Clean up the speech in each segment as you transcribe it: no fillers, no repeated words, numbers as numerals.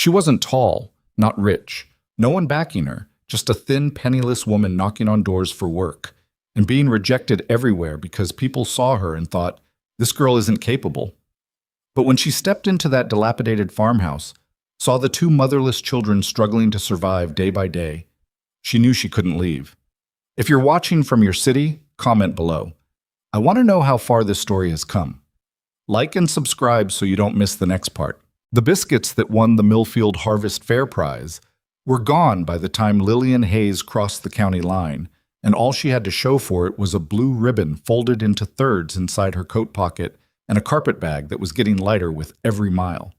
She wasn't tall, not rich, no one backing her, just a thin, penniless woman knocking on doors for work, and being rejected everywhere because people saw her and thought, this girl isn't capable. But when she stepped into that dilapidated farmhouse, saw the two motherless children struggling to survive day by day, she knew she couldn't leave. If you're watching from your city, comment below. I want to know how far this story has come. Like and subscribe so you don't miss the next part. The biscuits that won the Millfield Harvest Fair Prize were gone by the time Lillian Hayes crossed the county line, and all she had to show for it was a blue ribbon folded into thirds inside her coat pocket and a carpet bag that was getting lighter with every mile.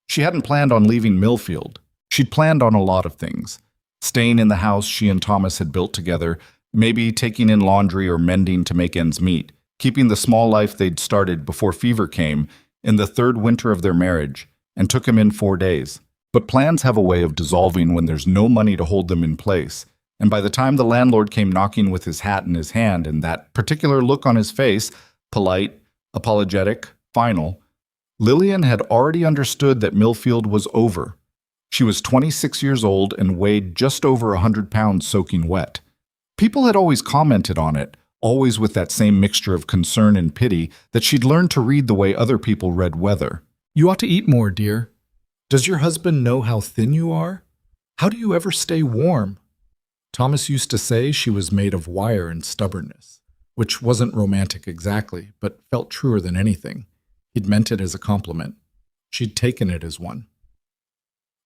She hadn't planned on leaving Millfield. She'd planned on a lot of things. Staying in the house she and Thomas had built together, maybe taking in laundry or mending to make ends meet, keeping the small life they'd started before fever came in the third winter of their marriage and took him in 4 days. But plans have a way of dissolving when there's no money to hold them in place, and by the time the landlord came knocking with his hat in his hand and that particular look on his face, polite, apologetic, final, Lillian had already understood that Millfield was over. She was 26 years old and weighed just over 100 pounds soaking wet. People had always commented on it, always with that same mixture of concern and pity that she'd learned to read the way other people read weather. You ought to eat more, dear. Does your husband know how thin you are? How do you ever stay warm? Thomas used to say she was made of wire and stubbornness, which wasn't romantic exactly, but felt truer than anything. He'd meant it as a compliment. She'd taken it as one.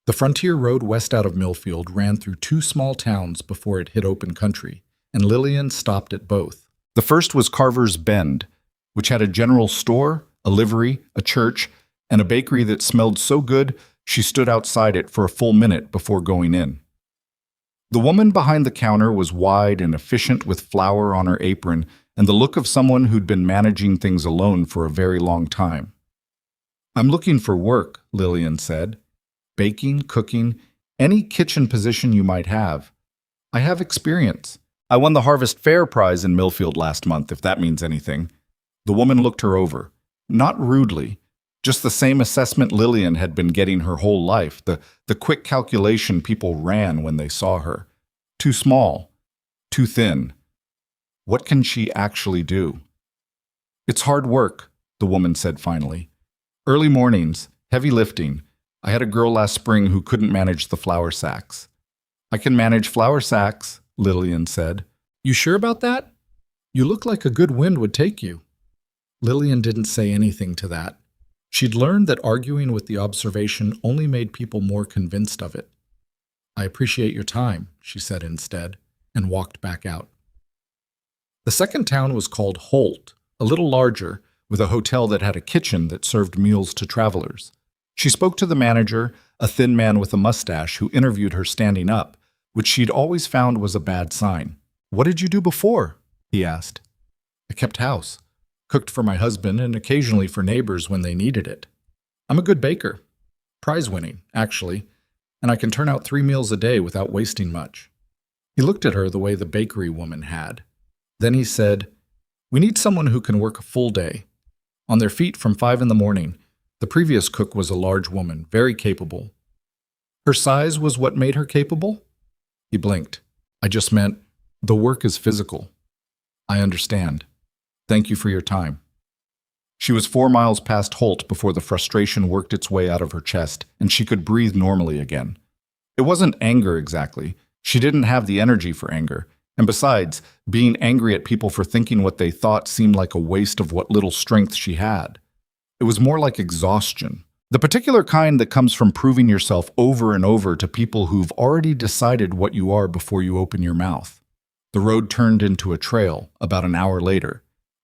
The frontier road west out of Millfield ran through 2 small towns before it hit open country, and Lillian stopped at both. The first was Carver's Bend, which had a general store, a livery, a church, and a bakery that smelled so good she stood outside it for a full minute before going in. The woman behind the counter was wide and efficient with flour on her apron and the look of someone who'd been managing things alone for a very long time. I'm looking for work, Lillian said. Baking, cooking, any kitchen position you might have. I have experience. I won the Harvest Fair Prize in Millfield last month, if that means anything. The woman looked her over. Not rudely, just the same assessment Lillian had been getting her whole life, the quick calculation people ran when they saw her. Too small, too thin. What can she actually do? It's hard work, the woman said finally. Early mornings, heavy lifting. I had a girl last spring who couldn't manage the flour sacks. I can manage flour sacks, Lillian said. You sure about that? You look like a good wind would take you. Lillian didn't say anything to that. She'd learned that arguing with the observation only made people more convinced of it. I appreciate your time, she said instead, and walked back out. The second town was called Holt, a little larger, with a hotel that had a kitchen that served meals to travelers. She spoke to the manager, a thin man with a mustache who interviewed her standing up, which she'd always found was a bad sign. What did you do before? He asked. I kept house. Cooked for my husband and occasionally for neighbors when they needed it. I'm a good baker. Prize-winning, actually, and I can turn out 3 meals a day without wasting much. He looked at her the way the bakery woman had. Then he said, we need someone who can work a full day. On their feet from 5 in the morning, the previous cook was a large woman, very capable. Her size was what made her capable? He blinked. I just meant, the work is physical. I understand. Thank you for your time. She was 4 miles past Holt before the frustration worked its way out of her chest and she could breathe normally again. It wasn't anger exactly. She didn't have the energy for anger. And besides, being angry at people for thinking what they thought seemed like a waste of what little strength she had. It was more like exhaustion. The particular kind that comes from proving yourself over and over to people who've already decided what you are before you open your mouth. The road turned into a trail about an hour later,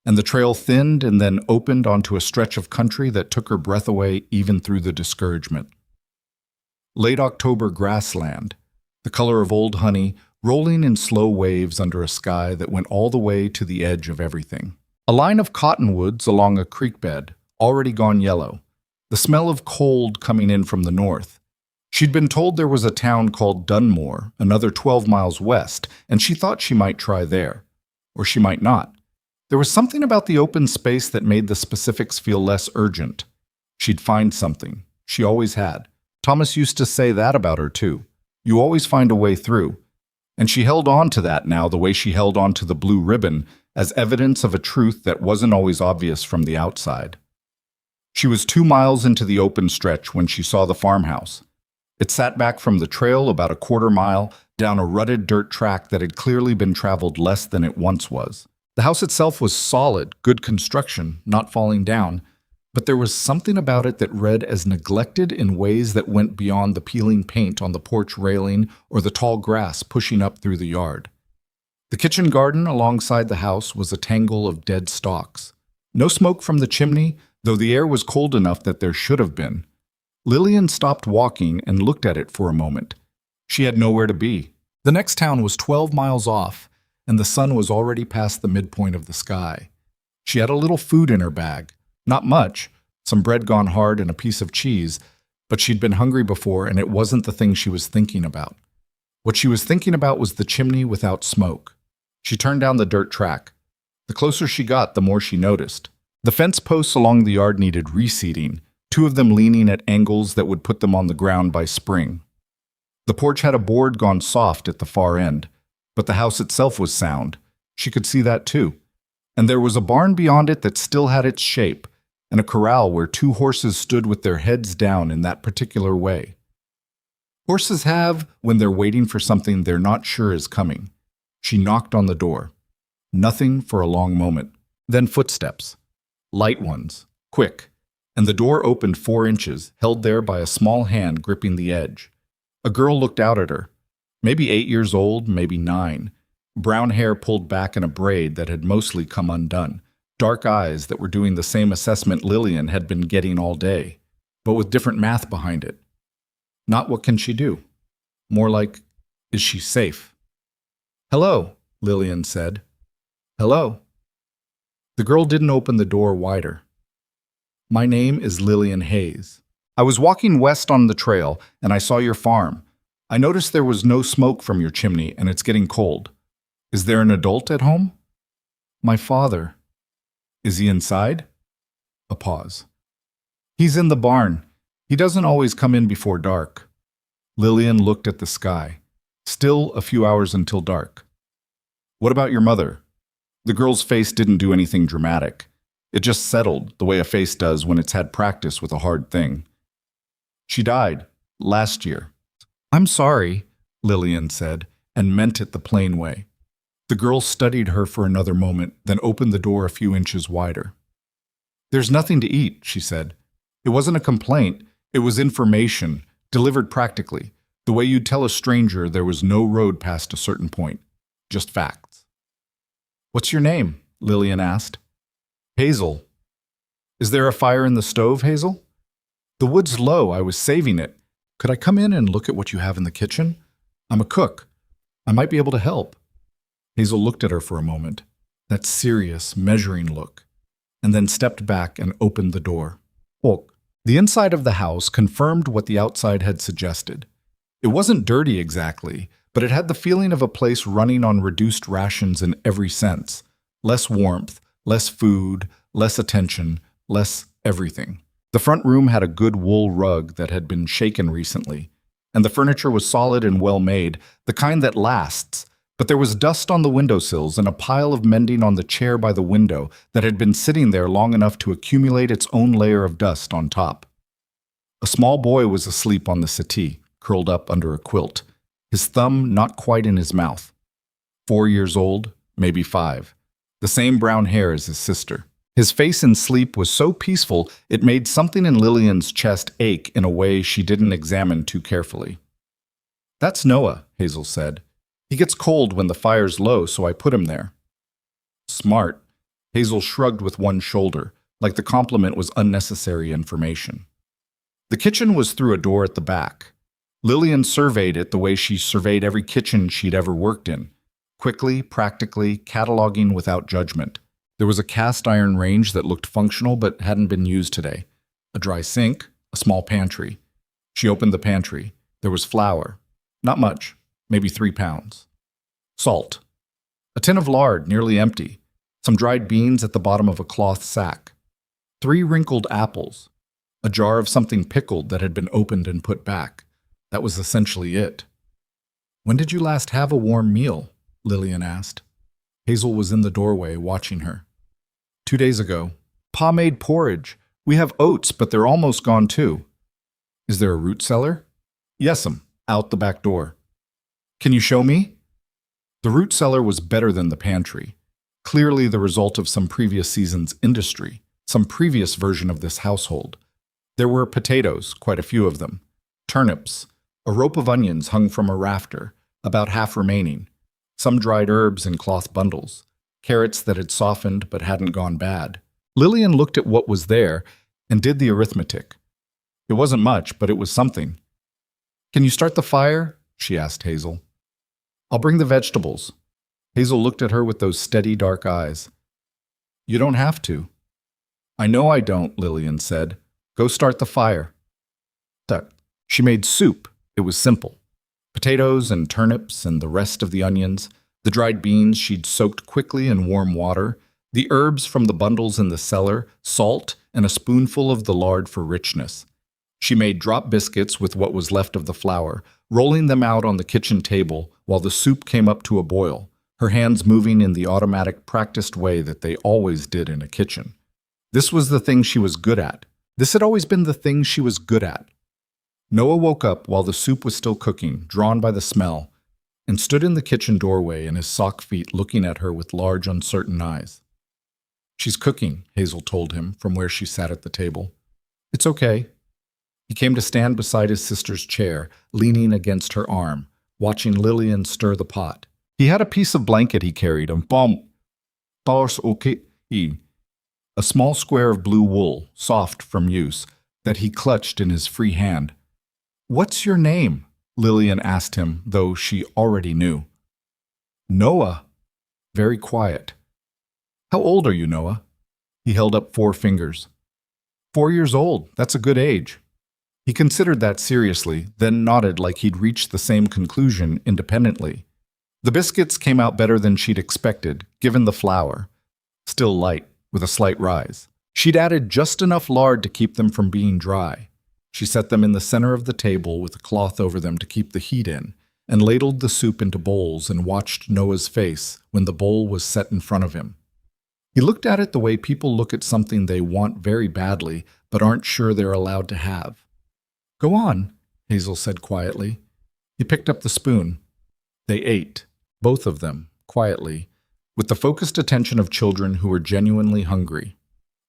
and the trail thinned and then opened onto a stretch of country that took her breath away even through the discouragement. Late October grassland, the color of old honey, rolling in slow waves under a sky that went all the way to the edge of everything. A line of cottonwoods along a creek bed, already gone yellow, the smell of cold coming in from the north. She'd been told there was a town called Dunmore, another 12 miles west, and she thought she might try there. Or she might not. There was something about the open space that made the specifics feel less urgent. She'd find something. She always had. Thomas used to say that about her too. You always find a way through. And she held on to that now the way she held on to the blue ribbon as evidence of a truth that wasn't always obvious from the outside. She was 2 miles into the open stretch when she saw the farmhouse. It sat back from the trail about a quarter mile down a rutted dirt track that had clearly been traveled less than it once was. The house itself was solid, good construction, not falling down, but there was something about it that read as neglected in ways that went beyond the peeling paint on the porch railing or the tall grass pushing up through the yard. The kitchen garden alongside the house was a tangle of dead stalks. No smoke from the chimney, though the air was cold enough that there should have been. Lillian stopped walking and looked at it for a moment. She had nowhere to be. The next town was 12 miles off, and the sun was already past the midpoint of the sky. She had a little food in her bag. Not much, some bread gone hard and a piece of cheese, but she'd been hungry before and it wasn't the thing she was thinking about. What she was thinking about was the chimney without smoke. She turned down the dirt track. The closer she got, the more she noticed. The fence posts along the yard needed reseating, 2 of them leaning at angles that would put them on the ground by spring. The porch had a board gone soft at the far end, but the house itself was sound. She could see that too. And there was a barn beyond it that still had its shape, and a corral where 2 horses stood with their heads down in that particular way. Horses have when they're waiting for something they're not sure is coming. She knocked on the door. Nothing for a long moment. Then footsteps. Light ones. Quick. And the door opened 4 inches, held there by a small hand gripping the edge. A girl looked out at her. Maybe 8 years old, maybe 9. Brown hair pulled back in a braid that had mostly come undone. Dark eyes that were doing the same assessment Lillian had been getting all day, but with different math behind it. Not what can she do? More like, is she safe? "Hello," Lillian said. "Hello." The girl didn't open the door wider. "My name is Lillian Hayes. I was walking west on the trail and I saw your farm. I noticed there was no smoke from your chimney and it's getting cold. Is there an adult at home?" "My father." "Is he inside?" A pause. "He's in the barn. He doesn't always come in before dark." Lillian looked at the sky. Still a few hours until dark. "What about your mother?" The girl's face didn't do anything dramatic. It just settled, the way a face does when it's had practice with a hard thing. "She died last year." "I'm sorry," Lillian said, and meant it the plain way. The girl studied her for another moment, then opened the door a few inches wider. "There's nothing to eat," she said. It wasn't a complaint, it was information, delivered practically, the way you'd tell a stranger there was no road past a certain point. Just facts. "What's your name?" Lillian asked. "Hazel." "Is there a fire in the stove, Hazel?" "The wood's low, I was saving it. Could I come in and look at what you have in the kitchen? I'm a cook. I might be able to help." Hazel looked at her for a moment, that serious, measuring look, and then stepped back and opened the door. Walk. The inside of the house confirmed what the outside had suggested. It wasn't dirty exactly, but it had the feeling of a place running on reduced rations in every sense. Less warmth, less food, less attention, less everything. The front room had a good wool rug that had been shaken recently, and the furniture was solid and well made, the kind that lasts, but there was dust on the windowsills and a pile of mending on the chair by the window that had been sitting there long enough to accumulate its own layer of dust on top. A small boy was asleep on the settee, curled up under a quilt, his thumb not quite in his mouth. 4 years old, maybe 5, the same brown hair as his sister. His face in sleep was so peaceful it made something in Lillian's chest ache in a way she didn't examine too carefully. "That's Noah," Hazel said. "He gets cold when the fire's low, so I put him there." "Smart." Hazel shrugged with one shoulder, like the compliment was unnecessary information. The kitchen was through a door at the back. Lillian surveyed it the way she surveyed every kitchen she'd ever worked in, quickly, practically, cataloging without judgment. There was a cast iron range that looked functional but hadn't been used today, a dry sink, a small pantry. She opened the pantry. There was flour. Not much, maybe 3 pounds. Salt. A tin of lard, nearly empty. Some dried beans at the bottom of a cloth sack. 3 wrinkled apples. A jar of something pickled that had been opened and put back. That was essentially it. "When did you last have a warm meal?" Lillian asked. Hazel was in the doorway, watching her. "2 days ago. Pa made porridge. We have oats, but they're almost gone too." "Is there a root cellar?" "Yes'm, out the back door." "Can you show me?" The root cellar was better than the pantry. Clearly the result of some previous season's industry, some previous version of this household. There were potatoes, quite a few of them, turnips, a rope of onions hung from a rafter, about half remaining, some dried herbs in cloth bundles, carrots that had softened but hadn't gone bad. Lillian looked at what was there and did the arithmetic. It wasn't much, but it was something. "Can you start the fire?" she asked Hazel. "I'll bring the vegetables." Hazel looked at her with those steady dark eyes. "You don't have to." "I know I don't," Lillian said. "Go start the fire." She made soup. It was simple. Potatoes and turnips and the rest of the onions, the dried beans she'd soaked quickly in warm water, the herbs from the bundles in the cellar, salt, and a spoonful of the lard for richness. She made drop biscuits with what was left of the flour, rolling them out on the kitchen table while the soup came up to a boil, her hands moving in the automatic, practiced way that they always did in a kitchen. This was the thing she was good at. This had always been the thing she was good at. Noah woke up while the soup was still cooking, drawn by the smell, and stood in the kitchen doorway in his sock feet looking at her with large, uncertain eyes. "She's cooking," Hazel told him from where she sat at the table. "It's okay." He came to stand beside his sister's chair, leaning against her arm, watching Lillian stir the pot. He had a piece of blanket he carried, a small square of blue wool, soft from use, that he clutched in his free hand. "What's your name?" Lillian asked him, though she already knew. "Noah." Very quiet. "How old are you, Noah?" He held up 4 fingers. 4 years old. That's a good age." He considered that seriously, then nodded like he'd reached the same conclusion independently. The biscuits came out better than she'd expected, given the flour. Still light, with a slight rise. She'd added just enough lard to keep them from being dry. She set them in the center of the table with a cloth over them to keep the heat in, and ladled the soup into bowls and watched Noah's face when the bowl was set in front of him. He looked at it the way people look at something they want very badly but aren't sure they're allowed to have. "Go on," Hazel said quietly. He picked up the spoon. They ate, both of them, quietly, with the focused attention of children who were genuinely hungry.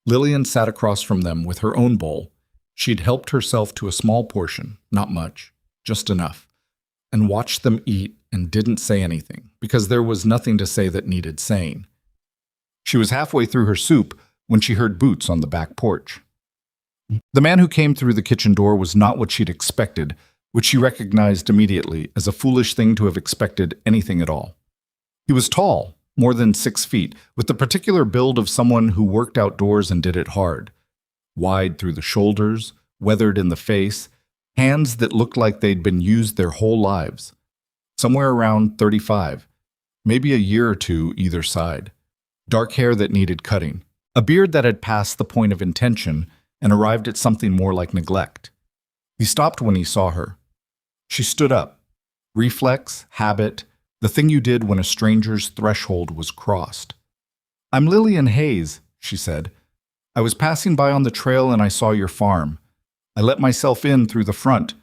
Lillian sat across from them with her own bowl. She'd helped herself to a small portion, not much, just enough, and watched them eat and didn't say anything, because there was nothing to say that needed saying. She was halfway through her soup when she heard boots on the back porch. The man who came through the kitchen door was not what she'd expected, which she recognized immediately as a foolish thing to have expected anything at all. He was tall, more than 6 feet, with the particular build of someone who worked outdoors and did it hard. Wide through the shoulders, weathered in the face, hands that looked like they'd been used their whole lives. Somewhere around 35, maybe a year or 2 either side. Dark hair that needed cutting, a beard that had passed the point of intention and arrived at something more like neglect. He stopped when he saw her. She stood up. Reflex, habit, the thing you did when a stranger's threshold was crossed. "I'm Lillian Hayes," she said. "I was passing by on the trail and I saw your farm. I let myself in through the front.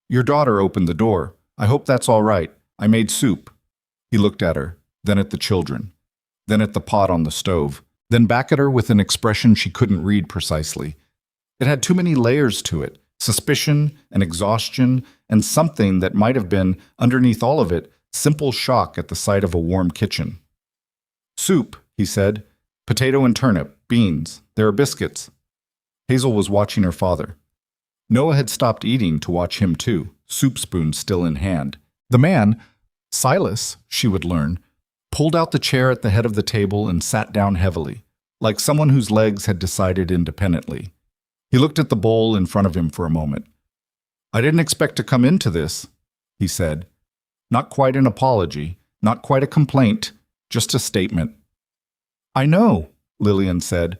Your daughter opened the door. I hope that's all right. I made soup." He looked at her, then at the children, then at the pot on the stove, then back at her with an expression she couldn't read precisely. It had too many layers to it, suspicion and exhaustion, and something that might have been, underneath all of it, simple shock at the sight of a warm kitchen. "Soup," he said. "Potato and turnip, beans. There are biscuits." Hazel was watching her father. Noah had stopped eating to watch him too, soup spoon still in hand. The man, Silas, she would learn, pulled out the chair at the head of the table and sat down heavily, like someone whose legs had decided independently. He looked at the bowl in front of him for a moment. "I didn't expect to come into this," he said. Not quite an apology, not quite a complaint, just a statement. "I know," Lillian said.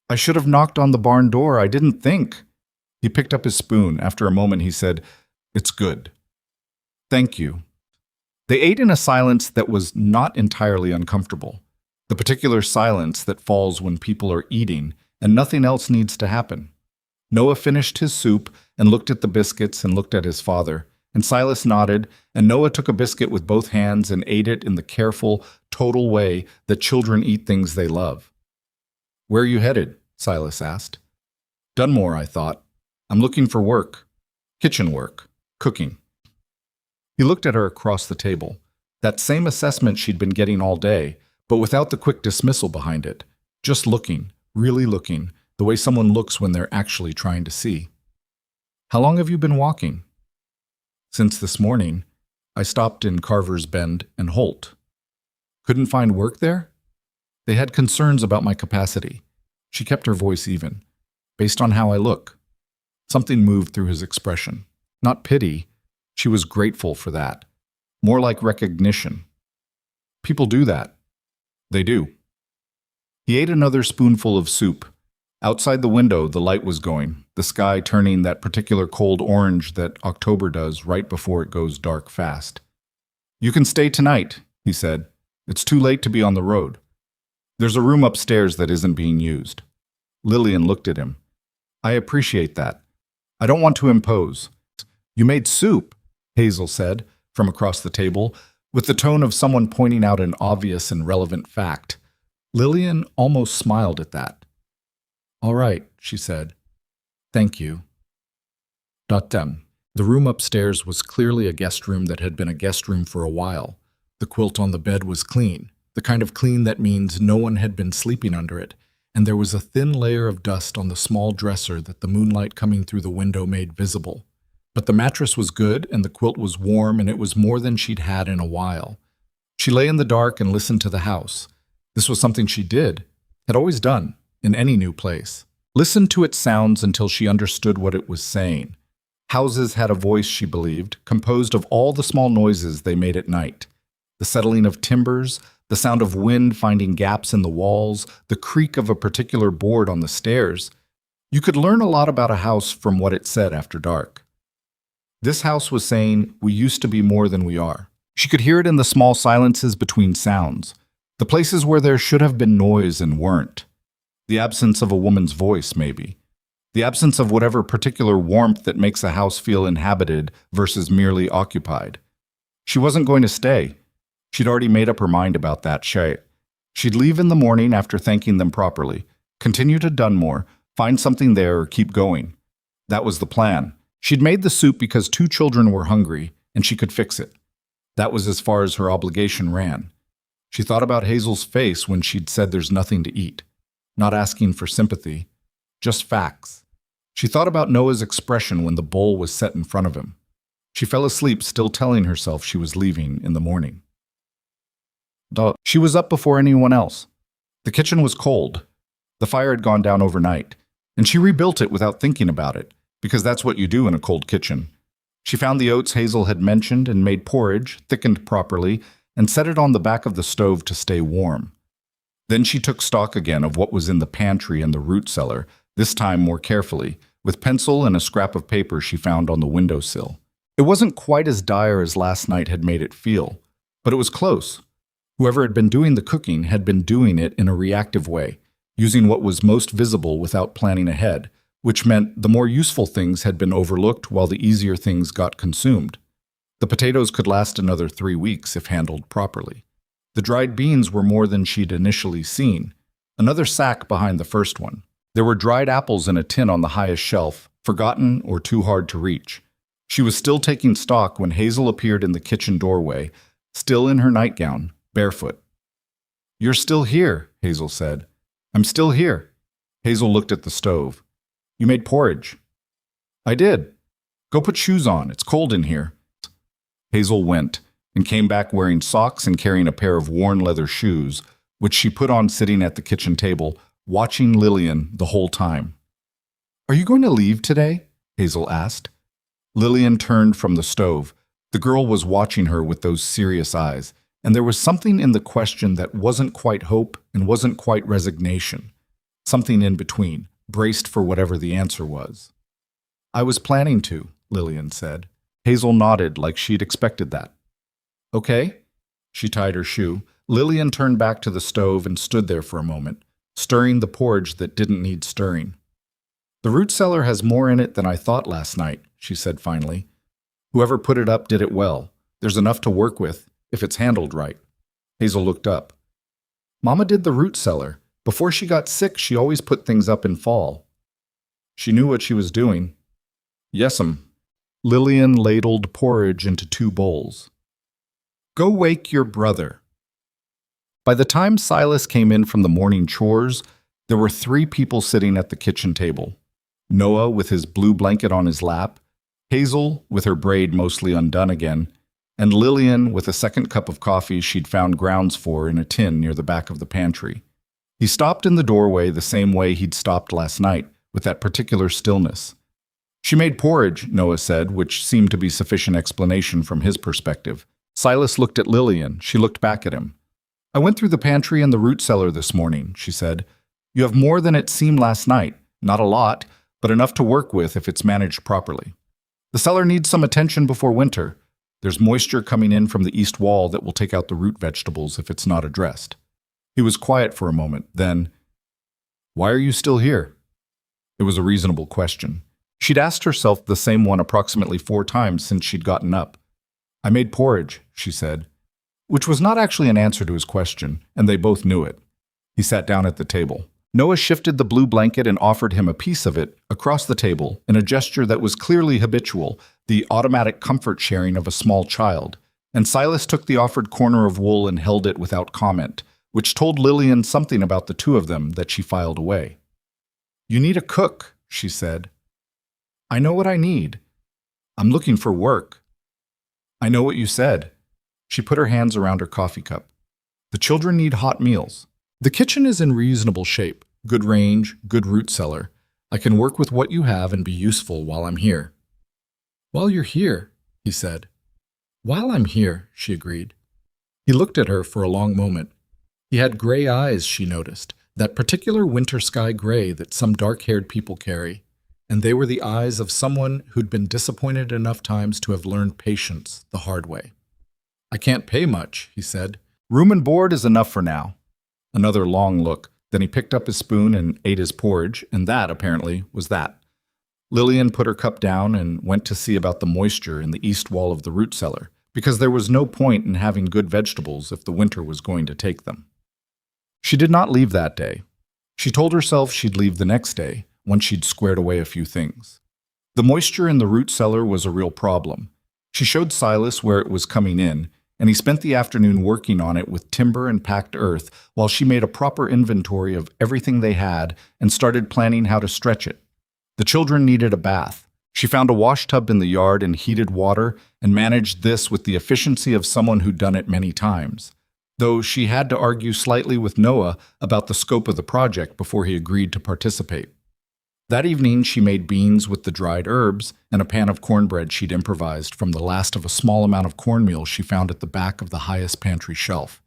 "I should have knocked on the barn door. I didn't think." He picked up his spoon. After a moment, he said, "It's good. Thank you." They ate in a silence that was not entirely uncomfortable. The particular silence that falls when people are eating and nothing else needs to happen. Noah finished his soup and looked at the biscuits and looked at his father, and Silas nodded, and Noah took a biscuit with both hands and ate it in the careful, total way that children eat things they love. "Where are you headed?" Silas asked. "Dunmore," I thought. "I'm looking for work. Kitchen work. Cooking." He looked at her across the table. That same assessment she'd been getting all day, but without the quick dismissal behind it. Just looking, really looking, the way someone looks when they're actually trying to see. "How long have you been walking?" "Since this morning. I stopped in Carver's Bend and Holt." "Couldn't find work there?" "They had concerns about my capacity." She kept her voice even. "Based on how I look." Something moved through his expression. Not pity. She was grateful for that. More like recognition. "People do that." "They do." He ate another spoonful of soup. Outside the window, the light was going, the sky turning that particular cold orange that October does right before it goes dark fast. "You can stay tonight," he said. "It's too late to be on the road. There's a room upstairs that isn't being used." Lillian looked at him. "I appreciate that. I don't want to impose." "You made soup," Hazel said, from across the table, with the tone of someone pointing out an obvious and relevant fact. Lillian almost smiled at that. "All right," she said. "Thank you." The room upstairs was clearly a guest room that had been a guest room for a while. The quilt on the bed was clean, the kind of clean that means no one had been sleeping under it, and there was a thin layer of dust on the small dresser that the moonlight coming through the window made visible. But the mattress was good, and the quilt was warm, and it was more than she'd had in a while. She lay in the dark and listened to the house. This was something she had always done, in any new place. Listened to its sounds until she understood what it was saying. Houses had a voice, she believed, composed of all the small noises they made at night. The settling of timbers, the sound of wind finding gaps in the walls, the creak of a particular board on the stairs. You could learn a lot about a house from what it said after dark. This house was saying, "We used to be more than we are." She could hear it in the small silences between sounds, the places where there should have been noise and weren't. The absence of a woman's voice, maybe. The absence of whatever particular warmth that makes a house feel inhabited versus merely occupied. She wasn't going to stay. She'd already made up her mind about that. She'd leave in the morning after thanking them properly, continue to Dunmore, find something there or keep going. That was the plan. She'd made the soup because 2 children were hungry, and she could fix it. That was as far as her obligation ran. She thought about Hazel's face when she'd said there's nothing to eat. Not asking for sympathy, just facts. She thought about Noah's expression when the bowl was set in front of him. She fell asleep still telling herself she was leaving in the morning. She was up before anyone else. The kitchen was cold. The fire had gone down overnight, and she rebuilt it without thinking about it, because that's what you do in a cold kitchen. She found the oats Hazel had mentioned and made porridge, thickened properly, and set it on the back of the stove to stay warm. Then she took stock again of what was in the pantry and the root cellar, this time more carefully, with pencil and a scrap of paper she found on the windowsill. It wasn't quite as dire as last night had made it feel, but it was close. Whoever had been doing the cooking had been doing it in a reactive way, using what was most visible without planning ahead, which meant the more useful things had been overlooked while the easier things got consumed. The potatoes could last another 3 weeks if handled properly. The dried beans were more than she'd initially seen, another sack behind the first one. There were dried apples in a tin on the highest shelf, forgotten or too hard to reach. She was still taking stock when Hazel appeared in the kitchen doorway, still in her nightgown, barefoot. "You're still here," Hazel said. "I'm still here." Hazel looked at the stove. "You made porridge." "I did. Go put shoes on. It's cold in here." Hazel went, and came back wearing socks and carrying a pair of worn leather shoes, which she put on sitting at the kitchen table, watching Lillian the whole time. "Are you going to leave today?" Hazel asked. Lillian turned from the stove. The girl was watching her with those serious eyes, and there was something in the question that wasn't quite hope and wasn't quite resignation. Something in between, braced for whatever the answer was. I was planning to, Lillian said. Hazel nodded like she'd expected that. Okay. She tied her shoe. Lillian turned back to the stove and stood there for a moment, stirring the porridge that didn't need stirring. The root cellar has more in it than I thought last night, she said finally. Whoever put it up did it well. There's enough to work with, if it's handled right. Hazel looked up. Mama did the root cellar. Before she got sick, she always put things up in fall. She knew what she was doing. Yes'm. Lillian ladled porridge into 2 bowls. Go wake your brother. By the time Silas came in from the morning chores, there were 3 people sitting at the kitchen table. Noah with his blue blanket on his lap, Hazel with her braid mostly undone again, and Lillian with a second cup of coffee she'd found grounds for in a tin near the back of the pantry. He stopped in the doorway the same way he'd stopped last night, with that particular stillness. She made porridge, Noah said, which seemed to be sufficient explanation from his perspective. Silas looked at Lillian. She looked back at him. I went through the pantry and the root cellar this morning, she said. You have more than it seemed last night. Not a lot, but enough to work with if it's managed properly. The cellar needs some attention before winter. There's moisture coming in from the east wall that will take out the root vegetables if it's not addressed. He was quiet for a moment, then, Why are you still here? It was a reasonable question. She'd asked herself the same one approximately 4 times since she'd gotten up. I made porridge, she said, which was not actually an answer to his question, and they both knew it. He sat down at the table. Noah shifted the blue blanket and offered him a piece of it across the table in a gesture that was clearly habitual, the automatic comfort sharing of a small child, and Silas took the offered corner of wool and held it without comment, which told Lillian something about the 2 of them that she filed away. You need a cook, she said. I know what I need. I'm looking for work. I know what you said. She put her hands around her coffee cup. The children need hot meals. The kitchen is in reasonable shape. Good range, good root cellar. I can work with what you have and be useful while I'm here. While you're here, he said. While I'm here, she agreed. He looked at her for a long moment. He had gray eyes, she noticed, that particular winter sky gray that some dark-haired people carry, and they were the eyes of someone who'd been disappointed enough times to have learned patience the hard way. I can't pay much, he said. Room and board is enough for now. Another long look. Then he picked up his spoon and ate his porridge, and that, apparently, was that. Lillian put her cup down and went to see about the moisture in the east wall of the root cellar, because there was no point in having good vegetables if the winter was going to take them. She did not leave that day. She told herself she'd leave the next day, once she'd squared away a few things. The moisture in the root cellar was a real problem. She showed Silas where it was coming in, and he spent the afternoon working on it with timber and packed earth while she made a proper inventory of everything they had and started planning how to stretch it. The children needed a bath. She found a wash tub in the yard and heated water and managed this with the efficiency of someone who'd done it many times, though she had to argue slightly with Noah about the scope of the project before he agreed to participate. That evening, she made beans with the dried herbs and a pan of cornbread she'd improvised from the last of a small amount of cornmeal she found at the back of the highest pantry shelf.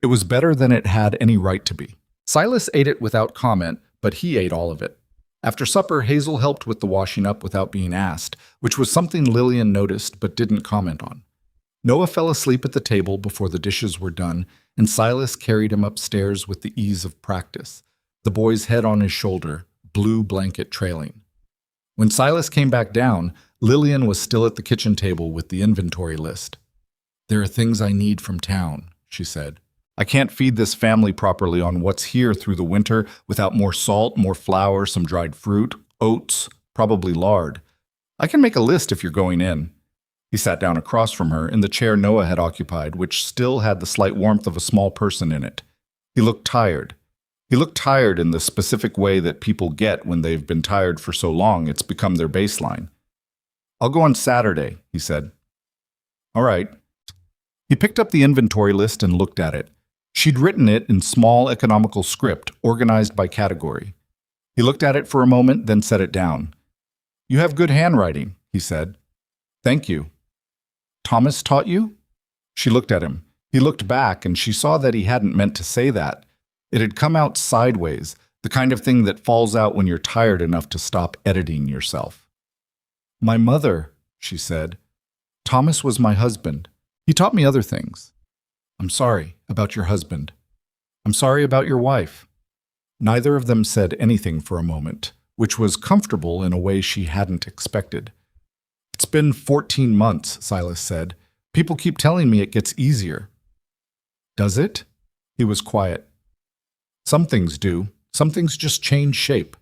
It was better than it had any right to be. Silas ate it without comment, but he ate all of it. After supper, Hazel helped with the washing up without being asked, which was something Lillian noticed but didn't comment on. Noah fell asleep at the table before the dishes were done, and Silas carried him upstairs with the ease of practice, the boy's head on his shoulder, blue blanket trailing. When Silas came back down, Lillian was still at the kitchen table with the inventory list. There are things I need from town, she said. I can't feed this family properly on what's here through the winter without more salt, more flour, some dried fruit, oats, probably lard. I can make a list if you're going in. He sat down across from her in the chair Noah had occupied, which still had the slight warmth of a small person in it. He looked tired. He looked tired in the specific way that people get when they've been tired for so long it's become their baseline. I'll go on Saturday, he said. All right. He picked up the inventory list and looked at it. She'd written it in small economical script, organized by category. He looked at it for a moment, then set it down. You have good handwriting, he said. Thank you. Thomas taught you? She looked at him. He looked back, and she saw that he hadn't meant to say that. It had come out sideways, the kind of thing that falls out when you're tired enough to stop editing yourself. My mother, she said. Thomas was my husband. He taught me other things. I'm sorry about your husband. I'm sorry about your wife. Neither of them said anything for a moment, which was comfortable in a way she hadn't expected. It's been 14 months, Silas said. People keep telling me it gets easier. Does it? He was quiet. Some things do. Some things just change shape.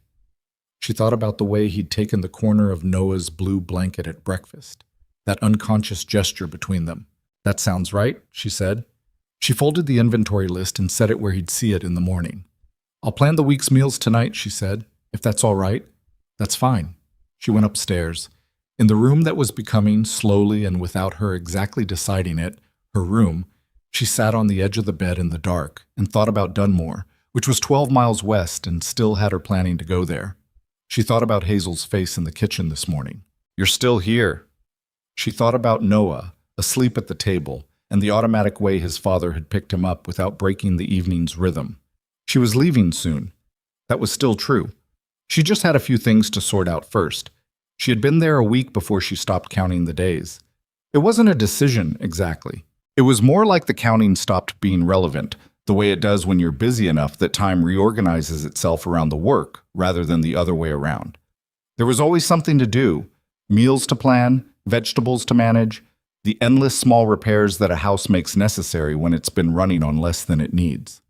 She thought about the way he'd taken the corner of Noah's blue blanket at breakfast, that unconscious gesture between them. That sounds right, she said. She folded the inventory list and set it where he'd see it in the morning. I'll plan the week's meals tonight, she said. If that's all right. That's fine. She went upstairs. In the room that was becoming, slowly and without her exactly deciding it, her room, she sat on the edge of the bed in the dark and thought about Dunmore, which was 12 miles west and still had her planning to go there. She thought about Hazel's face in the kitchen this morning. You're still here. She thought about Noah, asleep at the table, and the automatic way his father had picked him up without breaking the evening's rhythm. She was leaving soon. That was still true. She just had a few things to sort out first. She had been there a week before she stopped counting the days. It wasn't a decision, exactly. It was more like the counting stopped being relevant, the way it does when you're busy enough that time reorganizes itself around the work rather than the other way around. There was always something to do, meals to plan, vegetables to manage, the endless small repairs that a house makes necessary when it's been running on less than it needs.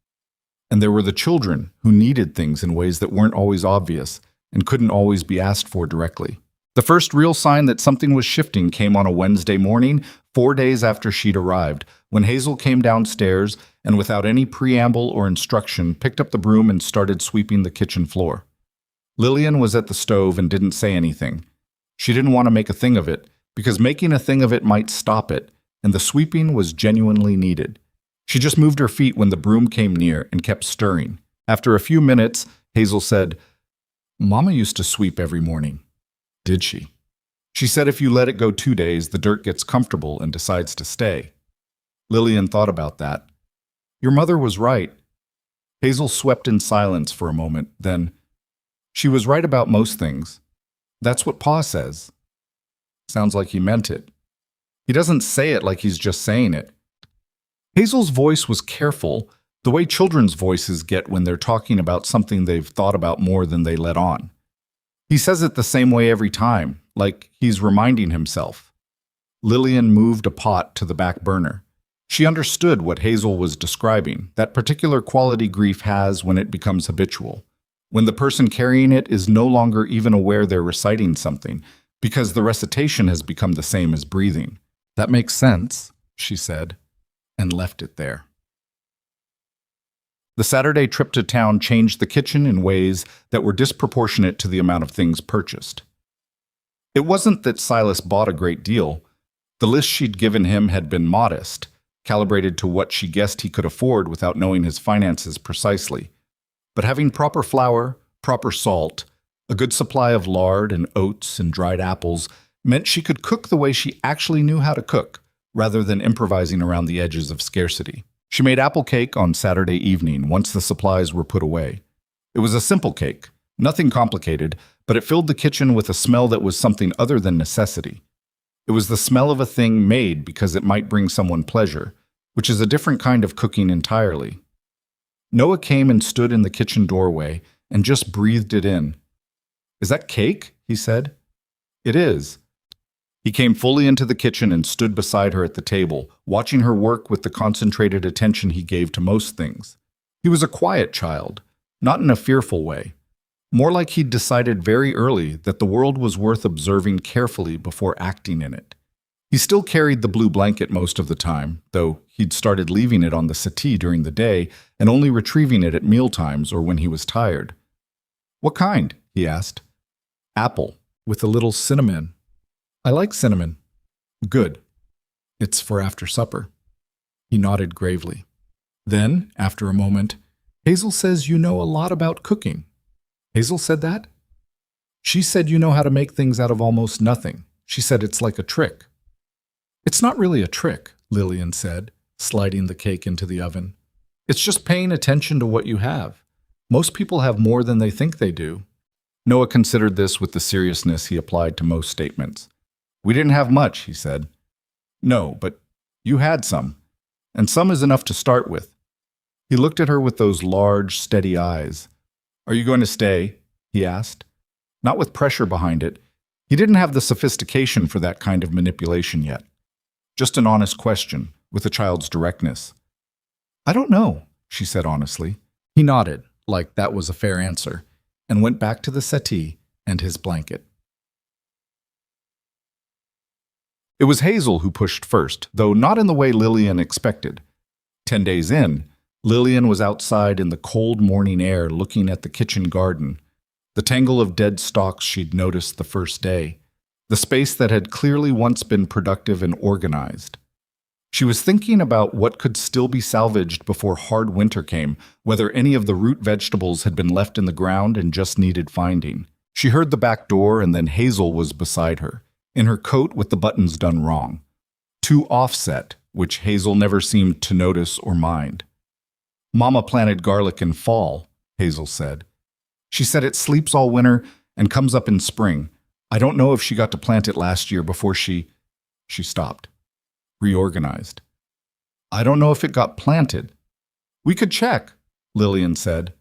And there were the children who needed things in ways that weren't always obvious and couldn't always be asked for directly. The first real sign that something was shifting came on a Wednesday morning, 4 days after she'd arrived, when Hazel came downstairs and without any preamble or instruction picked up the broom and started sweeping the kitchen floor. Lillian was at the stove and didn't say anything. She didn't want to make a thing of it, because making a thing of it might stop it, and the sweeping was genuinely needed. She just moved her feet when the broom came near and kept stirring. After a few minutes, Hazel said, Mama used to sweep every morning. Did she? She said if you let it go 2 days, the dirt gets comfortable and decides to stay. Lillian thought about that. Your mother was right. Hazel swept in silence for a moment, then, she was right about most things. That's what Pa says. Sounds like he meant it. He doesn't say it like he's just saying it. Hazel's voice was careful, the way children's voices get when they're talking about something they've thought about more than they let on. He says it the same way every time, like he's reminding himself. Lillian moved a pot to the back burner. She understood what Hazel was describing, that particular quality grief has when it becomes habitual, when the person carrying it is no longer even aware they're reciting something, because the recitation has become the same as breathing. That makes sense, she said, and left it there. The Saturday trip to town changed the kitchen in ways that were disproportionate to the amount of things purchased. It wasn't that Silas bought a great deal. The list she'd given him had been modest, calibrated to what she guessed he could afford without knowing his finances precisely. But having proper flour, proper salt, a good supply of lard and oats and dried apples meant she could cook the way she actually knew how to cook, rather than improvising around the edges of scarcity. She made apple cake on Saturday evening once the supplies were put away. It was a simple cake, nothing complicated, but it filled the kitchen with a smell that was something other than necessity. It was the smell of a thing made because it might bring someone pleasure, which is a different kind of cooking entirely. Noah came and stood in the kitchen doorway and just breathed it in. Is that cake? He said. It is. He came fully into the kitchen and stood beside her at the table, watching her work with the concentrated attention he gave to most things. He was a quiet child, not in a fearful way. More like he'd decided very early that the world was worth observing carefully before acting in it. He still carried the blue blanket most of the time, though he'd started leaving it on the settee during the day and only retrieving it at mealtimes or when he was tired. What kind? He asked. Apple, with a little cinnamon. I like cinnamon. Good. It's for after supper. He nodded gravely. Then, after a moment, Hazel says you know a lot about cooking. Hazel said that? She said you know how to make things out of almost nothing. She said it's like a trick. It's not really a trick, Lillian said, sliding the cake into the oven. It's just paying attention to what you have. Most people have more than they think they do. Noah considered this with the seriousness he applied to most statements. We didn't have much, he said. No, but you had some, and some is enough to start with. He looked at her with those large, steady eyes. Are you going to stay? He asked. Not with pressure behind it. He didn't have the sophistication for that kind of manipulation yet. Just an honest question, with a child's directness. I don't know, she said honestly. He nodded, like that was a fair answer, and went back to the settee and his blanket. It was Hazel who pushed first, though not in the way Lillian expected. 10 days in, Lillian was outside in the cold morning air looking at the kitchen garden, the tangle of dead stalks she'd noticed the first day, the space that had clearly once been productive and organized. She was thinking about what could still be salvaged before hard winter came, whether any of the root vegetables had been left in the ground and just needed finding. She heard the back door, and then Hazel was beside her, in her coat with the buttons done wrong. Too offset, which Hazel never seemed to notice or mind. Mama planted garlic in fall, Hazel said. She said it sleeps all winter and comes up in spring. I don't know if she got to plant it last year before she stopped. Reorganized. I don't know if it got planted. We could check, Lillian said.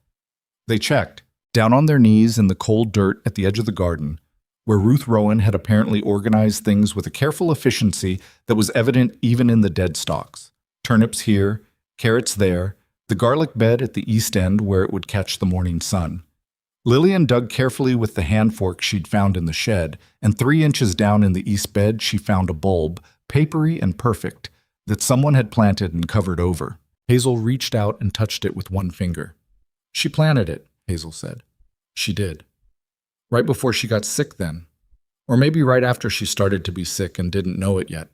They checked, down on their knees in the cold dirt at the edge of the garden, where Ruth Rowan had apparently organized things with a careful efficiency that was evident even in the dead stalks. Turnips here, carrots there, the garlic bed at the east end where it would catch the morning sun. Lillian dug carefully with the hand fork she'd found in the shed, and 3 inches down in the east bed she found a bulb, papery and perfect, that someone had planted and covered over. Hazel reached out and touched it with one finger. She planted it, Hazel said. She did. Right before she got sick then. Or maybe right after she started to be sick and didn't know it yet.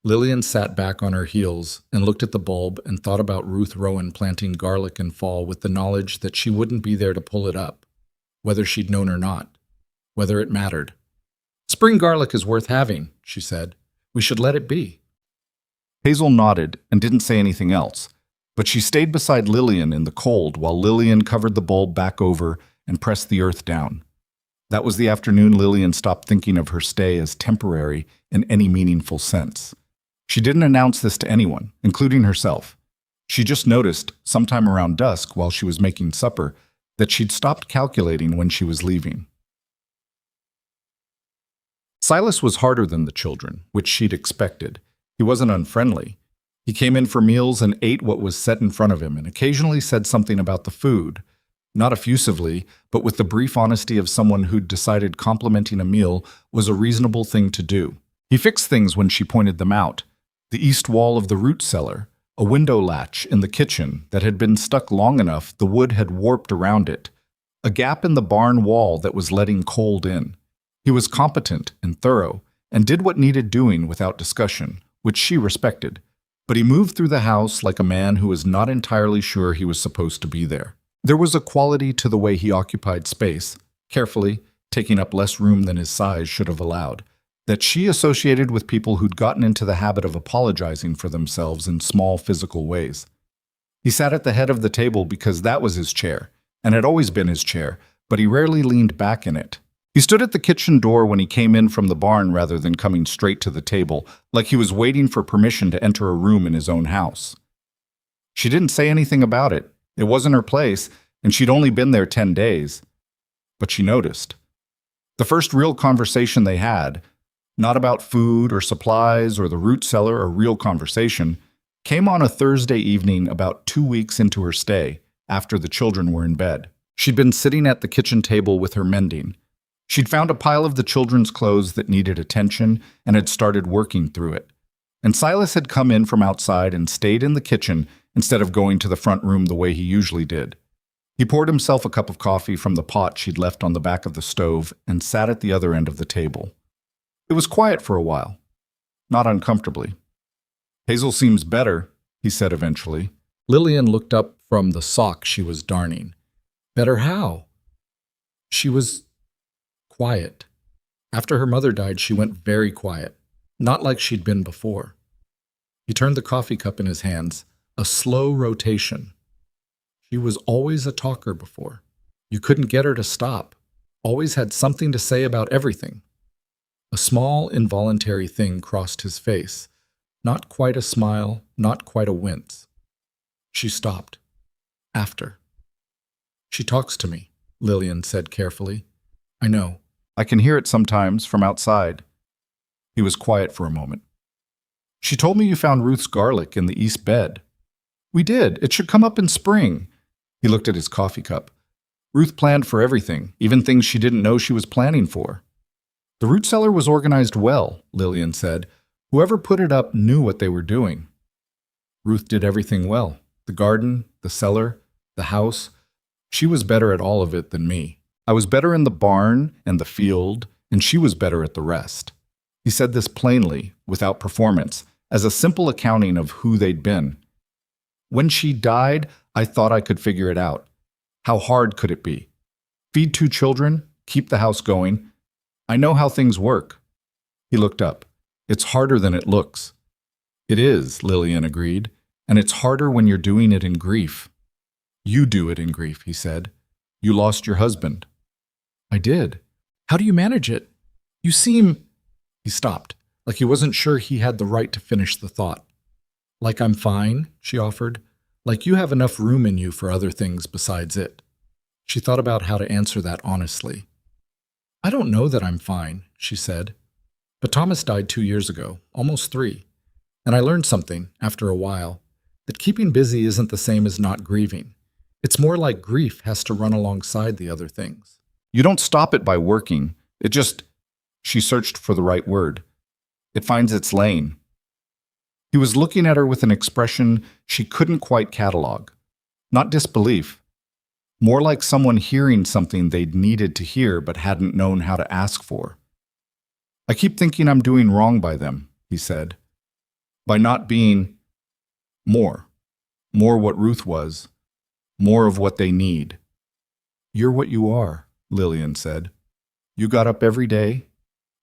Lillian sat back on her heels and looked at the bulb and thought about Ruth Rowan planting garlic in fall with the knowledge that she wouldn't be there to pull it up, whether she'd known or not, whether it mattered. Spring garlic is worth having, she said. We should let it be. Hazel nodded and didn't say anything else, but she stayed beside Lillian in the cold while Lillian covered the bulb back over and pressed the earth down. That was the afternoon Lillian stopped thinking of her stay as temporary in any meaningful sense. She didn't announce this to anyone, including herself. She just noticed, sometime around dusk while she was making supper, that she'd stopped calculating when she was leaving. Silas was harder than the children, which she'd expected. He wasn't unfriendly. He came in for meals and ate what was set in front of him and occasionally said something about the food, not effusively, but with the brief honesty of someone who'd decided complimenting a meal was a reasonable thing to do. He fixed things when she pointed them out. The east wall of the root cellar, a window latch in the kitchen that had been stuck long enough the wood had warped around it, a gap in the barn wall that was letting cold in. He was competent and thorough, and did what needed doing without discussion, which she respected. But he moved through the house like a man who was not entirely sure he was supposed to be there. There was a quality to the way he occupied space, carefully, taking up less room than his size should have allowed, that she associated with people who'd gotten into the habit of apologizing for themselves in small physical ways. He sat at the head of the table because that was his chair, and had always been his chair, but he rarely leaned back in it. He stood at the kitchen door when he came in from the barn rather than coming straight to the table, like he was waiting for permission to enter a room in his own house. She didn't say anything about it. It wasn't her place, and she'd only been there 10 days. But she noticed. The first real conversation they had, not about food or supplies or the root cellar or real conversation, came on a Thursday evening about 2 weeks into her stay, after the children were in bed. She'd been sitting at the kitchen table with her mending. She'd found a pile of the children's clothes that needed attention and had started working through it. And Silas had come in from outside and stayed in the kitchen instead of going to the front room the way he usually did. He poured himself a cup of coffee from the pot she'd left on the back of the stove and sat at the other end of the table. It was quiet for a while, not uncomfortably. Hazel seems better, he said eventually. Lillian looked up from the sock she was darning. Better how? She was quiet. After her mother died, she went very quiet, not like she'd been before. He turned the coffee cup in his hands, a slow rotation. She was always a talker before. You couldn't get her to stop. always had something to say about everything. A small, involuntary thing crossed his face. Not quite a smile, not quite a wince. She stopped. After. She talks to me, Lillian said carefully. I know. I can hear it sometimes from outside. He was quiet for a moment. She told me you found Ruth's garlic in the east bed. We did. It should come up in spring. He looked at his coffee cup. Ruth planned for everything, even things she didn't know she was planning for. The root cellar was organized well, Lillian said. Whoever put it up knew what they were doing. Ruth did everything well. The garden, the cellar, the house. She was better at all of it than me. I was better in the barn and the field, and she was better at the rest. He said this plainly, without performance, as a simple accounting of who they'd been. When she died, I thought I could figure it out. How hard could it be? Feed 2 children, keep the house going. I know how things work. He looked up. It's harder than it looks. It is, Lillian agreed, and it's harder when you're doing it in grief. You do it in grief, he said. You lost your husband. I did. How do you manage it? You seem... He stopped, like he wasn't sure he had the right to finish the thought. Like I'm fine, she offered. Like you have enough room in you for other things besides it. She thought about how to answer that honestly. I don't know that I'm fine, she said. But Thomas died 2 years ago, almost 3. And I learned something, after a while, that keeping busy isn't the same as not grieving. It's more like grief has to run alongside the other things. You don't stop it by working. It just... She searched for the right word. It finds its lane. He was looking at her with an expression she couldn't quite catalog. Not disbelief. More like someone hearing something they'd needed to hear but hadn't known how to ask for. I keep thinking I'm doing wrong by them, he said. By not being more. More what Ruth was. More of what they need. You're what you are, Lillian said. You got up every day.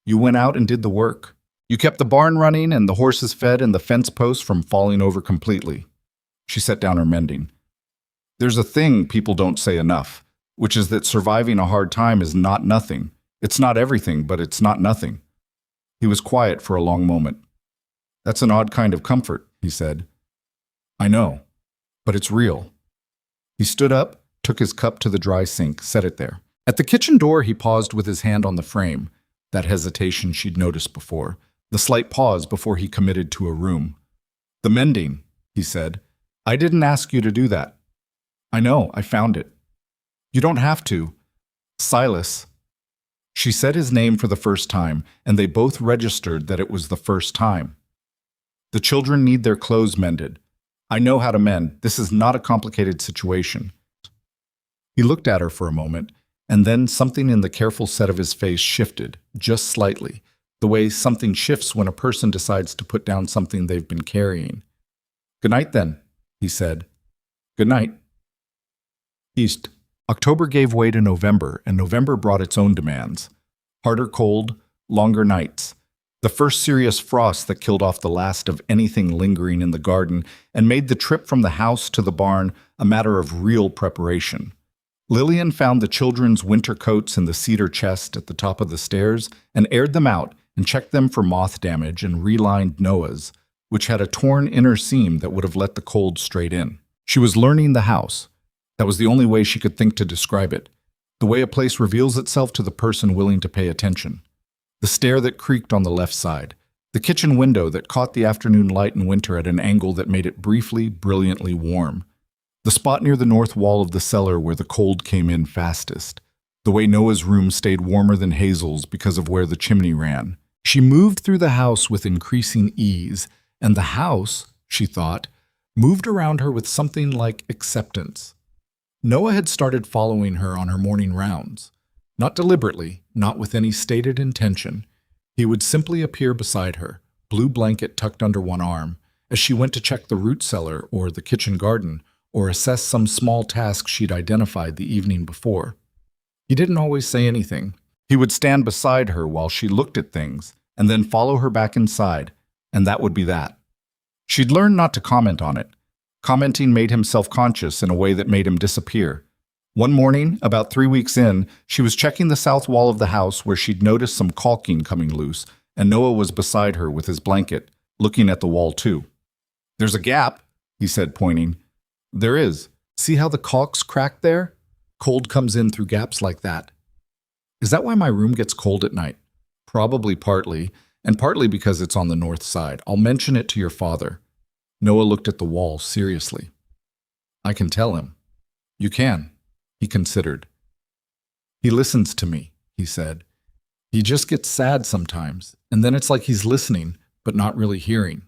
You went out and did the work. You kept the barn running and the horses fed and the fence posts from falling over completely. She set down her mending. There's a thing people don't say enough, which is that surviving a hard time is not nothing. It's not everything, but it's not nothing. He was quiet for a long moment. That's an odd kind of comfort, he said. I know, but it's real. He stood up, took his cup to the dry sink, set it there. At the kitchen door, he paused with his hand on the frame. That hesitation she'd noticed before, the slight pause before he committed to a room. The mending, he said. I didn't ask you to do that. I know, I found it. You don't have to. Silas. She said his name for the first time, and they both registered that it was the first time. The children need their clothes mended. I know how to mend. This is not a complicated situation. He looked at her for a moment, and then something in the careful set of his face shifted, just slightly, the way something shifts when a person decides to put down something they've been carrying. Good night, then, he said. Good night. East. October gave way to November, and November brought its own demands. Harder cold, longer nights. The first serious frost that killed off the last of anything lingering in the garden and made the trip from the house to the barn a matter of real preparation. Lillian found the children's winter coats in the cedar chest at the top of the stairs and aired them out and checked them for moth damage and relined Noah's, which had a torn inner seam that would have let the cold straight in. She was learning the house. That was the only way she could think to describe it. The way a place reveals itself to the person willing to pay attention. The stair that creaked on the left side. The kitchen window that caught the afternoon light in winter at an angle that made it briefly, brilliantly warm. The spot near the north wall of the cellar where the cold came in fastest. The way Noah's room stayed warmer than Hazel's because of where the chimney ran. She moved through the house with increasing ease, and the house, she thought, moved around her with something like acceptance. Noah had started following her on her morning rounds. Not deliberately, not with any stated intention. He would simply appear beside her, blue blanket tucked under one arm, as she went to check the root cellar or the kitchen garden, or assess some small task she'd identified the evening before. He didn't always say anything. He would stand beside her while she looked at things, and then follow her back inside, and that would be that. She'd learned not to comment on it. Commenting made him self-conscious in a way that made him disappear. One morning, about 3 weeks in, she was checking the south wall of the house where she'd noticed some caulking coming loose, and Noah was beside her with his blanket, looking at the wall too. "There's a gap," he said, pointing. "There is. See how the caulk's cracked there? Cold comes in through gaps like that." "Is that why my room gets cold at night?" "Probably partly, and partly because it's on the north side. I'll mention it to your father." Noah looked at the wall seriously. "I can tell him." "You can." He considered. "He listens to me," he said. "He just gets sad sometimes, and then it's like he's listening, but not really hearing."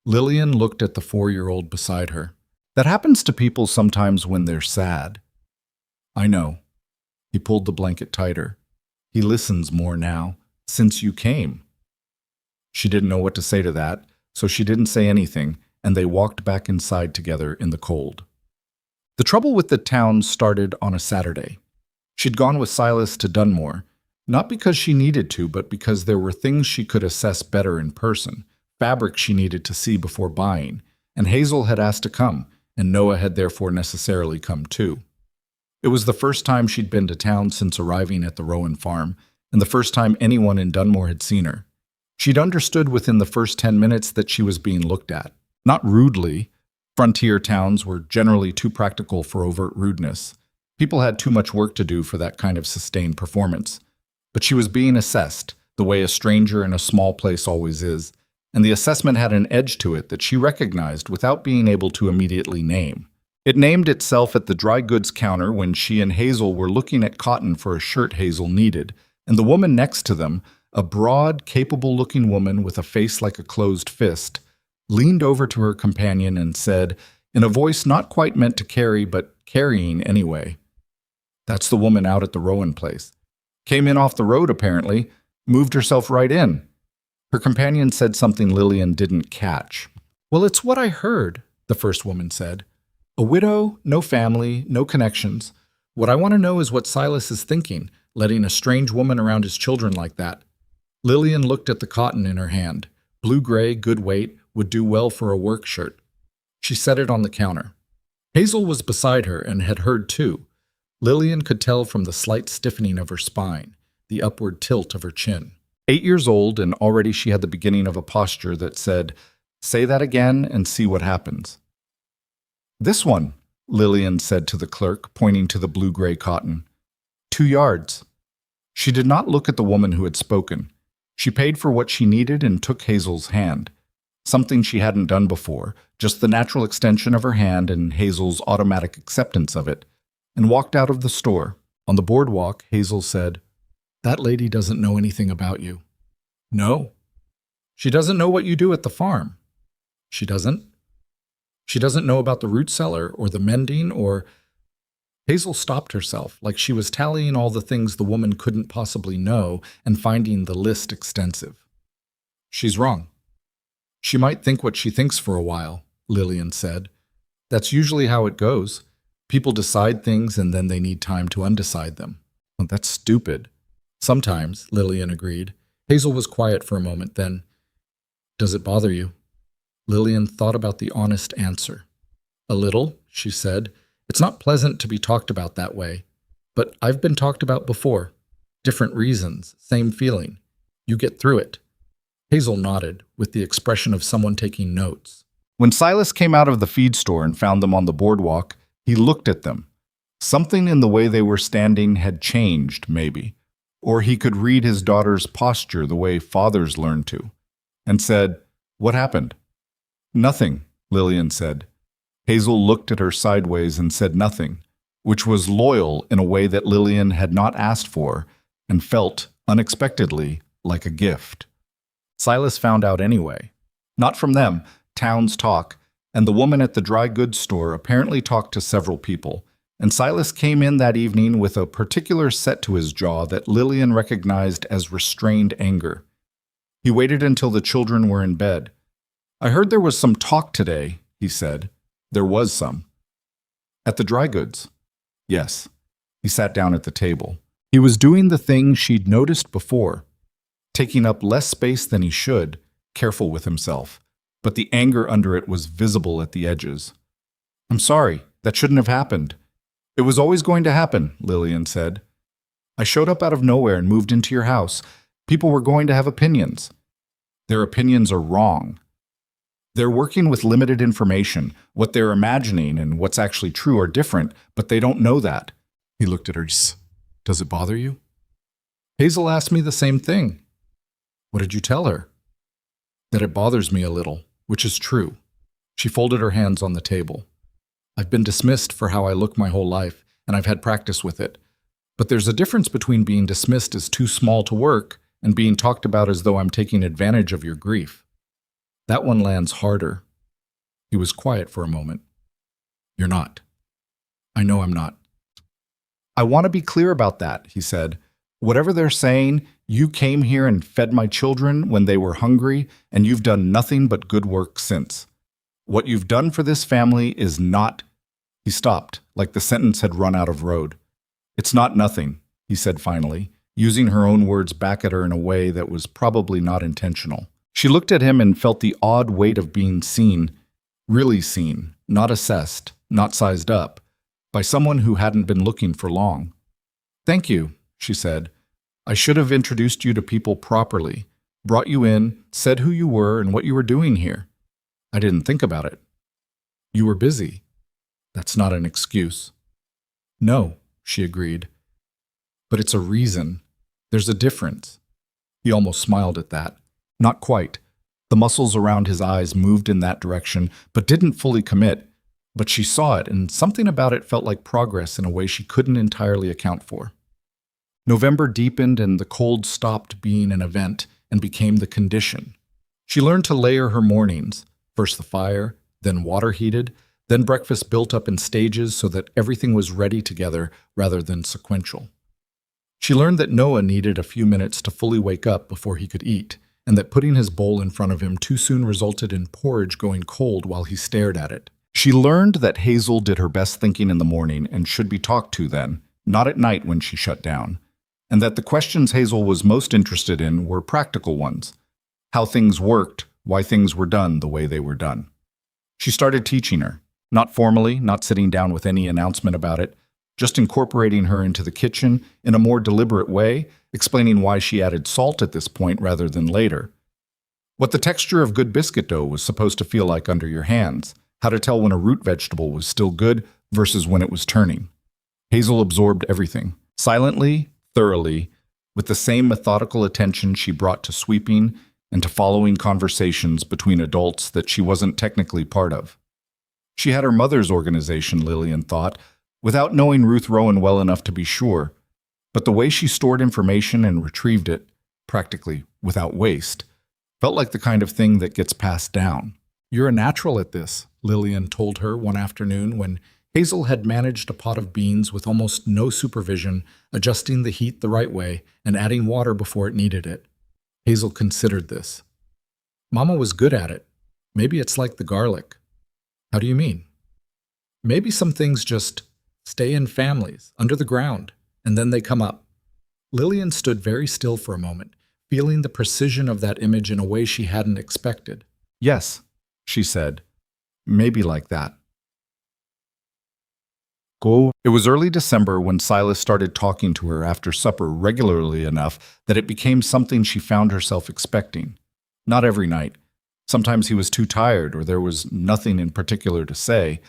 Lillian looked at the 4-year-old beside her. "That happens to people sometimes when they're sad." "I know." He pulled the blanket tighter. "He listens more now, since you came." She didn't know what to say to that, so she didn't say anything, and they walked back inside together in the cold. The trouble with the town started on a Saturday. She'd gone with Silas to Dunmore, not because she needed to, but because there were things she could assess better in person, fabric she needed to see before buying, and Hazel had asked to come, and Noah had therefore necessarily come too. It was the first time she'd been to town since arriving at the Rowan farm, and the first time anyone in Dunmore had seen her. She'd understood within the first 10 minutes that she was being looked at. Not rudely. Frontier towns were generally too practical for overt rudeness. People had too much work to do for that kind of sustained performance. But she was being assessed, the way a stranger in a small place always is, and the assessment had an edge to it that she recognized without being able to immediately name. It named itself at the dry goods counter when she and Hazel were looking at cotton for a shirt Hazel needed, and the woman next to them, a broad, capable-looking woman with a face like a closed fist, leaned over to her companion and said, in a voice not quite meant to carry, but carrying anyway, "That's the woman out at the Rowan place. Came in off the road, apparently. Moved herself right in." Her companion said something Lillian didn't catch. "Well, it's what I heard," the first woman said. "A widow, no family, no connections. What I want to know is what Silas is thinking, letting a strange woman around his children like that." Lillian looked at the cotton in her hand. Blue-gray, good weight, would do well for a work shirt. She set it on the counter. Hazel was beside her and had heard too. Lillian could tell from the slight stiffening of her spine, the upward tilt of her chin. 8 years old, and already she had the beginning of a posture that said, "Say that again and see what happens." "This one," Lillian said to the clerk, pointing to the blue-gray cotton. 2 yards. She did not look at the woman who had spoken. She paid for what she needed and took Hazel's hand. Something she hadn't done before, just the natural extension of her hand and Hazel's automatic acceptance of it, and walked out of the store. On the boardwalk, Hazel said, "That lady doesn't know anything about you." "No." "She doesn't know what you do at the farm." "She doesn't." "She doesn't know about the root cellar or the mending or—" Hazel stopped herself, like she was tallying all the things the woman couldn't possibly know and finding the list extensive. "She's wrong." "She might think what she thinks for a while," Lillian said. "That's usually how it goes. People decide things and then they need time to undecide them." "Well, that's stupid." "Sometimes," Lillian agreed. Hazel was quiet for a moment, then, "Does it bother you?" Lillian thought about the honest answer. "A little," she said. "It's not pleasant to be talked about that way. But I've been talked about before. Different reasons, same feeling. You get through it." Hazel nodded, with the expression of someone taking notes. When Silas came out of the feed store and found them on the boardwalk, he looked at them. Something in the way they were standing had changed, maybe. Or he could read his daughter's posture the way fathers learn to, and said, "What happened?" "Nothing," Lillian said. Hazel looked at her sideways and said nothing, which was loyal in a way that Lillian had not asked for and felt, unexpectedly, like a gift. Silas found out anyway. Not from them, towns talk, and the woman at the dry goods store apparently talked to several people, and Silas came in that evening with a particular set to his jaw that Lillian recognized as restrained anger. He waited until the children were in bed. "I heard there was some talk today," he said. "There was some." "At the dry goods?" "Yes." He sat down at the table. He was doing the thing she'd noticed before, taking up less space than he should, careful with himself, but the anger under it was visible at the edges. "I'm sorry, that shouldn't have happened. It was always going to happen, Lillian said. I showed up out of nowhere and moved into your house. People were going to have opinions. Their opinions are wrong. They're working with limited information. What they're imagining and what's actually true are different, but they don't know that. He looked at her. Does it bother you? Hazel asked me the same thing. What did you tell her? That it bothers me a little, which is true. She folded her hands on the table. I've been dismissed for how I look my whole life, and I've had practice with it. But there's a difference between being dismissed as too small to work and being talked about as though I'm taking advantage of your grief. That one lands harder. He was quiet for a moment. You're not. I know I'm not. I want to be clear about that, he said. Whatever they're saying, you came here and fed my children when they were hungry, and you've done nothing but good work since. What you've done for this family is not... He stopped, like the sentence had run out of road. It's not nothing, he said finally, using her own words back at her in a way that was probably not intentional. She looked at him and felt the odd weight of being seen, really seen, not assessed, not sized up, by someone who hadn't been looking for long. Thank you, she said. I should have introduced you to people properly, brought you in, said who you were and what you were doing here. I didn't think about it. You were busy. That's not an excuse. No, she agreed. But it's a reason. There's a difference. He almost smiled at that. Not quite. The muscles around his eyes moved in that direction, but didn't fully commit. But she saw it, and something about it felt like progress in a way she couldn't entirely account for. November deepened, and the cold stopped being an event and became the condition. She learned to layer her mornings, first the fire, then water heated, then breakfast built up in stages so that everything was ready together rather than sequential. She learned that Noah needed a few minutes to fully wake up before he could eat, and that putting his bowl in front of him too soon resulted in porridge going cold while he stared at it. She learned that Hazel did her best thinking in the morning and should be talked to then, not at night when she shut down, and that the questions Hazel was most interested in were practical ones: how things worked, why things were done the way they were done. She started teaching her, not formally, not sitting down with any announcement about it, just incorporating her into the kitchen in a more deliberate way, explaining why she added salt at this point rather than later. What the texture of good biscuit dough was supposed to feel like under your hands, how to tell when a root vegetable was still good versus when it was turning. Hazel absorbed everything, silently, thoroughly, with the same methodical attention she brought to sweeping and to following conversations between adults that she wasn't technically part of. She had her mother's organization, Lillian thought, without knowing Ruth Rowan well enough to be sure, but the way she stored information and retrieved it, practically without waste, felt like the kind of thing that gets passed down. You're a natural at this, Lillian told her one afternoon when Hazel had managed a pot of beans with almost no supervision, adjusting the heat the right way and adding water before it needed it. Hazel considered this. Mama was good at it. Maybe it's like the garlic. How do you mean? Maybe some things just stay in families, under the ground, and then they come up. Lillian stood very still for a moment, feeling the precision of that image in a way she hadn't expected. Yes, she said. Maybe like that. Go. It was early December when Silas started talking to her after supper regularly enough that it became something she found herself expecting. Not every night. Sometimes he was too tired or there was nothing in particular to say,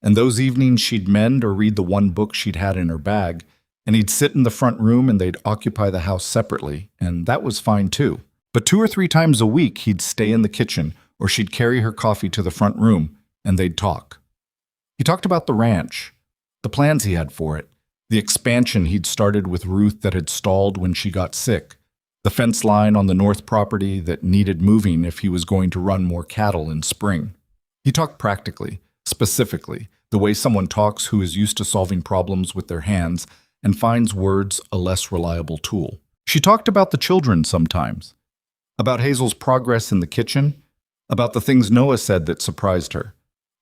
and those evenings she'd mend or read the one book she'd had in her bag, and he'd sit in the front room and they'd occupy the house separately, and that was fine too. But 2 or 3 times a week he'd stay in the kitchen or she'd carry her coffee to the front room, and they'd talk. He talked about the ranch, the plans he had for it, the expansion he'd started with Ruth that had stalled when she got sick, the fence line on the north property that needed moving if he was going to run more cattle in spring. He talked practically, specifically, the way someone talks who is used to solving problems with their hands and finds words a less reliable tool. She talked about the children sometimes, about Hazel's progress in the kitchen, about the things Noah said that surprised her,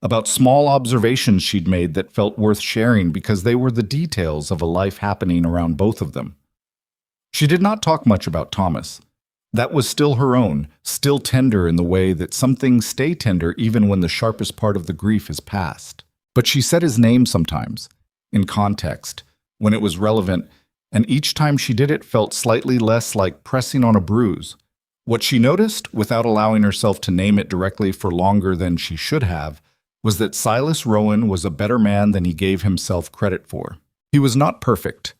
about small observations she'd made that felt worth sharing because they were the details of a life happening around both of them. She did not talk much about Thomas. That was still her own, still tender in the way that some things stay tender even when the sharpest part of the grief is past. But she said his name sometimes, in context, when it was relevant, and each time she did it felt slightly less like pressing on a bruise. What she noticed, without allowing herself to name it directly for longer than she should have, was that Silas Rowan was a better man than he gave himself credit for. He was not perfect.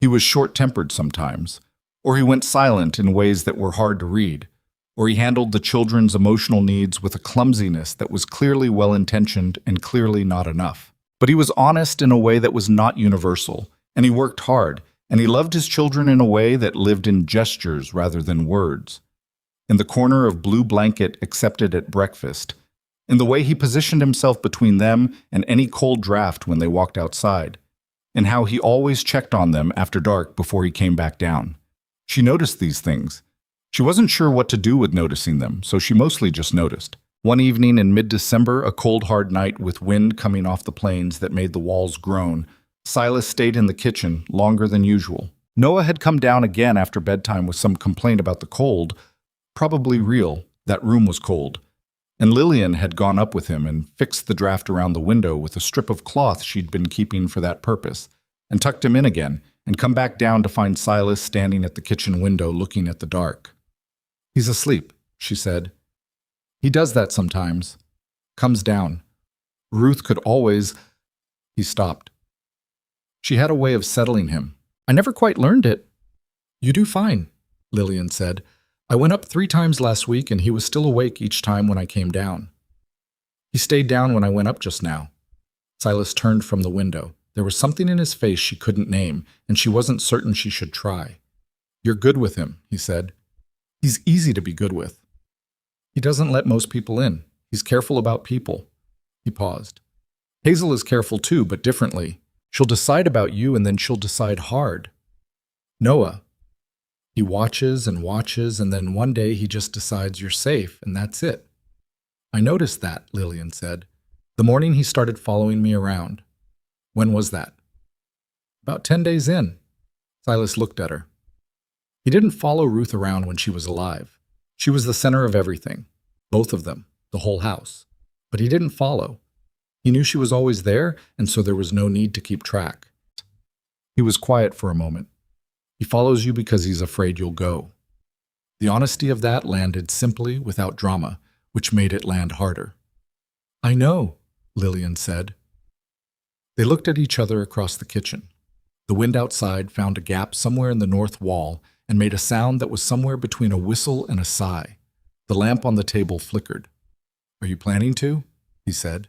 He was short-tempered sometimes, or he went silent in ways that were hard to read, or he handled the children's emotional needs with a clumsiness that was clearly well-intentioned and clearly not enough. But he was honest in a way that was not universal, and he worked hard, and he loved his children in a way that lived in gestures rather than words. In the corner of blue blanket accepted at breakfast, in the way he positioned himself between them and any cold draft when they walked outside, and how he always checked on them after dark before he came back down. She noticed these things. She wasn't sure what to do with noticing them, so she mostly just noticed. One evening in mid-December, a cold, hard night with wind coming off the plains that made the walls groan, Silas stayed in the kitchen longer than usual. Noah had come down again after bedtime with some complaint about the cold, probably real. That room was cold. And Lillian had gone up with him and fixed the draft around the window with a strip of cloth she'd been keeping for that purpose, and tucked him in again, and come back down to find Silas standing at the kitchen window looking at the dark. "He's asleep," she said. "He does that sometimes. Comes down. Ruth could always—" He stopped. She had a way of settling him. "I never quite learned it." "You do fine," Lillian said. "I went up 3 times last week and he was still awake each time when I came down." "He stayed down when I went up just now." Silas turned from the window. There was something in his face she couldn't name, and she wasn't certain she should try. "You're good with him," he said. "He's easy to be good with. He doesn't let most people in. He's careful about people." He paused. "Hazel is careful too, but differently. She'll decide about you and then she'll decide hard. Noah, he watches and watches, and then one day he just decides you're safe, and that's it." "I noticed that," Lillian said. "The morning he started following me around." "When was that?" "About 10 days in." Silas looked at her. He didn't follow Ruth around when she was alive. She was the center of everything. Both of them, the whole house. But he didn't follow. He knew she was always there, and so there was no need to keep track. He was quiet for a moment. "He follows you because he's afraid you'll go." The honesty of that landed simply, without drama, which made it land harder. "I know," Lillian said. They looked at each other across the kitchen. The wind outside found a gap somewhere in the north wall and made a sound that was somewhere between a whistle and a sigh. The lamp on the table flickered. "Are you planning to?" he said.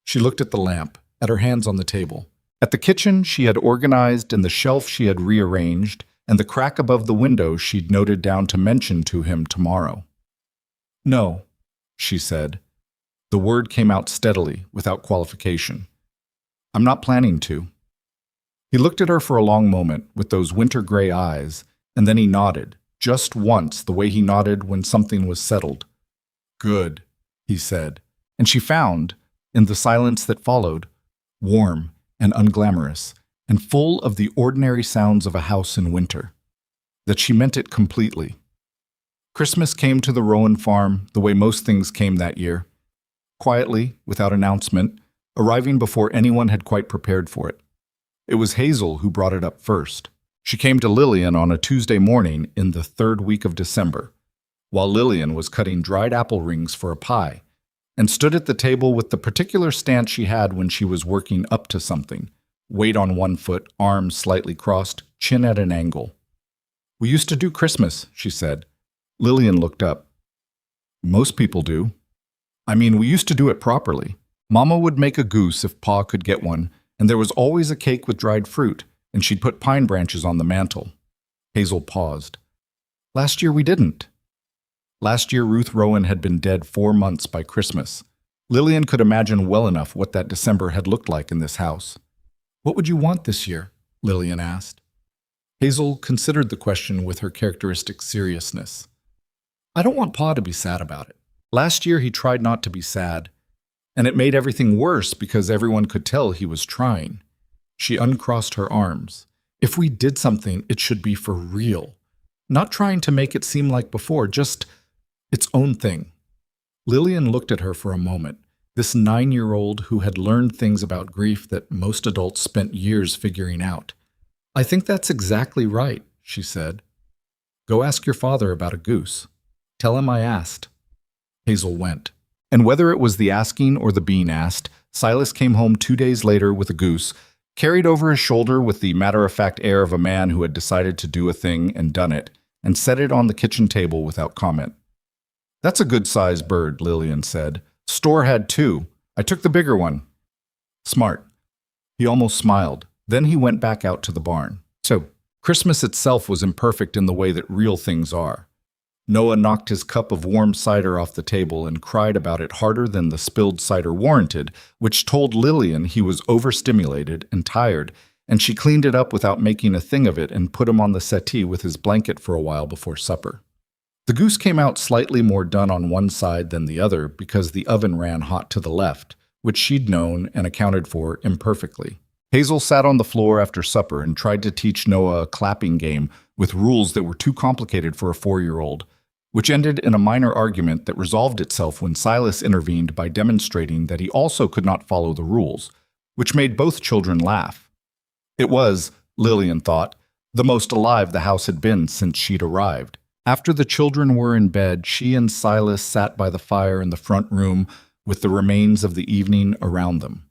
She looked at the lamp, at her hands on the table. At the kitchen she had organized and the shelf she had rearranged, and the crack above the window she'd noted down to mention to him tomorrow. "No," she said. The word came out steadily, without qualification. "I'm not planning to." He looked at her for a long moment with those winter gray eyes, and then he nodded, just once the way he nodded when something was settled. "Good," he said, and she found, in the silence that followed, warm and unglamorous, and full of the ordinary sounds of a house in winter, that she meant it completely. Christmas came to the Rowan farm the way most things came that year, quietly, without announcement, arriving before anyone had quite prepared for it. It was Hazel who brought it up first. She came to Lillian on a Tuesday morning in the 3rd week of December, while Lillian was cutting dried apple rings for a pie, and stood at the table with the particular stance she had when she was working up to something, weight on one foot, arms slightly crossed, chin at an angle. "We used to do Christmas," she said. Lillian looked up. "Most people do. I mean, we used to do it properly. Mama would make a goose if Pa could get one, and there was always a cake with dried fruit, and she'd put pine branches on the mantel." Hazel paused. "Last year we didn't." Last year Ruth Rowan had been dead 4 months by Christmas. Lillian could imagine well enough what that December had looked like in this house. "What would you want this year?" Lillian asked. Hazel considered the question with her characteristic seriousness. "I don't want Pa to be sad about it. Last year he tried not to be sad, and it made everything worse because everyone could tell he was trying." She uncrossed her arms. "If we did something, it should be for real. Not trying to make it seem like before, just its own thing." Lillian looked at her for a moment, This 9-year-old who had learned things about grief that most adults spent years figuring out. I think that's exactly right, she said. Go ask your father about a goose. Tell him I asked. Hazel went. And whether it was the asking or the being asked, Silas came home 2 days later with a goose, carried over his shoulder with the matter-of-fact air of a man who had decided to do a thing and done it, and set it on the kitchen table without comment. That's a good-sized bird, Lillian said. Store had 2. I took the bigger one. Smart. He almost smiled. Then he went back out to the barn. So, Christmas itself was imperfect in the way that real things are. Noah knocked his cup of warm cider off the table and cried about it harder than the spilled cider warranted, which told Lillian he was overstimulated and tired, and she cleaned it up without making a thing of it and put him on the settee with his blanket for a while before supper. The goose came out slightly more done on one side than the other because the oven ran hot to the left, which she'd known and accounted for imperfectly. Hazel sat on the floor after supper and tried to teach Noah a clapping game with rules that were too complicated for a 4-year-old, which ended in a minor argument that resolved itself when Silas intervened by demonstrating that he also could not follow the rules, which made both children laugh. It was, Lillian thought, the most alive the house had been since she'd arrived. After the children were in bed, she and Silas sat by the fire in the front room with the remains of the evening around them.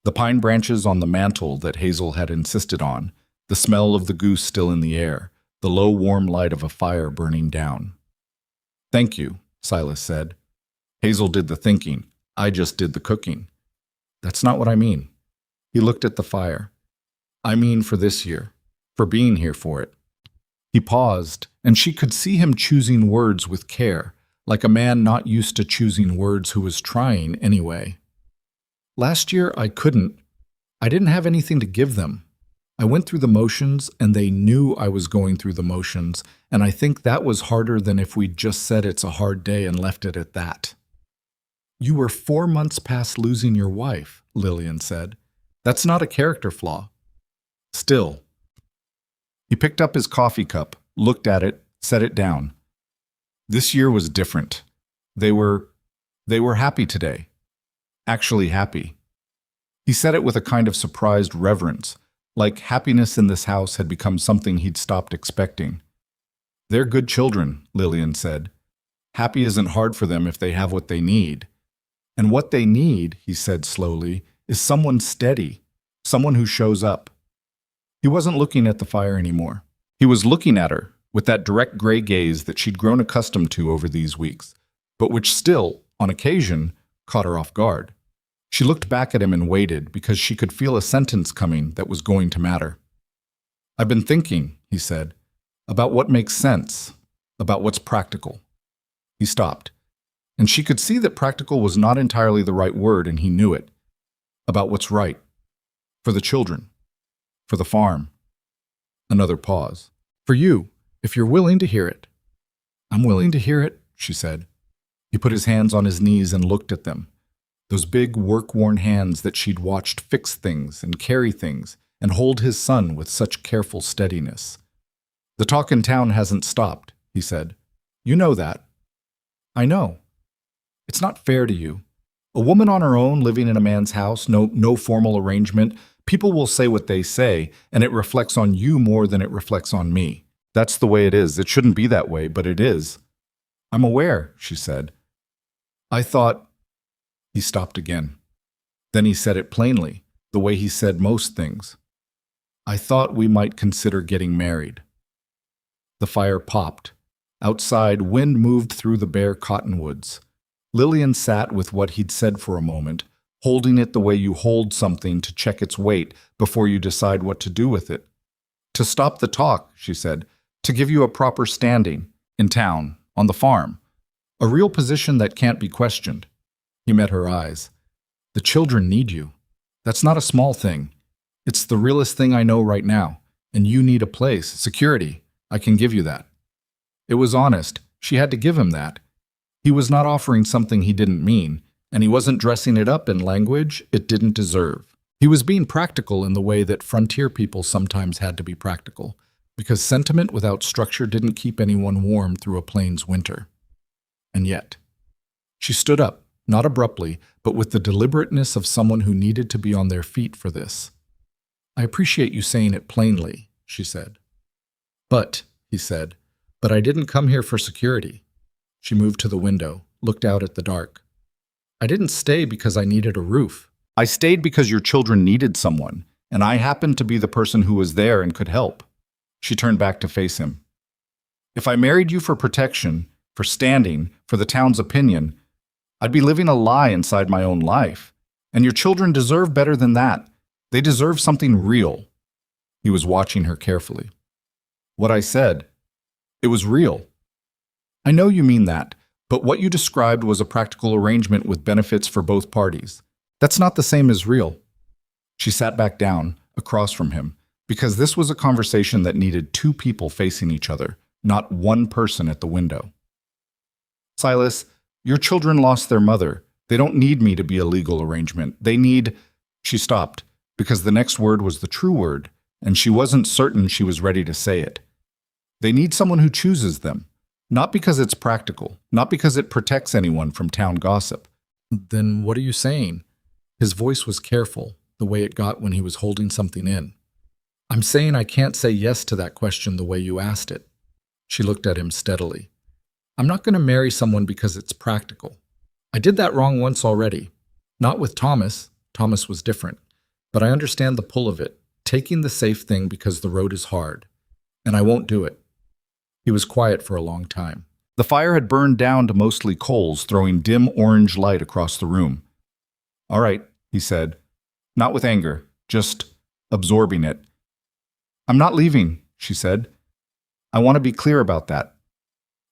The pine branches on the mantel that Hazel had insisted on, the smell of the goose still in the air, the low warm light of a fire burning down. Thank you, Silas said. Hazel did the thinking. I just did the cooking. That's not what I mean. He looked at the fire. I mean for this year, for being here for it. He paused, and she could see him choosing words with care, like a man not used to choosing words who was trying anyway. Last year I couldn't. I didn't have anything to give them. I went through the motions, and they knew I was going through the motions, and I think that was harder than if we'd just said it's a hard day and left it at that. You were 4 months past losing your wife, Lillian said. That's not a character flaw. Still. He picked up his coffee cup, looked at it, set it down. This year was different. They were happy today. Actually happy. He said it with a kind of surprised reverence, like happiness in this house had become something he'd stopped expecting. They're good children, Lillian said. Happy isn't hard for them if they have what they need. And what they need, he said slowly, is someone steady, someone who shows up. He wasn't looking at the fire anymore. He was looking at her with that direct gray gaze that she'd grown accustomed to over these weeks, but which still, on occasion, caught her off guard. She looked back at him and waited because she could feel a sentence coming that was going to matter. I've been thinking, he said, about what makes sense, about what's practical. He stopped, and she could see that practical was not entirely the right word, and he knew it. About what's right. For the children. For the farm. Another pause. For you, if you're willing to hear it. I'm willing to hear it, she said. He put his hands on his knees and looked at them. Those big, work-worn hands that she'd watched fix things and carry things and hold his son with such careful steadiness. The talk in town hasn't stopped, he said. You know that. I know. It's not fair to you. A woman on her own living in a man's house, no formal arrangement, people will say what they say, and it reflects on you more than it reflects on me. That's the way it is. It shouldn't be that way, but it is. I'm aware, she said. I thought... He stopped again. Then he said it plainly, the way he said most things. I thought we might consider getting married. The fire popped. Outside, wind moved through the bare cottonwoods. Lillian sat with what he'd said for a moment, holding it the way you hold something to check its weight before you decide what to do with it. To stop the talk, she said, to give you a proper standing, in town, on the farm, a real position that can't be questioned. He met her eyes. The children need you. That's not a small thing. It's the realest thing I know right now, and you need a place, security. I can give you that. It was honest. She had to give him that. He was not offering something he didn't mean, and he wasn't dressing it up in language it didn't deserve. He was being practical in the way that frontier people sometimes had to be practical, because sentiment without structure didn't keep anyone warm through a plains winter. And yet, she stood up, not abruptly, but with the deliberateness of someone who needed to be on their feet for this. "I appreciate you saying it plainly," she said. "But," he said, "but I didn't come here for security." She moved to the window, looked out at the dark. "I didn't stay because I needed a roof. I stayed because your children needed someone, and I happened to be the person who was there and could help." She turned back to face him. "If I married you for protection, for standing, for the town's opinion, I'd be living a lie inside my own life. And your children deserve better than that. They deserve something real." He was watching her carefully. "What I said, it was real." "I know you mean that, but what you described was a practical arrangement with benefits for both parties. That's not the same as real." She sat back down, across from him, because this was a conversation that needed two people facing each other, not one person at the window. "Silas, your children lost their mother. They don't need me to be a legal arrangement. They need—" She stopped, because the next word was the true word, and she wasn't certain she was ready to say it. "They need someone who chooses them, not because it's practical, not because it protects anyone from town gossip." "Then what are you saying?" His voice was careful, the way it got when he was holding something in. "I'm saying I can't say yes to that question the way you asked it." She looked at him steadily. "I'm not going to marry someone because it's practical. I did that wrong once already. Not with Thomas. Thomas was different. But I understand the pull of it, taking the safe thing because the road is hard. And I won't do it." He was quiet for a long time. The fire had burned down to mostly coals, throwing dim orange light across the room. "All right," he said, not with anger, just absorbing it. "I'm not leaving," she said. "I want to be clear about that.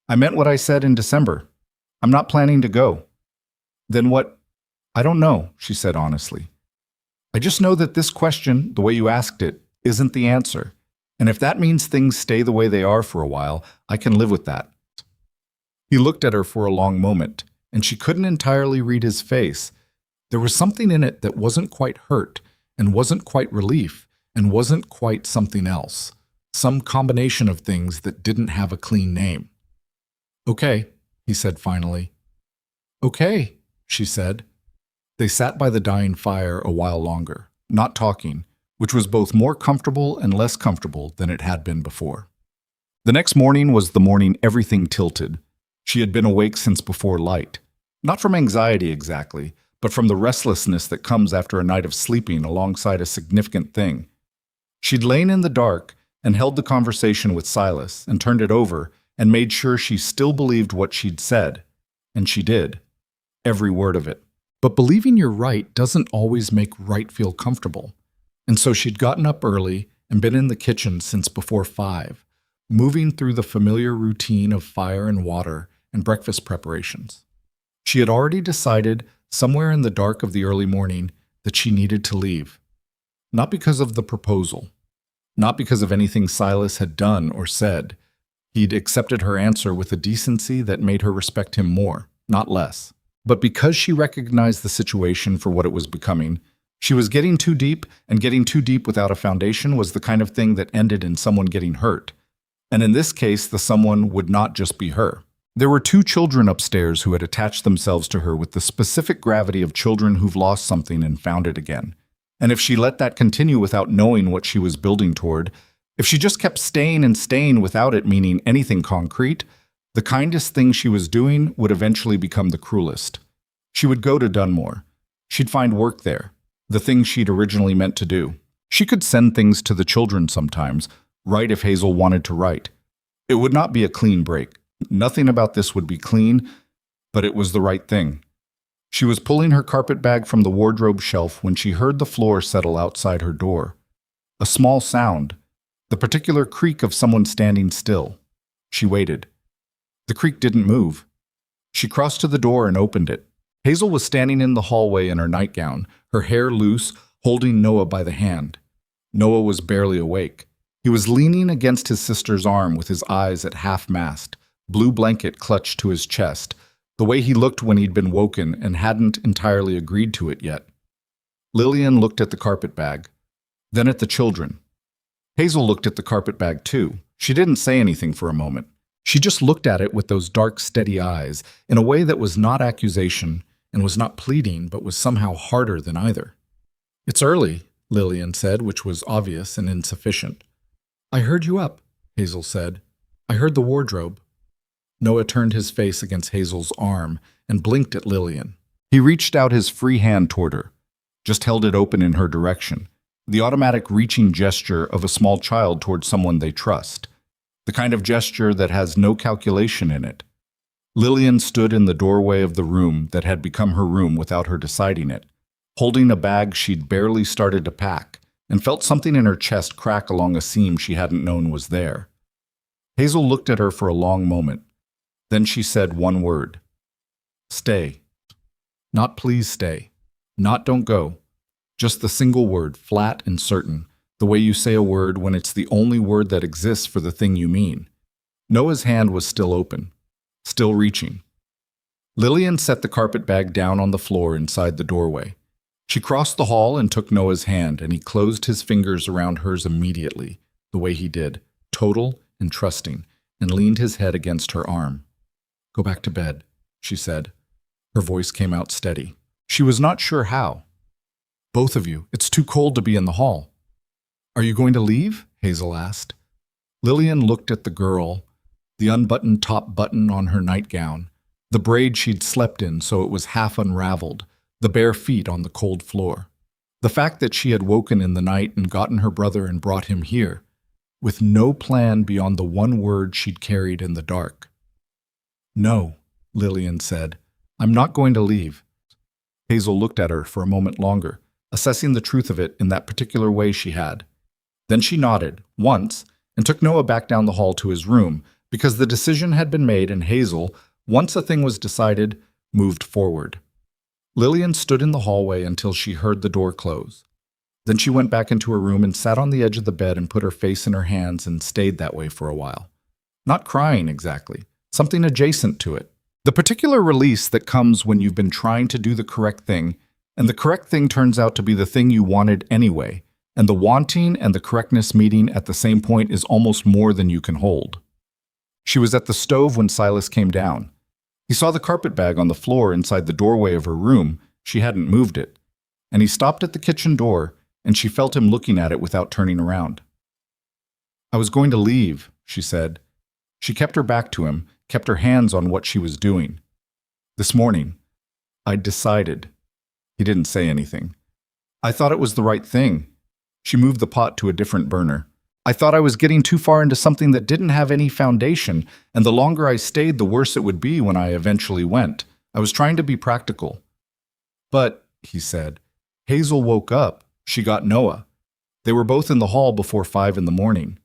I meant what I said in December. I'm not planning to go." "Then what?" "I don't know," she said honestly. "I just know that this question, the way you asked it, isn't the answer. And if that means things stay the way they are for a while, I can live with that." He looked at her for a long moment, and she couldn't entirely read his face. There was something in it that wasn't quite hurt, and wasn't quite relief, and wasn't quite something else. Some combination of things that didn't have a clean name. "Okay," he said finally. "Okay," she said. They sat by the dying fire a while longer, not talking, which was both more comfortable and less comfortable than it had been before. The next morning was the morning everything tilted. She had been awake since before light. Not from anxiety exactly, but from the restlessness that comes after a night of sleeping alongside a significant thing. She'd lain in the dark and held the conversation with Silas and turned it over and made sure she still believed what she'd said. And she did. Every word of it. But believing you're right doesn't always make right feel comfortable. And so she'd gotten up early and been in the kitchen since before 5, moving through the familiar routine of fire and water and breakfast preparations. She had already decided, somewhere in the dark of the early morning, that she needed to leave. Not because of the proposal. Not because of anything Silas had done or said. He'd accepted her answer with a decency that made her respect him more, not less. But because she recognized the situation for what it was becoming, she was getting too deep, and getting too deep without a foundation was the kind of thing that ended in someone getting hurt. And in this case, the someone would not just be her. There were 2 children upstairs who had attached themselves to her with the specific gravity of children who've lost something and found it again. And if she let that continue without knowing what she was building toward, if she just kept staying and staying without it meaning anything concrete, the kindest thing she was doing would eventually become the cruelest. She would go to Dunmore. She'd find work there, the thing she'd originally meant to do. She could send things to the children sometimes, write if Hazel wanted to write. It would not be a clean break. Nothing about this would be clean, but it was the right thing. She was pulling her carpet bag from the wardrobe shelf when she heard the floor settle outside her door. A small sound, the particular creak of someone standing still. She waited. The creak didn't move. She crossed to the door and opened it. Hazel was standing in the hallway in her nightgown, her hair loose, holding Noah by the hand. Noah was barely awake. He was leaning against his sister's arm with his eyes at half-mast, blue blanket clutched to his chest, the way he looked when he'd been woken and hadn't entirely agreed to it yet. Lillian looked at the carpet bag, then at the children. Hazel looked at the carpet bag too. She didn't say anything for a moment. She just looked at it with those dark, steady eyes, in a way that was not accusation and was not pleading, but was somehow harder than either. "It's early," Lillian said, which was obvious and insufficient. "I heard you up," Hazel said. "I heard the wardrobe." Noah turned his face against Hazel's arm and blinked at Lillian. He reached out his free hand toward her, just held it open in her direction, the automatic reaching gesture of a small child toward someone they trust, the kind of gesture that has no calculation in it. Lillian stood in the doorway of the room that had become her room without her deciding it, holding a bag she'd barely started to pack, and felt something in her chest crack along a seam she hadn't known was there. Hazel looked at her for a long moment. Then she said one word. "Stay." Not "please stay." Not "don't go." Just the single word, flat and certain, the way you say a word when it's the only word that exists for the thing you mean. Noah's hand was still open, still reaching. Lillian set the carpet bag down on the floor inside the doorway. She crossed the hall and took Noah's hand, and he closed his fingers around hers immediately, the way he did, total and trusting, and leaned his head against her arm. "Go back to bed," she said. Her voice came out steady. She was not sure how. "Both of you, it's too cold to be in the hall." "Are you going to leave?" Hazel asked. Lillian looked at the girl, the unbuttoned top button on her nightgown, the braid she'd slept in so it was half unraveled, the bare feet on the cold floor. The fact that she had woken in the night and gotten her brother and brought him here, with no plan beyond the one word she'd carried in the dark. "No," Lillian said. "I'm not going to leave." Hazel looked at her for a moment longer, assessing the truth of it in that particular way she had. Then she nodded, once, and took Noah back down the hall to his room, because the decision had been made and Hazel, once a thing was decided, moved forward. Lillian stood in the hallway until she heard the door close. Then she went back into her room and sat on the edge of the bed and put her face in her hands and stayed that way for a while. Not crying exactly, something adjacent to it. The particular release that comes when you've been trying to do the correct thing, and the correct thing turns out to be the thing you wanted anyway, and the wanting and the correctness meeting at the same point is almost more than you can hold. She was at the stove when Silas came down. He saw the carpet bag on the floor inside the doorway of her room. She hadn't moved it. And he stopped at the kitchen door, and she felt him looking at it without turning around. "I was going to leave," she said. She kept her back to him, kept her hands on what she was doing. "This morning, I'd decided." He didn't say anything. "I thought it was the right thing." She moved the pot to a different burner. "I thought I was getting too far into something that didn't have any foundation, and the longer I stayed, the worse it would be when I eventually went. I was trying to be practical." "But," he said, "Hazel woke up. She got Noah. They were both in the hall before 5 in the morning."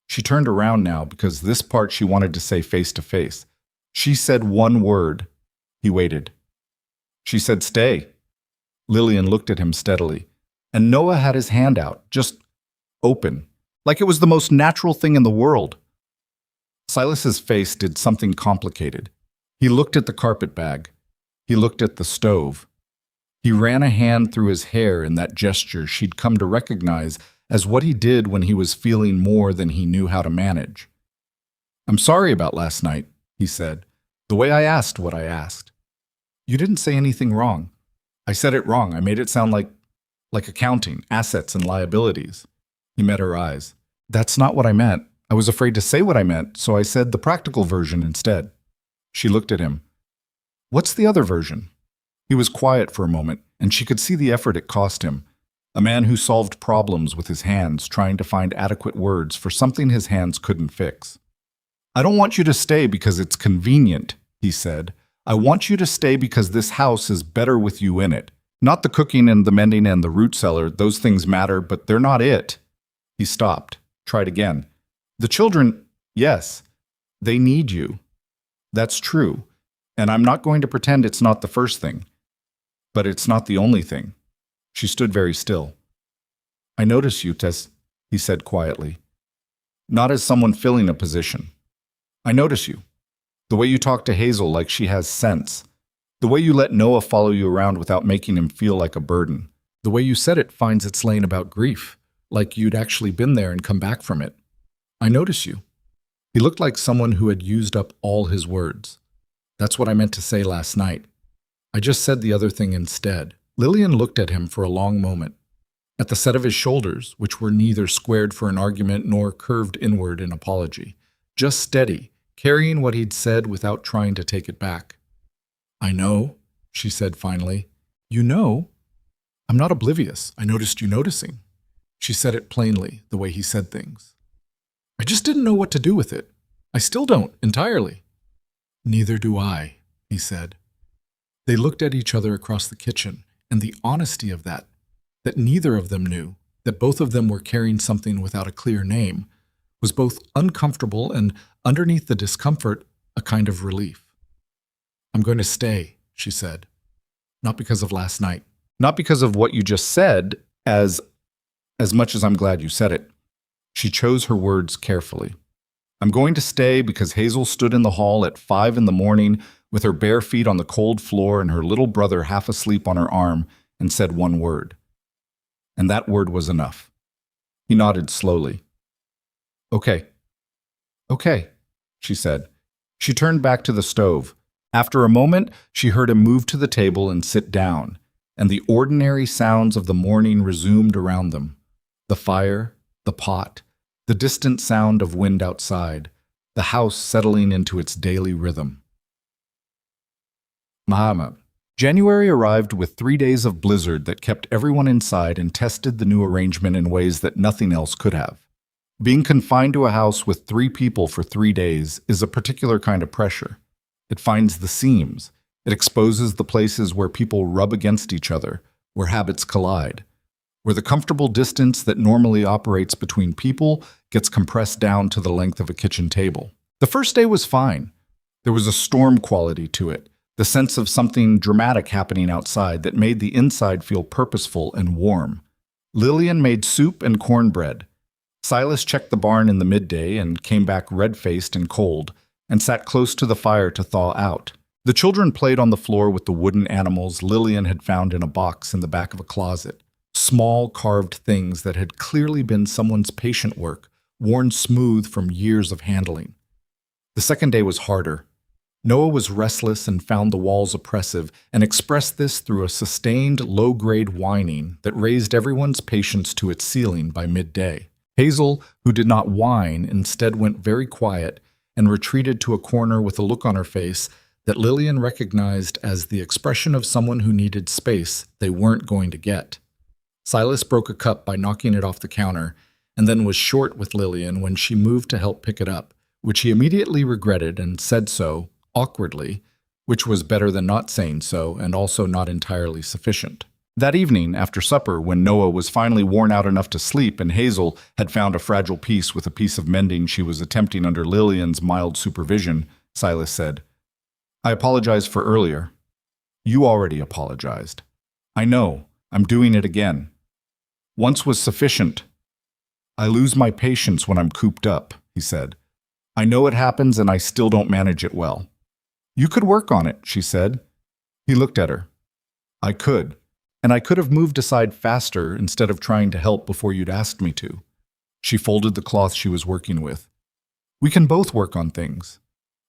She turned around now because this part she wanted to say face to face. She said one word. He waited. She said, "Stay." Lillian looked at him steadily. And Noah had his hand out, just open, like it was the most natural thing in the world. Silas's face did something complicated. He looked at the carpet bag. He looked at the stove. He ran a hand through his hair in that gesture she'd come to recognize as what he did when he was feeling more than he knew how to manage. "I'm sorry about last night," he said, "the way I asked what I asked." "You didn't say anything wrong." "I said it wrong. I made it sound like accounting, assets and liabilities." He met her eyes. "That's not what I meant. I was afraid to say what I meant, so I said the practical version instead." She looked at him. "What's the other version?" He was quiet for a moment, and she could see the effort it cost him. A man who solved problems with his hands, trying to find adequate words for something his hands couldn't fix. "I don't want you to stay because it's convenient," he said. "I want you to stay because this house is better with you in it. Not the cooking and the mending and the root cellar, those things matter, but they're not it." He stopped, tried again. "The children, yes, they need you. That's true, and I'm not going to pretend it's not the first thing. But it's not the only thing." She stood very still. "I notice you, Tess," he said quietly. "Not as someone filling a position. I notice you. The way you talk to Hazel like she has sense. The way you let Noah follow you around without making him feel like a burden. The way you said it finds its lane about grief, like you'd actually been there and come back from it. I notice you." He looked like someone who had used up all his words. "That's what I meant to say last night. I just said the other thing instead. Lillian looked at him for a long moment, at the set of his shoulders, which were neither squared for an argument nor curved inward in apology, just steady, carrying what he'd said without trying to take it back. I know, she said finally. You know? I'm not oblivious. I noticed you noticing. She said it plainly, the way he said things. I just didn't know what to do with it. I still don't, entirely. Neither do I, he said. They looked at each other across the kitchen, and the honesty of that neither of them knew, that both of them were carrying something without a clear name, was both uncomfortable and, underneath the discomfort, a kind of relief. I'm going to stay, she said. Not because of last night. Not because of what you just said, as much as I'm glad you said it. She chose her words carefully. I'm going to stay because Hazel stood in the hall at 5 a.m. with her bare feet on the cold floor and her little brother half asleep on her arm and said one word. And that word was enough. He nodded slowly. Okay, she said. She turned back to the stove. After a moment, she heard him move to the table and sit down, and the ordinary sounds of the morning resumed around them. The fire, the pot, the distant sound of wind outside, the house settling into its daily rhythm. Muhammad. January arrived with 3 days of blizzard that kept everyone inside and tested the new arrangement in ways that nothing else could have. Being confined to a house with 3 people for 3 days is a particular kind of pressure. It finds the seams. It exposes the places where people rub against each other, where habits collide, where the comfortable distance that normally operates between people gets compressed down to the length of a kitchen table. The first day was fine. There was a storm quality to it, the sense of something dramatic happening outside that made the inside feel purposeful and warm. Lillian made soup and cornbread. Silas checked the barn in the midday and came back red-faced and cold, and sat close to the fire to thaw out. The children played on the floor with the wooden animals Lillian had found in a box in the back of a closet. Small carved things that had clearly been someone's patient work, worn smooth from years of handling. The second day was harder. Noah was restless and found the walls oppressive, and expressed this through a sustained, low-grade whining that raised everyone's patience to its ceiling by midday. Hazel, who did not whine, instead went very quiet and retreated to a corner with a look on her face that Lillian recognized as the expression of someone who needed space they weren't going to get. Silas broke a cup by knocking it off the counter, and then was short with Lillian when she moved to help pick it up, which he immediately regretted and said so, awkwardly, which was better than not saying so and also not entirely sufficient. That evening, after supper, when Noah was finally worn out enough to sleep and Hazel had found a fragile piece with a piece of mending she was attempting under Lillian's mild supervision, Silas said, I apologize for earlier. You already apologized. I know. I'm doing it again. Once was sufficient. I lose my patience when I'm cooped up, he said. I know it happens and I still don't manage it well. You could work on it, she said. He looked at her. I could. And I could have moved aside faster instead of trying to help before you'd asked me to. She folded the cloth she was working with. We can both work on things.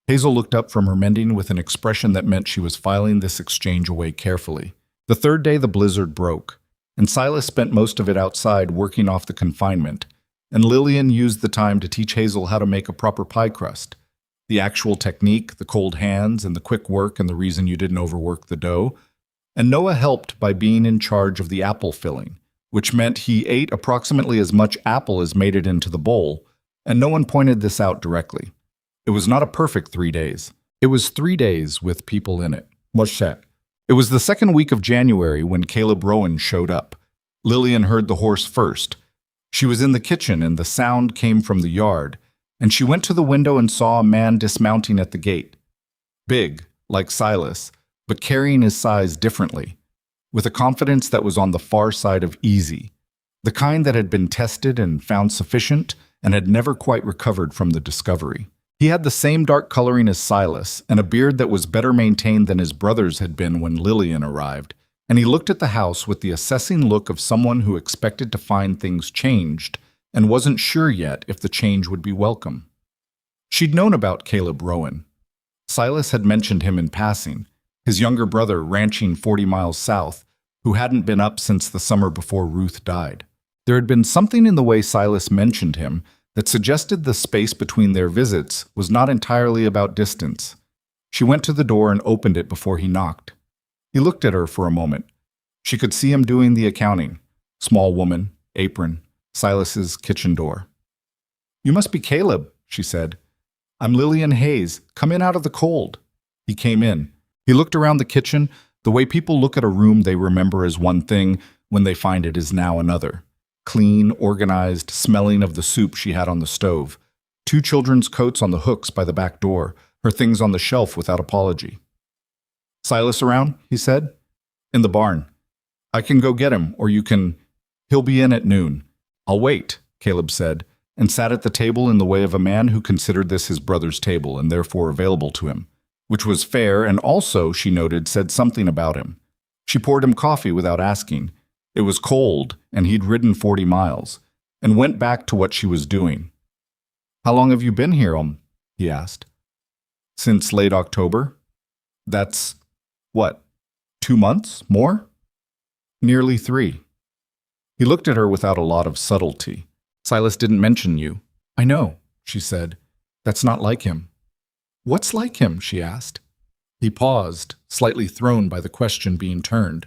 Hazel looked up from her mending with an expression that meant she was filing this exchange away carefully. The third day the blizzard broke, and Silas spent most of it outside working off the confinement, and Lillian used the time to teach Hazel how to make a proper pie crust. The actual technique, the cold hands, and the quick work and the reason you didn't overwork the dough. And Noah helped by being in charge of the apple filling, which meant he ate approximately as much apple as made it into the bowl, and no one pointed this out directly. It was not a perfect 3 days. It was 3 days with people in it. What's that? It was the second week of January when Caleb Rowan showed up. Lillian heard the horse first. She was in the kitchen and the sound came from the yard, and she went to the window and saw a man dismounting at the gate. Big, like Silas, but carrying his size differently, with a confidence that was on the far side of easy, the kind that had been tested and found sufficient and had never quite recovered from the discovery. He had the same dark coloring as Silas and a beard that was better maintained than his brother's had been when Lillian arrived, and he looked at the house with the assessing look of someone who expected to find things changed and wasn't sure yet if the change would be welcome. She'd known about Caleb Rowan. Silas had mentioned him in passing, his younger brother ranching 40 miles south, who hadn't been up since the summer before Ruth died. There had been something in the way Silas mentioned him that suggested the space between their visits was not entirely about distance. She went to the door and opened it before he knocked. He looked at her for a moment. She could see him doing the accounting. Small woman, apron, Silas's kitchen door. "You must be Caleb," she said. "I'm Lillian Hayes. Come in out of the cold." He came in. He looked around the kitchen, the way people look at a room they remember as one thing when they find it is now another. Clean, organized, smelling of the soup she had on the stove. 2 children's coats on the hooks by the back door, her things on the shelf without apology. "Silas around?" he said. "In the barn. I can go get him, or you can... He'll be in at noon." "I'll wait," Caleb said, and sat at the table in the way of a man who considered this his brother's table and therefore available to him, which was fair and also, she noted, said something about him. She poured him coffee without asking. It was cold, and he'd ridden 40 miles, and went back to what she was doing. "How long have you been here, he asked. "Since late October." "That's, what, 2 months? More?" "Nearly 3. He looked at her without a lot of subtlety. "Silas didn't mention you." "I know," she said. "That's not like him." "What's like him?" she asked. He paused, slightly thrown by the question being turned.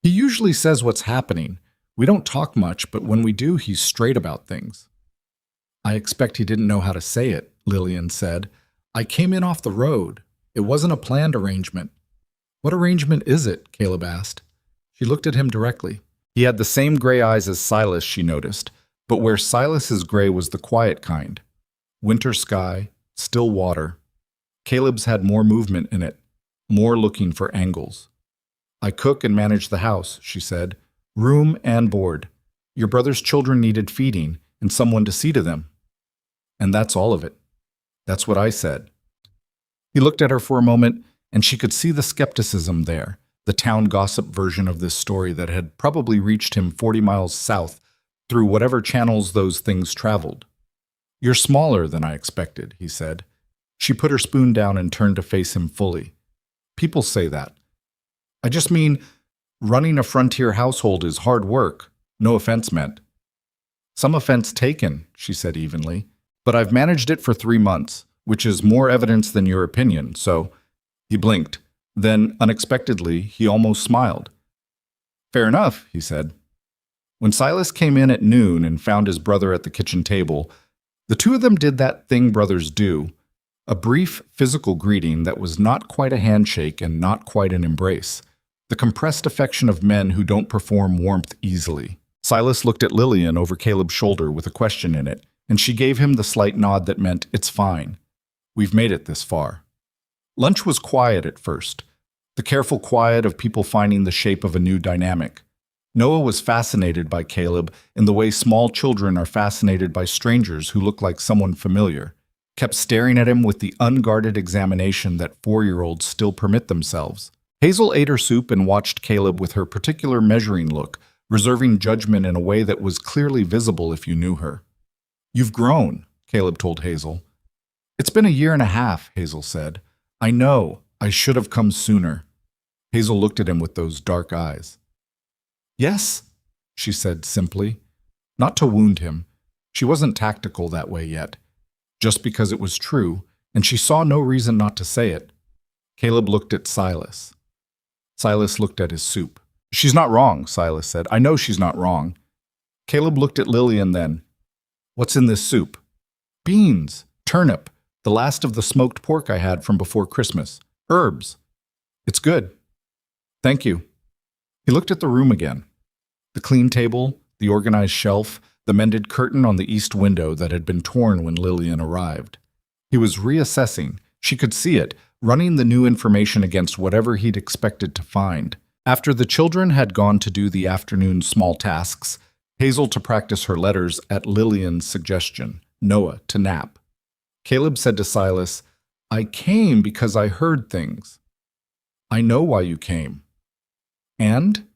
"He usually says what's happening. We don't talk much, but when we do, he's straight about things." "I expect he didn't know how to say it," Lillian said. "I came in off the road. It wasn't a planned arrangement." "What arrangement is it?" Caleb asked. She looked at him directly. He had the same gray eyes as Silas, she noticed, but where Silas's gray was the quiet kind. Winter sky, still water. Caleb's had more movement in it, more looking for angles. "I cook and manage the house," she said. "Room and board. Your brother's children needed feeding and someone to see to them. And that's all of it." "That's what I said." He looked at her for a moment, and she could see the skepticism there, the town gossip version of this story that had probably reached him 40 miles south through whatever channels those things traveled. "You're smaller than I expected," he said. She put her spoon down and turned to face him fully. "People say that. I just mean, running a frontier household is hard work, no offense meant." "Some offense taken," she said evenly. "But I've managed it for 3 months, which is more evidence than your opinion, so..." He blinked. Then, unexpectedly, he almost smiled. "Fair enough," he said. When Silas came in at noon and found his brother at the kitchen table, the two of them did that thing brothers do, a brief physical greeting that was not quite a handshake and not quite an embrace, the compressed affection of men who don't perform warmth easily. Silas looked at Lillian over Caleb's shoulder with a question in it, and she gave him the slight nod that meant, "It's fine. We've made it this far." Lunch was quiet at first, the careful quiet of people finding the shape of a new dynamic. Noah was fascinated by Caleb in the way small children are fascinated by strangers who look like someone familiar, kept staring at him with the unguarded examination that 4-year-olds still permit themselves. Hazel ate her soup and watched Caleb with her particular measuring look, reserving judgment in a way that was clearly visible if you knew her. "You've grown," Caleb told Hazel. "It's been a 1.5 years," Hazel said. "I know. I should have come sooner." Hazel looked at him with those dark eyes. "Yes," she said simply, not to wound him. She wasn't tactical that way yet, just because it was true, and she saw no reason not to say it. Caleb looked at Silas. Silas looked at his soup. "She's not wrong," Silas said. "I know she's not wrong." Caleb looked at Lillian then. "What's in this soup?" "Beans, turnip, the last of the smoked pork I had from before Christmas. Herbs. It's good." "Thank you." He looked at the room again. The clean table, the organized shelf, the mended curtain on the east window that had been torn when Lillian arrived. He was reassessing, she could see it, running the new information against whatever he'd expected to find. After the children had gone to do the afternoon small tasks, Hazel to practice her letters at Lillian's suggestion, Noah to nap, Caleb said to Silas, "I came because I heard things." "I know why you came." "And?"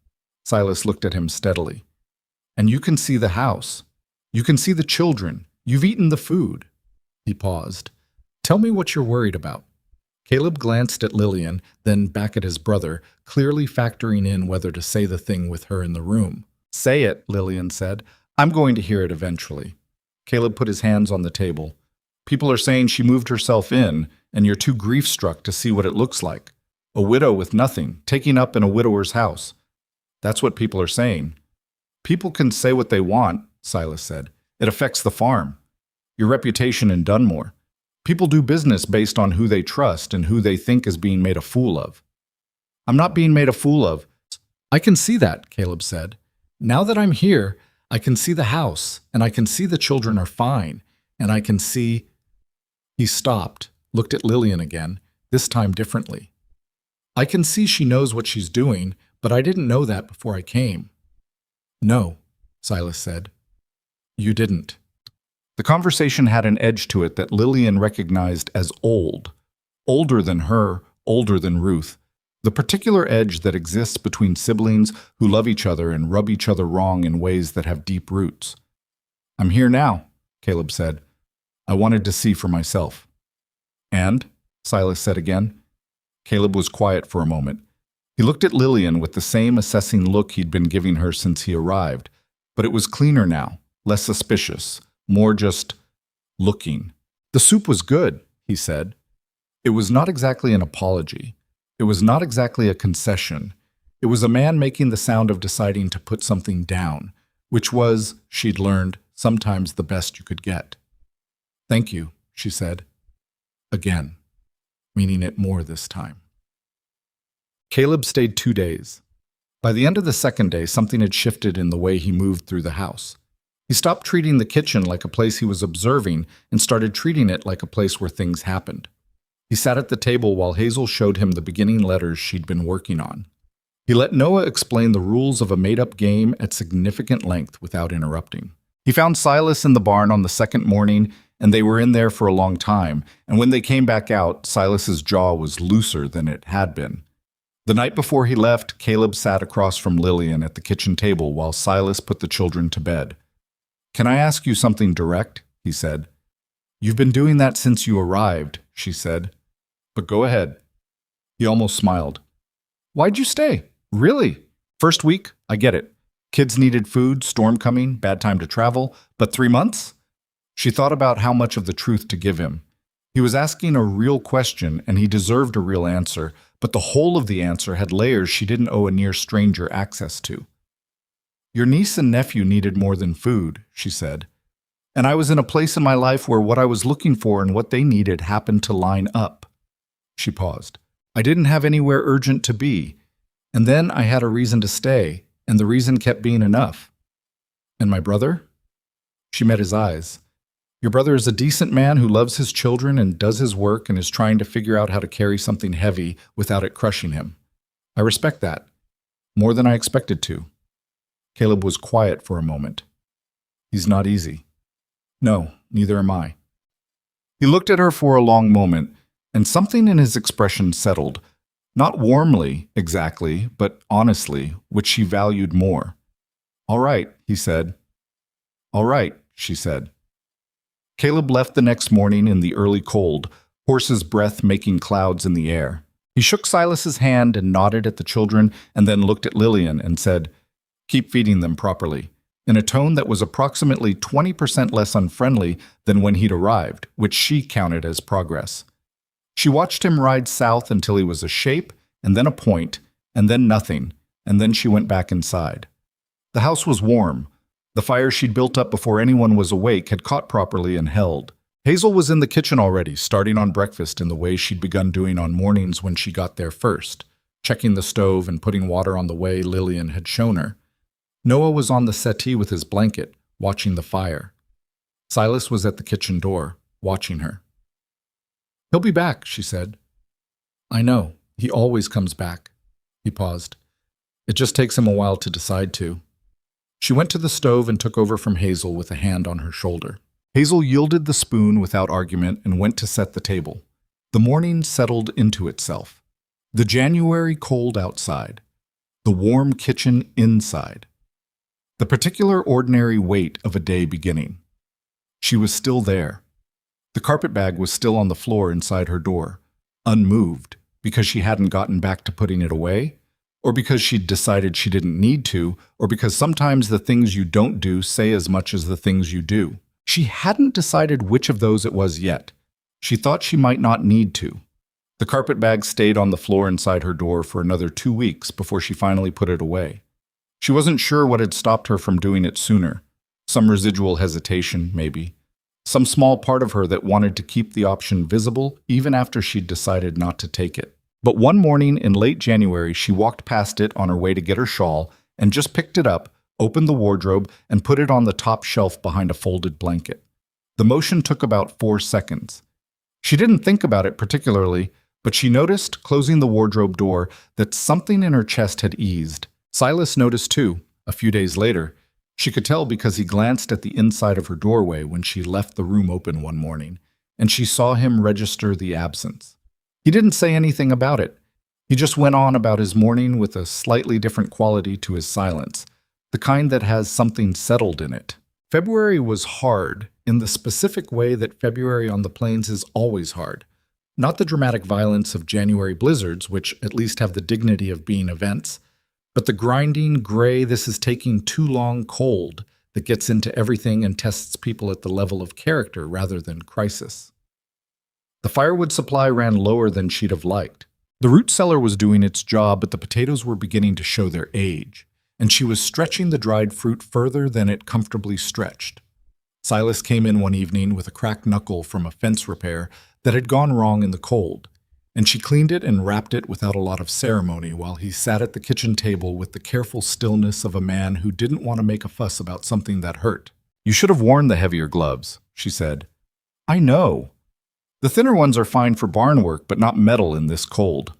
Silas looked at him steadily. "And you can see the house. You can see the children. You've eaten the food." He paused. "Tell me what you're worried about." Caleb glanced at Lillian, then back at his brother, clearly factoring in whether to say the thing with her in the room. "Say it," Lillian said. "I'm going to hear it eventually." Caleb put his hands on the table. "People are saying she moved herself in, and you're too grief-struck to see what it looks like. A widow with nothing, taking up in a widower's house. That's what people are saying." "People can say what they want," Silas said. "It affects the farm. Your reputation in Dunmore. People do business based on who they trust and who they think is being made a fool of." "I'm not being made a fool of." "I can see that," Caleb said. "Now that I'm here, I can see the house, and I can see the children are fine, and I can see—" He stopped, looked at Lillian again, this time differently. "I can see she knows what she's doing, but I didn't know that before I came." "No," Silas said. "You didn't." The conversation had an edge to it that Lillian recognized as old. Older than her, older than Ruth. The particular edge that exists between siblings who love each other and rub each other wrong in ways that have deep roots. "I'm here now," Caleb said. "I wanted to see for myself." "And?" Silas said again. Caleb was quiet for a moment. He looked at Lillian with the same assessing look he'd been giving her since he arrived, but it was cleaner now, less suspicious, more just looking. "The soup was good," he said. It was not exactly an apology. It was not exactly a concession. It was a man making the sound of deciding to put something down, which was, she'd learned, sometimes the best you could get. "Thank you," she said. Again, meaning it more this time. Caleb stayed 2 days. By the end of the second day, something had shifted in the way he moved through the house. He stopped treating the kitchen like a place he was observing and started treating it like a place where things happened. He sat at the table while Hazel showed him the beginning letters she'd been working on. He let Noah explain the rules of a made-up game at significant length without interrupting. He found Silas in the barn on the second morning, and they were in there for a long time, and when they came back out, Silas's jaw was looser than it had been. The night before he left, Caleb sat across from Lillian at the kitchen table while Silas put the children to bed. "Can I ask you something direct?" he said. "You've been doing that since you arrived," she said. "But go ahead." He almost smiled. "Why'd you stay? Really? First week, I get it. Kids needed food, storm coming, bad time to travel, but 3 months?" She thought about how much of the truth to give him. He was asking a real question, and he deserved a real answer, but the whole of the answer had layers she didn't owe a near stranger access to. "Your niece and nephew needed more than food," she said. "And I was in a place in my life where what I was looking for and what they needed happened to line up." She paused. "I didn't have anywhere urgent to be, and then I had a reason to stay, and the reason kept being enough." "And my brother?" She met his eyes. "Your brother is a decent man who loves his children and does his work and is trying to figure out how to carry something heavy without it crushing him. I respect that. More than I expected to." Caleb was quiet for a moment. "He's not easy." "No, neither am I." He looked at her for a long moment, and something in his expression settled. Not warmly, exactly, but honestly, which she valued more. "All right," he said. "All right," she said. Caleb left the next morning in the early cold, horse's breath making clouds in the air. He shook Silas's hand and nodded at the children and then looked at Lillian and said, "Keep feeding them properly," in a tone that was approximately 20% less unfriendly than when he'd arrived, which she counted as progress. She watched him ride south until he was a shape, and then a point, and then nothing, and then she went back inside. The house was warm. The fire she'd built up before anyone was awake had caught properly and held. Hazel was in the kitchen already, starting on breakfast in the way she'd begun doing on mornings when she got there first, checking the stove and putting water on the way Lillian had shown her. Noah was on the settee with his blanket, watching the fire. Silas was at the kitchen door, watching her. "He'll be back," she said. "I know. He always comes back." He paused. "It just takes him a while to decide to." She went to the stove and took over from Hazel with a hand on her shoulder. Hazel yielded the spoon without argument and went to set the table. The morning settled into itself. The January cold outside. The warm kitchen inside. The particular ordinary weight of a day beginning. She was still there. The carpetbag was still on the floor inside her door. unmoved, because she hadn't gotten back to putting it away, or because she'd decided she didn't need to, or because sometimes the things you don't do say as much as the things you do. She hadn't decided which of those it was yet. She thought she might not need to. The carpet bag stayed on the floor inside her door for another 2 weeks before she finally put it away. She wasn't sure what had stopped her from doing it sooner. Some residual hesitation, maybe. Some small part of her that wanted to keep the option visible even after she'd decided not to take it. But one morning in late January, she walked past it on her way to get her shawl and just picked it up, opened the wardrobe, and put it on the top shelf behind a folded blanket. The motion took about 4 seconds. She didn't think about it particularly, but she noticed, closing the wardrobe door, that something in her chest had eased. Silas noticed too, a few days later. She could tell because he glanced at the inside of her doorway when she left the room open one morning, and she saw him register the absence. He didn't say anything about it. He just went on about his morning with a slightly different quality to his silence, the kind that has something settled in it. February was hard in the specific way that February on the plains is always hard. Not the dramatic violence of January blizzards, which at least have the dignity of being events, but the grinding, gray, this is taking too long cold that gets into everything and tests people at the level of character rather than crisis. The firewood supply ran lower than she'd have liked. The root cellar was doing its job, but the potatoes were beginning to show their age, and she was stretching the dried fruit further than it comfortably stretched. Silas came in one evening with a cracked knuckle from a fence repair that had gone wrong in the cold, and she cleaned it and wrapped it without a lot of ceremony while he sat at the kitchen table with the careful stillness of a man who didn't want to make a fuss about something that hurt. "You should have worn the heavier gloves," she said. "I know. The thinner ones are fine for barn work, but not metal in this cold."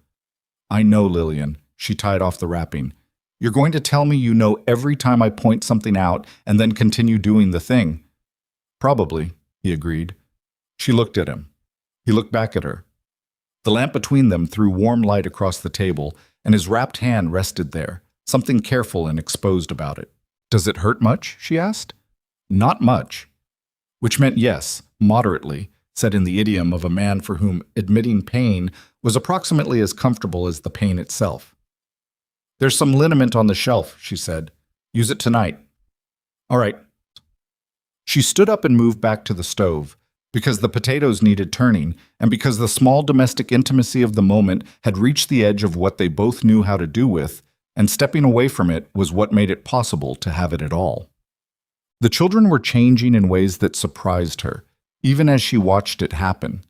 "I know, Lillian." She tied off the wrapping. "You're going to tell me you know every time I point something out and then continue doing the thing." "Probably," he agreed. She looked at him. He looked back at her. The lamp between them threw warm light across the table, and his wrapped hand rested there, something careful and exposed about it. "Does it hurt much?" she asked. "Not much." Which meant yes, moderately, said in the idiom of a man for whom admitting pain was approximately as comfortable as the pain itself. "There's some liniment on the shelf," she said. "Use it tonight." "All right." She stood up and moved back to the stove, because the potatoes needed turning, and because the small domestic intimacy of the moment had reached the edge of what they both knew how to do with, and stepping away from it was what made it possible to have it at all. The children were changing in ways that surprised her, even as she watched it happen.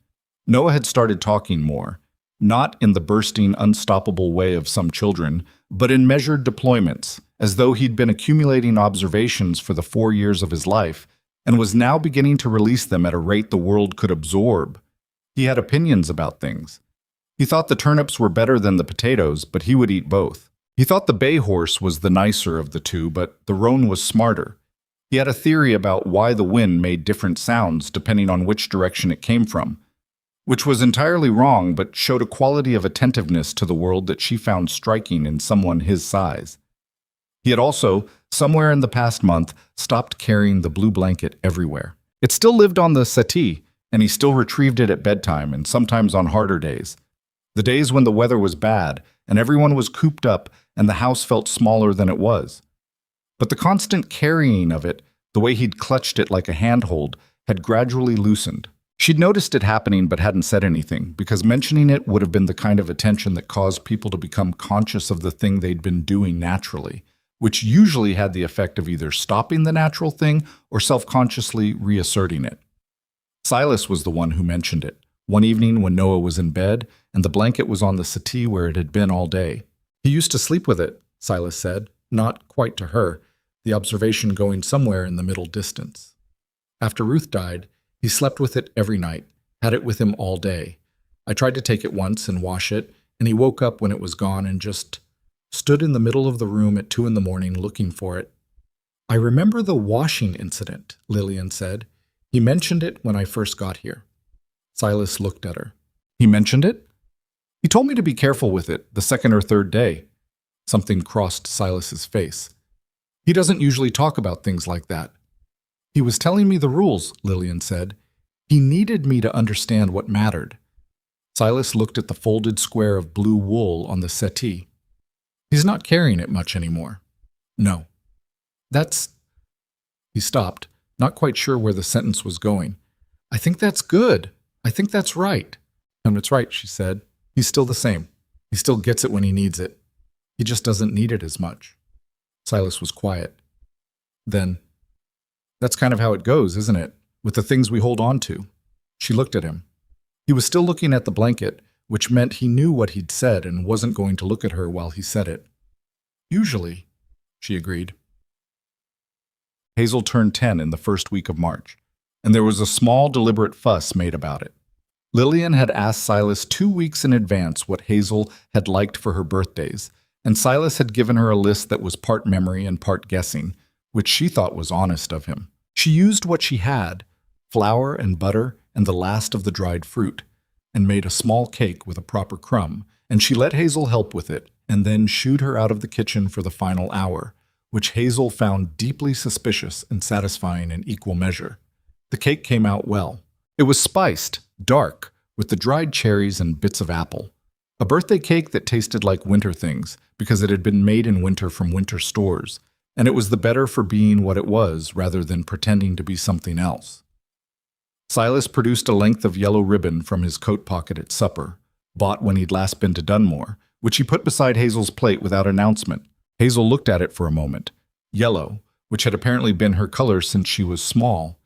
Noah had started talking more, not in the bursting, unstoppable way of some children, but in measured deployments, as though he'd been accumulating observations for the 4 years of his life, and was now beginning to release them at a rate the world could absorb. He had opinions about things. He thought the turnips were better than the potatoes, but he would eat both. He thought the bay horse was the nicer of the two, but the roan was smarter. He had a theory about why the wind made different sounds depending on which direction it came from, which was entirely wrong but showed a quality of attentiveness to the world that she found striking in someone his size. He had also, somewhere in the past month, stopped carrying the blue blanket everywhere. It still lived on the settee, and he still retrieved it at bedtime and sometimes on harder days. The days when the weather was bad and everyone was cooped up and the house felt smaller than it was. But the constant carrying of it, the way he'd clutched it like a handhold, had gradually loosened. She'd noticed it happening but hadn't said anything, because mentioning it would have been the kind of attention that caused people to become conscious of the thing they'd been doing naturally, which usually had the effect of either stopping the natural thing or self-consciously reasserting it. Silas was the one who mentioned it, one evening when Noah was in bed and the blanket was on the settee where it had been all day. He used to sleep with it, Silas said, not quite to her, the observation going somewhere in the middle distance. After Ruth died, he slept with it every night, had it with him all day. I tried to take it once and wash it, and he woke up when it was gone and just stood in the middle of the room at 2 a.m. looking for it. "I remember the washing incident," Lillian said. "He mentioned it when I first got here." Silas looked at her. "He mentioned it?" "He told me to be careful with it the second or third day." Something crossed Silas's face. "He doesn't usually talk about things like that." "He was telling me the rules," Lillian said. "He needed me to understand what mattered." Silas looked at the folded square of blue wool on the settee. He's not carrying it much anymore. No. That's... He stopped, not quite sure where the sentence was going. I think that's good. I think that's right. And it's right, she said. He's still the same. He still gets it when he needs it. He just doesn't need it as much. Silas was quiet. Then, that's kind of how it goes, isn't it? With the things we hold on to. She looked at him. He was still looking at the blanket, which meant he knew what he'd said and wasn't going to look at her while he said it. Usually, she agreed. Hazel turned 10 in the first week of March, and there was a small, deliberate fuss made about it. Lillian had asked Silas 2 weeks in advance what Hazel had liked for her birthdays, and Silas had given her a list that was part memory and part guessing, which she thought was honest of him. She used what she had, flour and butter and the last of the dried fruit, and made a small cake with a proper crumb, and she let Hazel help with it, and then shooed her out of the kitchen for the final hour, which Hazel found deeply suspicious and satisfying in equal measure. The cake came out well. It was spiced, dark, with the dried cherries and bits of apple. A birthday cake that tasted like winter things, because it had been made in winter from winter stores, and it was the better for being what it was rather than pretending to be something else. Silas produced a length of yellow ribbon from his coat pocket at supper, bought when he'd last been to Dunmore, which he put beside Hazel's plate without announcement. Hazel looked at it for a moment, yellow, which had apparently been her color since she was small,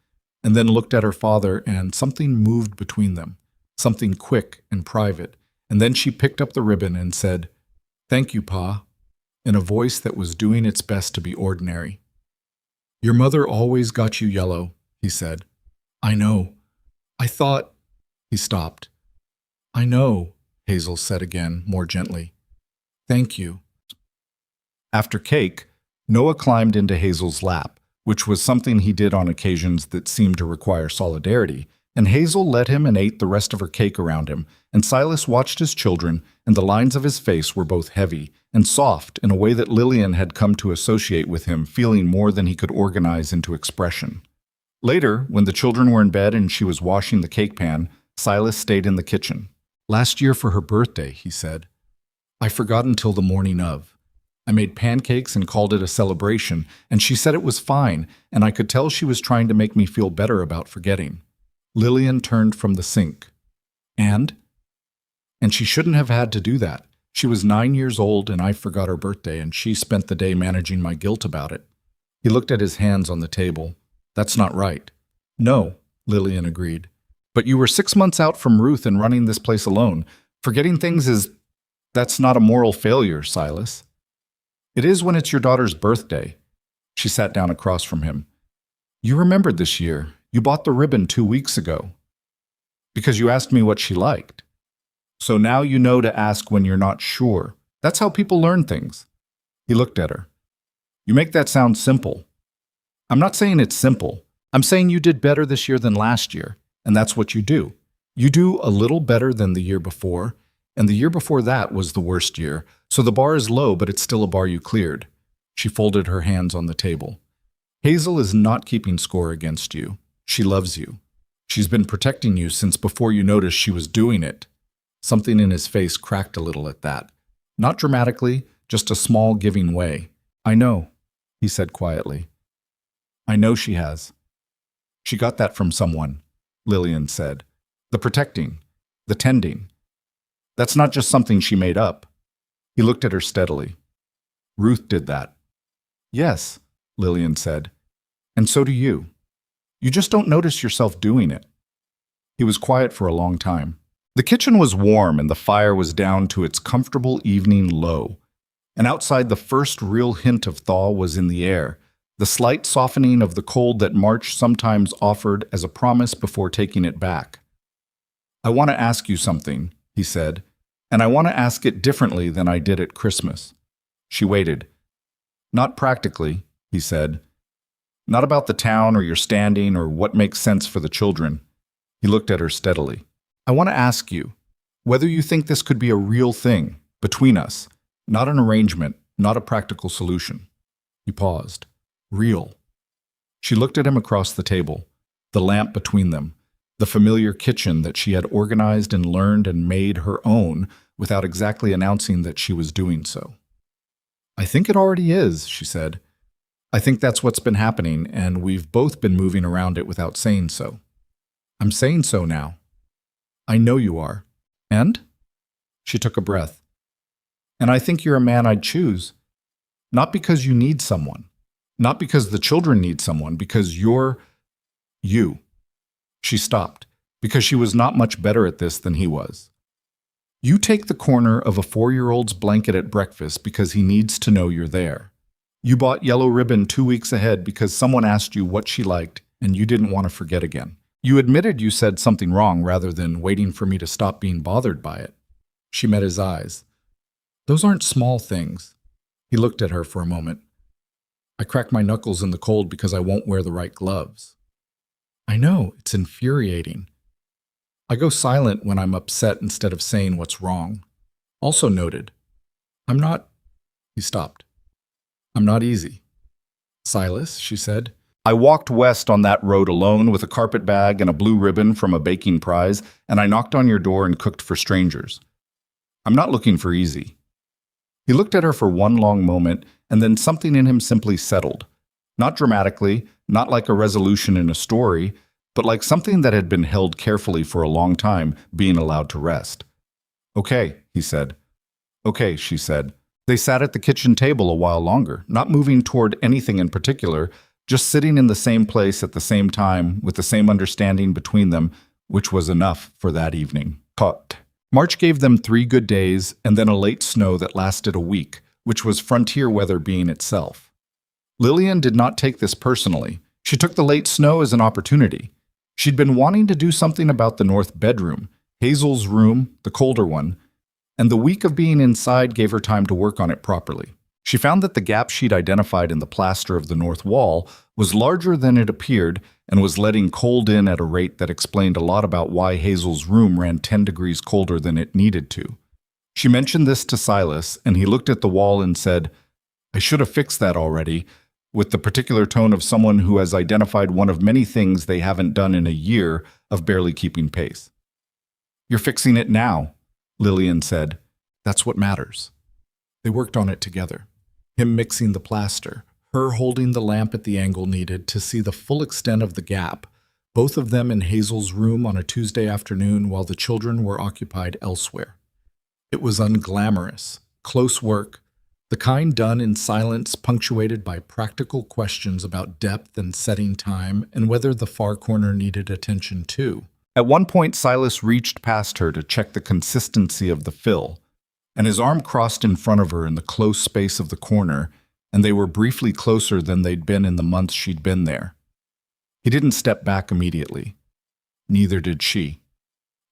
and then looked at her father, and something moved between them, something quick and private, and then she picked up the ribbon and said, "Thank you, Pa," in a voice that was doing its best to be ordinary. "Your mother always got you yellow," he said. "I know. I thought—" He stopped. "I know," Hazel said again, more gently. "Thank you." After cake, Noah climbed into Hazel's lap, which was something he did on occasions that seemed to require solidarity, and Hazel let him and ate the rest of her cake around him, and Silas watched his children, and the lines of his face were both heavy and soft in a way that Lillian had come to associate with him, feeling more than he could organize into expression. Later, when the children were in bed and she was washing the cake pan, Silas stayed in the kitchen. "Last year for her birthday," he said, "I forgot until the morning of. I made pancakes and called it a celebration, and she said it was fine, and I could tell she was trying to make me feel better about forgetting." Lillian turned from the sink. And she shouldn't have had to do that. She was 9 years old, and I forgot her birthday, and she spent the day managing my guilt about it. He looked at his hands on the table. "That's not right." "No," Lillian agreed. "But you were 6 months out from Ruth and running this place alone. Forgetting things that's not a moral failure, Silas." "It is when it's your daughter's birthday." She sat down across from him. "You remembered this year. You bought the ribbon 2 weeks ago. Because you asked me what she liked. So now you know to ask when you're not sure. That's how people learn things." He looked at her. "You make that sound simple." "I'm not saying it's simple. I'm saying you did better this year than last year, and that's what you do. You do a little better than the year before, and the year before that was the worst year, so the bar is low, but it's still a bar you cleared." She folded her hands on the table. "Hazel is not keeping score against you. She loves you. She's been protecting you since before you noticed she was doing it." Something in his face cracked a little at that. Not dramatically, just a small giving way. "I know," he said quietly. "I know she has." "She got that from someone," Lillian said. "The protecting, the tending. That's not just something she made up." He looked at her steadily. "Ruth did that." "Yes," Lillian said. "And so do you. You just don't notice yourself doing it." He was quiet for a long time. The kitchen was warm and the fire was down to its comfortable evening low. And outside, the first real hint of thaw was in the air, the slight softening of the cold that March sometimes offered as a promise before taking it back. "I want to ask you something," he said, "and I want to ask it differently than I did at Christmas." She waited. "Not practically," he said. "Not about the town or your standing or what makes sense for the children." He looked at her steadily. "I want to ask you whether you think this could be a real thing between us, not an arrangement, not a practical solution." He paused. "Real." She looked at him across the table, the lamp between them, The familiar kitchen that she had organized and learned and made her own without exactly announcing that she was doing so. "I think it already is," she said. "I think that's what's been happening, and we've both been moving around it without saying so. I'm saying so now. I know you are. And?" She took a breath. "And I think you're a man I'd choose. Not because you need someone. Not because the children need someone, because you're you." She stopped, because she was not much better at this than he was. "You take the corner of a 4-year-old's blanket at breakfast because he needs to know you're there. You bought yellow ribbon 2 weeks ahead because someone asked you what she liked and you didn't want to forget again. You admitted you said something wrong rather than waiting for me to stop being bothered by it." She met his eyes. "Those aren't small things." He looked at her for a moment. "I crack my knuckles in the cold because I won't wear the right gloves. I know, it's infuriating. I go silent when I'm upset instead of saying what's wrong. Also noted, I'm not—" He stopped. "I'm not easy." "Silas," she said. "I walked west on that road alone with a carpet bag and a blue ribbon from a baking prize, and I knocked on your door and cooked for strangers. I'm not looking for easy." He looked at her for one long moment, and then something in him simply settled. Not dramatically, not like a resolution in a story, but like something that had been held carefully for a long time, being allowed to rest. "Okay," he said. "Okay," she said. They sat at the kitchen table a while longer, not moving toward anything in particular, just sitting in the same place at the same time with the same understanding between them, which was enough for that evening. Cut. March gave them 3 good days and then a late snow that lasted a week, which was frontier weather being itself. Lillian did not take this personally. She took the late snow as an opportunity. She'd been wanting to do something about the north bedroom, Hazel's room, the colder one, and the week of being inside gave her time to work on it properly. She found that the gap she'd identified in the plaster of the north wall was larger than it appeared and was letting cold in at a rate that explained a lot about why Hazel's room ran 10 degrees colder than it needed to. She mentioned this to Silas, and he looked at the wall and said, "I should have fixed that already," with the particular tone of someone who has identified one of many things they haven't done in a year of barely keeping pace. "You're fixing it now," Lillian said. "That's what matters." They worked on it together. Him mixing the plaster, her holding the lamp at the angle needed to see the full extent of the gap, both of them in Hazel's room on a Tuesday afternoon while the children were occupied elsewhere. It was unglamorous, close work, the kind done in silence punctuated by practical questions about depth and setting time and whether the far corner needed attention too. At one point, Silas reached past her to check the consistency of the fill, and his arm crossed in front of her in the close space of the corner, and they were briefly closer than they'd been in the months she'd been there. He didn't step back immediately. Neither did she.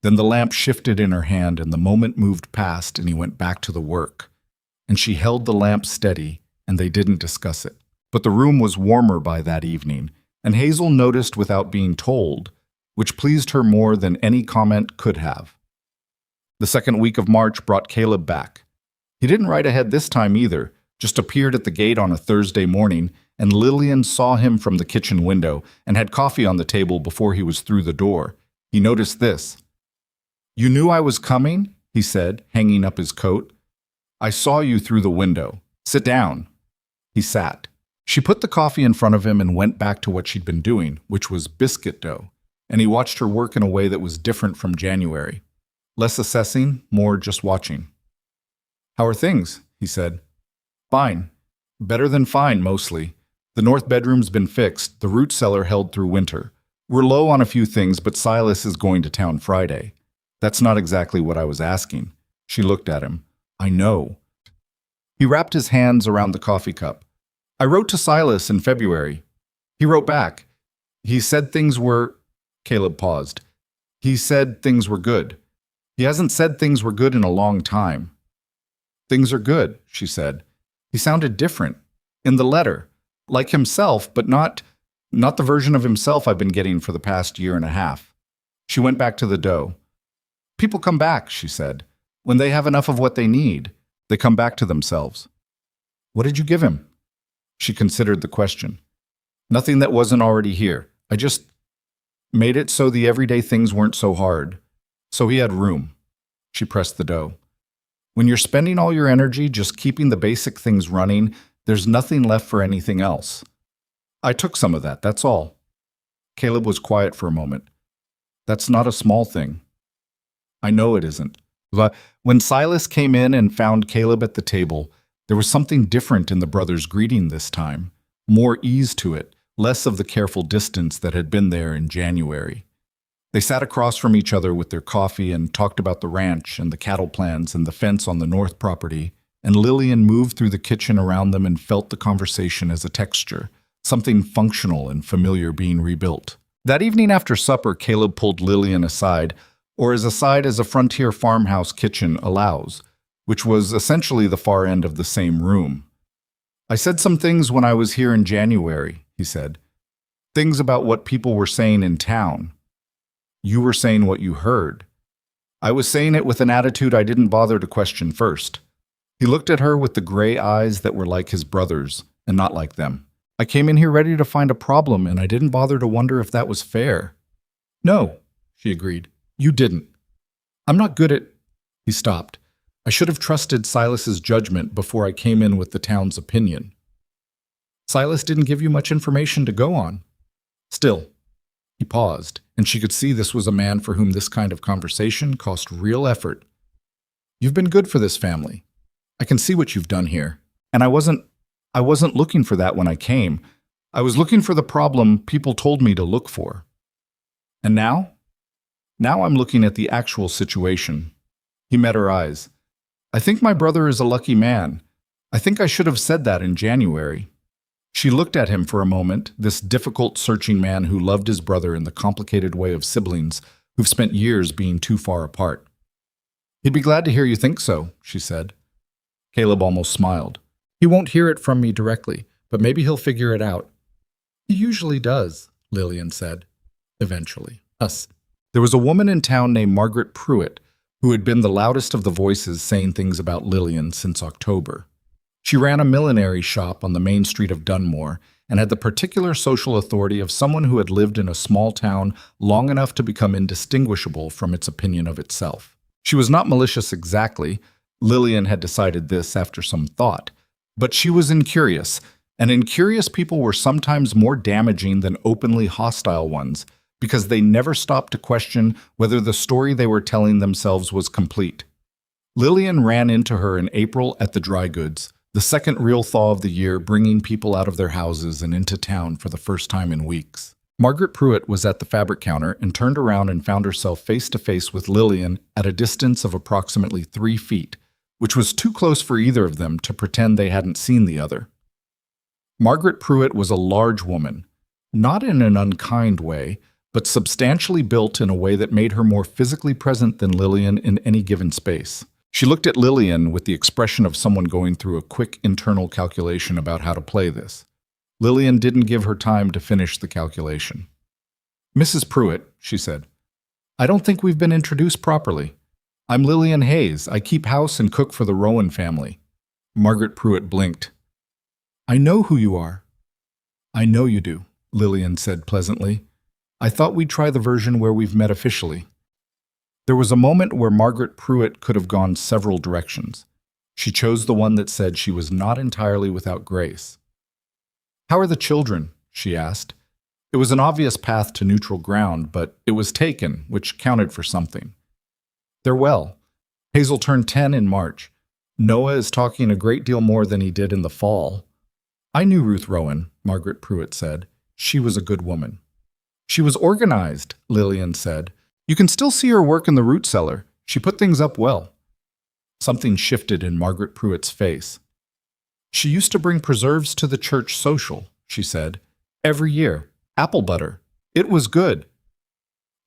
Then the lamp shifted in her hand, and the moment moved past, and he went back to the work. And she held the lamp steady, and they didn't discuss it. But the room was warmer by that evening, and Hazel noticed without being told, which pleased her more than any comment could have. The second week of March brought Caleb back. He didn't ride ahead this time either, just appeared at the gate on a Thursday morning, and Lillian saw him from the kitchen window and had coffee on the table before he was through the door. He noticed this. "You knew I was coming?" he said, hanging up his coat. "I saw you through the window. Sit down." He sat. She put the coffee in front of him and went back to what she'd been doing, which was biscuit dough, and he watched her work in a way that was different from January. Less assessing, more just watching. "How are things?" he said. "Fine. Better than fine, mostly. The north bedroom's been fixed, the root cellar held through winter. We're low on a few things, but Silas is going to town Friday." "That's not exactly what I was asking." She looked at him. "I know." He wrapped his hands around the coffee cup. "I wrote to Silas in February. He wrote back. He said things were—" Caleb paused. "He said things were good. He hasn't said things were good in a long time." "Things are good," she said. He sounded different. In the letter. Like himself, but not the version of himself I've been getting for the past year and a half. She went back to the dough. "People come back," she said. "When they have enough of what they need, they come back to themselves." "What did you give him?" She considered the question. "Nothing that wasn't already here. I just—" Made it so the everyday things weren't so hard. So he had room. She pressed the dough. When you're spending all your energy just keeping the basic things running, there's nothing left for anything else. I took some of that, that's all. Caleb was quiet for a moment. That's not a small thing. I know it isn't. But when Silas came in and found Caleb at the table, there was something different in the brothers' greeting this time. More ease to it, less of the careful distance that had been there in January. They sat across from each other with their coffee and talked about the ranch and the cattle plans and the fence on the north property, and Lillian moved through the kitchen around them and felt the conversation as a texture, something functional and familiar being rebuilt. That evening after supper, Caleb pulled Lillian aside, or as aside as a frontier farmhouse kitchen allows, which was essentially the far end of the same room. I said some things when I was here in January, he said. Things about what people were saying in town. You were saying what you heard. I was saying it with an attitude I didn't bother to question first. He looked at her with the gray eyes that were like his brother's, and not like them. I came in here ready to find a problem, and I didn't bother to wonder if that was fair. No, she agreed. You didn't. I'm not good at... He stopped. I should have trusted Silas's judgment before I came in with the town's opinion. Silas didn't give you much information to go on. Still, he paused, and she could see this was a man for whom this kind of conversation cost real effort. You've been good for this family. I can see what you've done here. And I wasn't looking for that when I came. I was looking for the problem people told me to look for. And now? Now I'm looking at the actual situation. He met her eyes. I think my brother is a lucky man. I think I should have said that in January. She looked at him for a moment, this difficult, searching man who loved his brother in the complicated way of siblings who've spent years being too far apart. He'd be glad to hear you think so, she said. Caleb almost smiled. He won't hear it from me directly, but maybe he'll figure it out. He usually does, Lillian said. Eventually. Us. There was a woman in town named Margaret Pruitt who had been the loudest of the voices saying things about Lillian since October. She ran a millinery shop on the main street of Dunmore and had the particular social authority of someone who had lived in a small town long enough to become indistinguishable from its opinion of itself. She was not malicious exactly. Lillian had decided this after some thought. But she was incurious, and incurious people were sometimes more damaging than openly hostile ones because they never stopped to question whether the story they were telling themselves was complete. Lillian ran into her in April at the dry goods, the second real thaw of the year, bringing people out of their houses and into town for the first time in weeks. Margaret Pruitt was at the fabric counter and turned around and found herself face to face with Lillian at a distance of approximately 3 feet, which was too close for either of them to pretend they hadn't seen the other. Margaret Pruitt was a large woman, not in an unkind way, but substantially built in a way that made her more physically present than Lillian in any given space. She looked at Lillian with the expression of someone going through a quick internal calculation about how to play this. Lillian didn't give her time to finish the calculation. Mrs. Pruitt, she said, I don't think we've been introduced properly. I'm Lillian Hayes. I keep house and cook for the Rowan family. Margaret Pruitt blinked. I know who you are. I know you do, Lillian said pleasantly. I thought we'd try the version where we've met officially. There was a moment where Margaret Pruitt could have gone several directions. She chose the one that said she was not entirely without grace. How are the children? She asked. It was an obvious path to neutral ground, but it was taken, which counted for something. They're well. Hazel turned 10 in March. Noah is talking a great deal more than he did in the fall. I knew Ruth Rowan, Margaret Pruitt said. She was a good woman. She was organized, Lillian said. You can still see her work in the root cellar. She put things up well. Something shifted in Margaret Pruitt's face. She used to bring preserves to the church social, she said. Every year. Apple butter. It was good.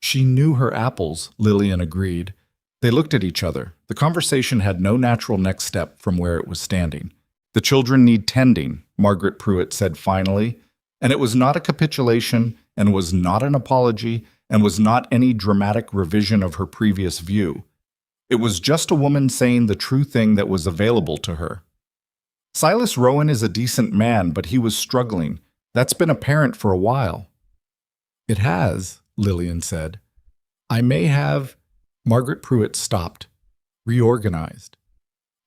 She knew her apples, Lillian agreed. They looked at each other. The conversation had no natural next step from where it was standing. The children need tending, Margaret Pruitt said finally, and it was not a capitulation, and was not an apology, and was not any dramatic revision of her previous view. It was just a woman saying the true thing that was available to her. Silas Rowan is a decent man, but he was struggling. That's been apparent for a while. It has, Lillian said. I may have. Margaret Pruitt stopped, reorganized.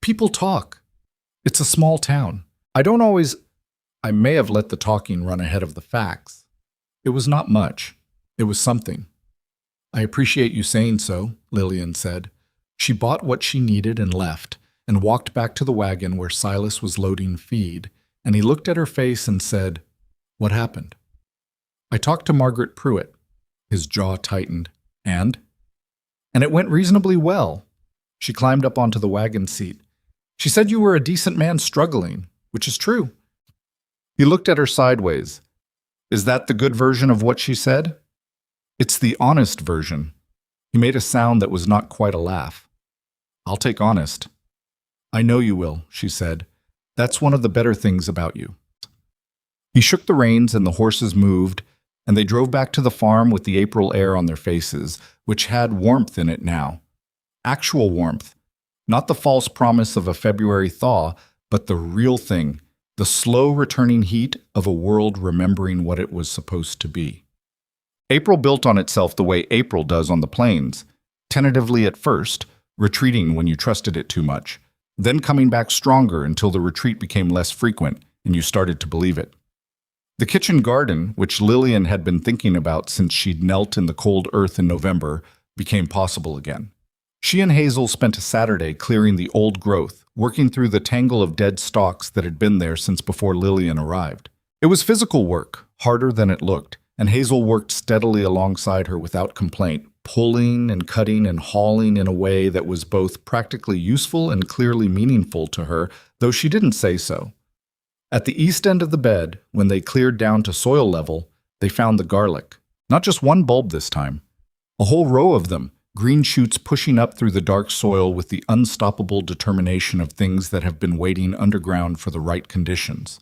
People talk. It's a small town. I may have let the talking run ahead of the facts. It was not much. It was something. I appreciate you saying so, Lillian said. She bought what she needed and left, and walked back to the wagon where Silas was loading feed, and he looked at her face and said, What happened? I talked to Margaret Pruitt. His jaw tightened. And it went reasonably well. She climbed up onto the wagon seat. She said you were a decent man struggling, which is true. He looked at her sideways. Is that the good version of what she said? It's the honest version. He made a sound that was not quite a laugh. I'll take honest. I know you will, she said. That's one of the better things about you. He shook the reins and the horses moved, and they drove back to the farm with the April air on their faces, which had warmth in it now. Actual warmth. Not the false promise of a February thaw, but the real thing, the slow returning heat of a world remembering what it was supposed to be. April built on itself the way April does on the plains, tentatively at first, retreating when you trusted it too much, then coming back stronger until the retreat became less frequent and you started to believe it. The kitchen garden, which Lillian had been thinking about since she'd knelt in the cold earth in November, became possible again. She and Hazel spent a Saturday clearing the old growth, working through the tangle of dead stalks that had been there since before Lillian arrived. It was physical work, harder than it looked, and Hazel worked steadily alongside her without complaint, pulling and cutting and hauling in a way that was both practically useful and clearly meaningful to her, though she didn't say so. At the east end of the bed, when they cleared down to soil level, they found the garlic. Not just one bulb this time. A whole row of them, green shoots pushing up through the dark soil with the unstoppable determination of things that have been waiting underground for the right conditions.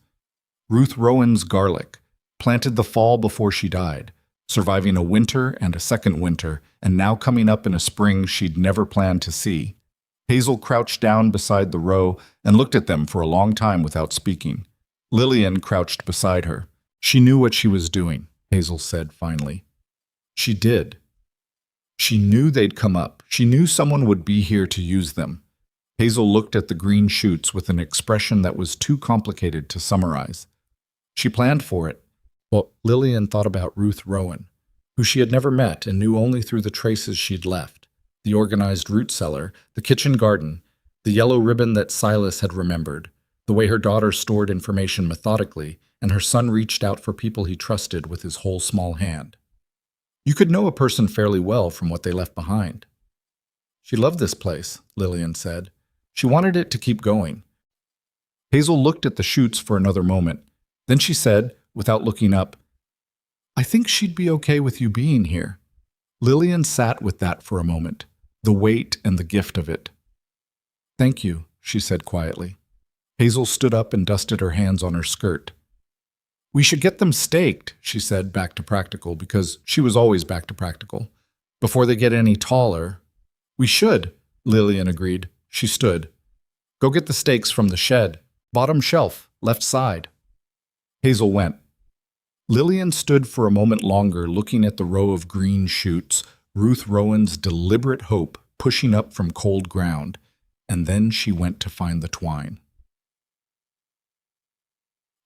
Ruth Rowan's garlic, planted the fall before she died, surviving a winter and a second winter, and now coming up in a spring she'd never planned to see. Hazel crouched down beside the row and looked at them for a long time without speaking. Lillian crouched beside her. She knew what she was doing, Hazel said finally. She did. She knew they'd come up. She knew someone would be here to use them. Hazel looked at the green shoots with an expression that was too complicated to summarize. She planned for it. Well, Lillian thought about Ruth Rowan, who she had never met and knew only through the traces she'd left, the organized root cellar, the kitchen garden, the yellow ribbon that Silas had remembered, the way her daughter stored information methodically, and her son reached out for people he trusted with his whole small hand. You could know a person fairly well from what they left behind. She loved this place, Lillian said. She wanted it to keep going. Hazel looked at the shoots for another moment. Then she said, without looking up, I think she'd be okay with you being here. Lillian sat with that for a moment, the weight and the gift of it. Thank you, she said quietly. Hazel stood up and dusted her hands on her skirt. We should get them staked, she said, back to practical, because she was always back to practical. Before they get any taller. We should, Lillian agreed. She stood. Go get the stakes from the shed. Bottom shelf, left side. Hazel went. Lillian stood for a moment longer looking at the row of green shoots, Ruth Rowan's deliberate hope pushing up from cold ground, and then she went to find the twine.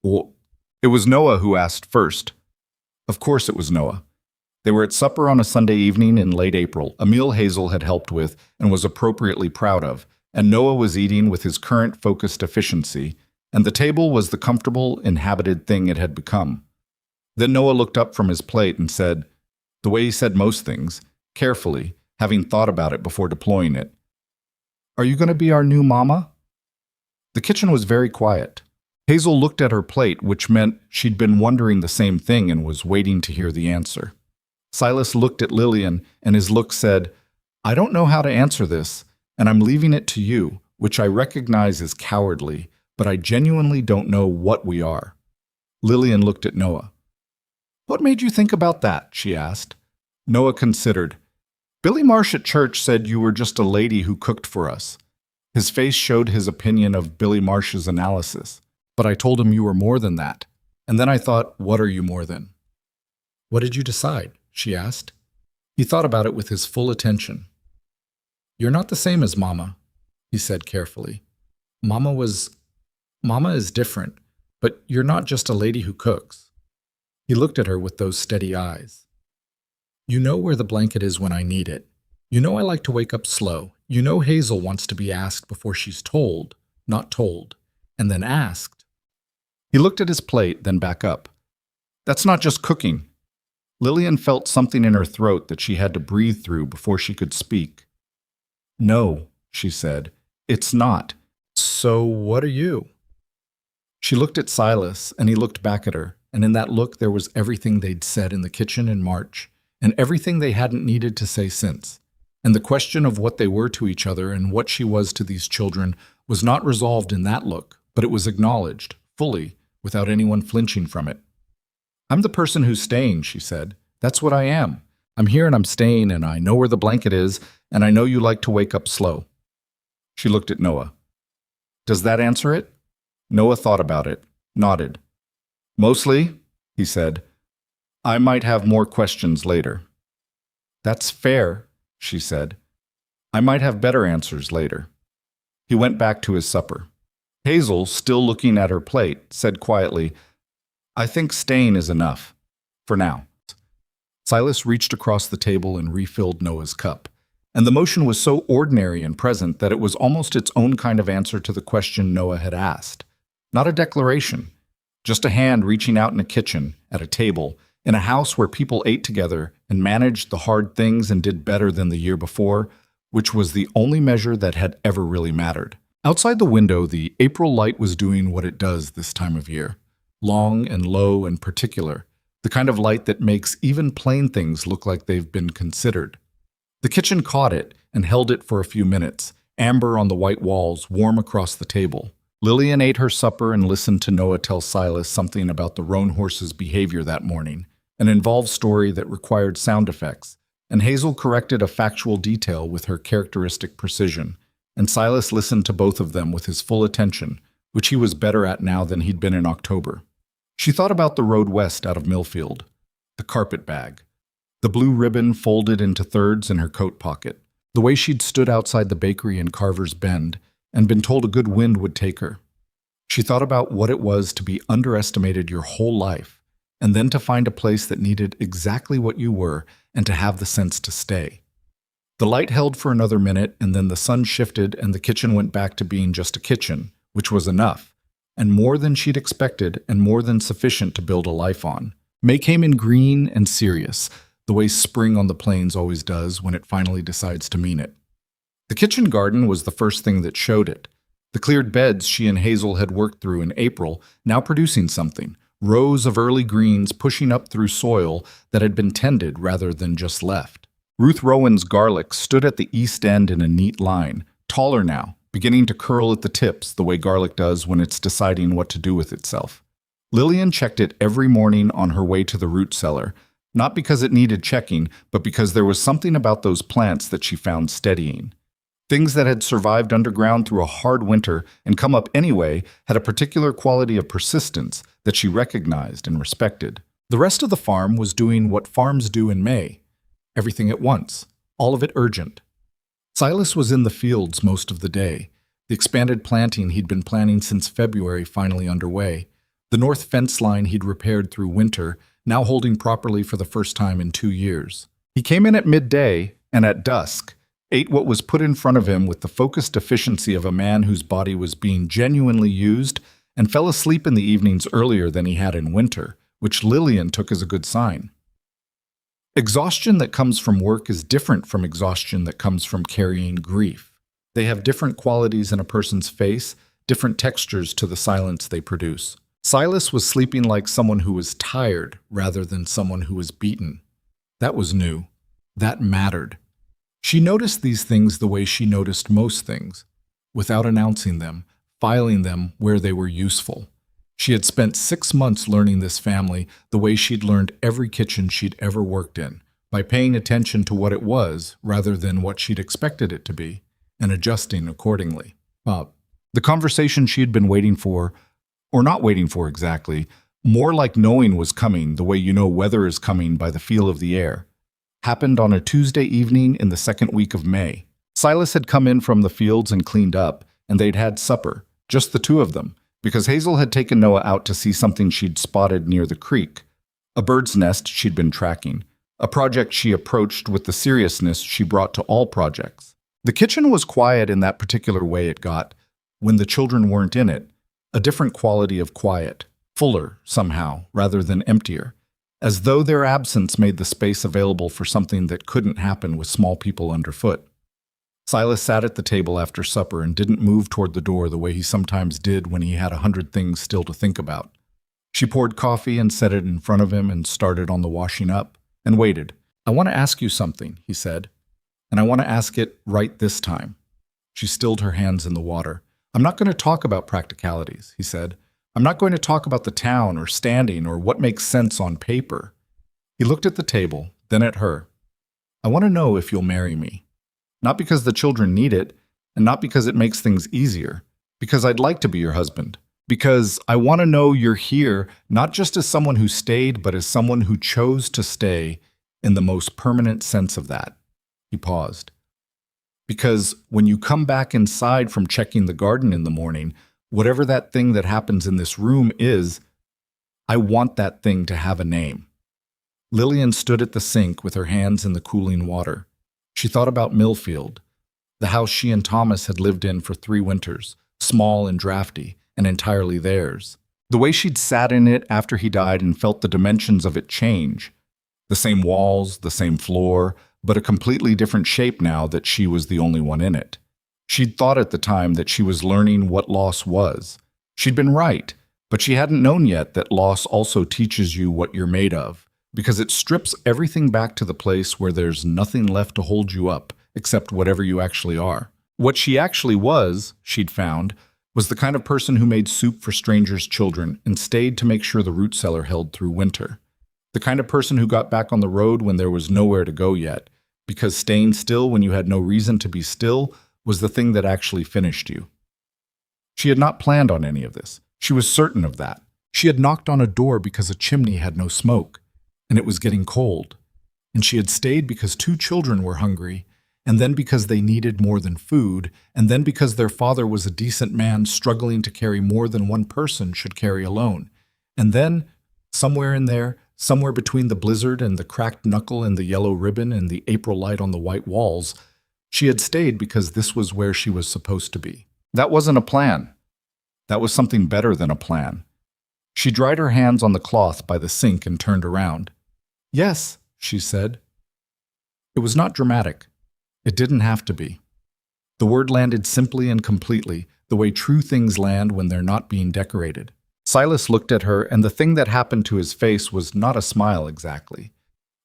Well, it was Noah who asked first. Of course it was Noah. They were at supper on a Sunday evening in late April, a meal Hazel had helped with and was appropriately proud of, and Noah was eating with his current focused efficiency, and the table was the comfortable, inhabited thing it had become. Then Noah looked up from his plate and said, the way he said most things, carefully, having thought about it before deploying it, Are you going to be our new mama? The kitchen was very quiet. Hazel looked at her plate, which meant she'd been wondering the same thing and was waiting to hear the answer. Silas looked at Lillian, and his look said, I don't know how to answer this, and I'm leaving it to you, which I recognize as cowardly, but I genuinely don't know what we are. Lillian looked at Noah. What made you think about that? She asked. Noah considered. Billy Marsh at church said you were just a lady who cooked for us. His face showed his opinion of Billy Marsh's analysis. But I told him you were more than that. And then I thought, what are you more than? What did you decide? She asked. He thought about it with his full attention. "You're not the same as Mama," he said carefully. Mama is different, but you're not just a lady who cooks." He looked at her with those steady eyes. "You know where the blanket is when I need it. You know I like to wake up slow. You know Hazel wants to be asked before she's told, not told, and then asked." He looked at his plate, then back up. "That's not just cooking." Lillian felt something in her throat that she had to breathe through before she could speak. "No," she said, "it's not. So what are you?" She looked at Silas, and he looked back at her, and in that look there was everything they'd said in the kitchen in March, and everything they hadn't needed to say since. And the question of what they were to each other and what she was to these children was not resolved in that look, but it was acknowledged, fully, without anyone flinching from it. "I'm the person who's staying," she said. "That's what I am. I'm here and I'm staying, and I know where the blanket is, and I know you like to wake up slow." She looked at Noah. "Does that answer it?" Noah thought about it, nodded. "Mostly," he said. "I might have more questions later." "That's fair," she said. "I might have better answers later." He went back to his supper. Hazel, still looking at her plate, said quietly, "I think staying is enough. For now." Silas reached across the table and refilled Noah's cup, and the motion was so ordinary and present that it was almost its own kind of answer to the question Noah had asked. Not a declaration, just a hand reaching out in a kitchen, at a table, in a house where people ate together and managed the hard things and did better than the year before, which was the only measure that had ever really mattered. Outside the window, the April light was doing what it does this time of year. Long and low and particular, the kind of light that makes even plain things look like they've been considered. The kitchen caught it and held it for a few minutes, amber on the white walls, warm across the table. Lillian ate her supper and listened to Noah tell Silas something about the roan horse's behavior that morning, an involved story that required sound effects, and Hazel corrected a factual detail with her characteristic precision, and Silas listened to both of them with his full attention, which he was better at now than he'd been in October. She thought about the road west out of Millfield, the carpet bag, the blue ribbon folded into thirds in her coat pocket, the way she'd stood outside the bakery in Carver's Bend and been told a good wind would take her. She thought about what it was to be underestimated your whole life, and then to find a place that needed exactly what you were and to have the sense to stay. The light held for another minute, and then the sun shifted and the kitchen went back to being just a kitchen, which was enough, and more than she'd expected and more than sufficient to build a life on. May came in green and serious, the way spring on the plains always does when it finally decides to mean it. The kitchen garden was the first thing that showed it. The cleared beds she and Hazel had worked through in April, now producing something, rows of early greens pushing up through soil that had been tended rather than just left. Ruth Rowan's garlic stood at the east end in a neat line, taller now, beginning to curl at the tips the way garlic does when it's deciding what to do with itself. Lillian checked it every morning on her way to the root cellar, not because it needed checking, but because there was something about those plants that she found steadying. Things that had survived underground through a hard winter and come up anyway had a particular quality of persistence that she recognized and respected. The rest of the farm was doing what farms do in May. Everything at once, all of it urgent. Silas was in the fields most of the day, the expanded planting he'd been planning since February finally underway, the north fence line he'd repaired through winter, now holding properly for the first time in 2 years. He came in at midday and at dusk, ate what was put in front of him with the focused efficiency of a man whose body was being genuinely used, and fell asleep in the evenings earlier than he had in winter, which Lillian took as a good sign. Exhaustion that comes from work is different from exhaustion that comes from carrying grief. They have different qualities in a person's face, different textures to the silence they produce. Silas was sleeping like someone who was tired rather than someone who was beaten. That was new. That mattered. She noticed these things the way she noticed most things, without announcing them, filing them where they were useful. She had spent 6 months learning this family the way she'd learned every kitchen she'd ever worked in, by paying attention to what it was rather than what she'd expected it to be, and adjusting accordingly. The conversation she had been waiting for, or not waiting for exactly, more like knowing was coming the way you know weather is coming by the feel of the air, happened on a Tuesday evening in the second week of May. Silas had come in from the fields and cleaned up, and they'd had supper, just the two of them, because Hazel had taken Noah out to see something she'd spotted near the creek, a bird's nest she'd been tracking, a project she approached with the seriousness she brought to all projects. The kitchen was quiet in that particular way it got, when the children weren't in it, a different quality of quiet, fuller, somehow, rather than emptier, as though their absence made the space available for something that couldn't happen with small people underfoot. Silas sat at the table after supper and didn't move toward the door the way he sometimes did when he had 100 things still to think about. She poured coffee and set it in front of him and started on the washing up, and waited. "I want to ask you something," he said, "and I want to ask it right this time." She stilled her hands in the water. "I'm not going to talk about practicalities," he said. "I'm not going to talk about the town or standing or what makes sense on paper." He looked at the table, then at her. "I want to know if you'll marry me. Not because the children need it, and not because it makes things easier, because I'd like to be your husband. Because I want to know you're here, not just as someone who stayed, but as someone who chose to stay in the most permanent sense of that." He paused. "Because when you come back inside from checking the garden in the morning, whatever that thing that happens in this room is, I want that thing to have a name." Lillian stood at the sink with her hands in the cooling water. She thought about Millfield, the house she and Thomas had lived in for 3 winters, small and drafty, and entirely theirs. The way she'd sat in it after he died and felt the dimensions of it change. The same walls, the same floor, but a completely different shape now that she was the only one in it. She'd thought at the time that she was learning what loss was. She'd been right, but she hadn't known yet that loss also teaches you what you're made of, because it strips everything back to the place where there's nothing left to hold you up except whatever you actually are. What she actually was, she'd found, was the kind of person who made soup for strangers' children and stayed to make sure the root cellar held through winter. The kind of person who got back on the road when there was nowhere to go yet, because staying still when you had no reason to be still was the thing that actually finished you. She had not planned on any of this. She was certain of that. She had knocked on a door because a chimney had no smoke, and it was getting cold. And she had stayed because 2 children were hungry, and then because they needed more than food, and then because their father was a decent man struggling to carry more than one person should carry alone. And then, somewhere in there, somewhere between the blizzard and the cracked knuckle and the yellow ribbon and the April light on the white walls, she had stayed because this was where she was supposed to be. That wasn't a plan. That was something better than a plan. She dried her hands on the cloth by the sink and turned around. "Yes," she said. It was not dramatic. It didn't have to be. The word landed simply and completely, the way true things land when they're not being decorated. Silas looked at her, and the thing that happened to his face was not a smile exactly.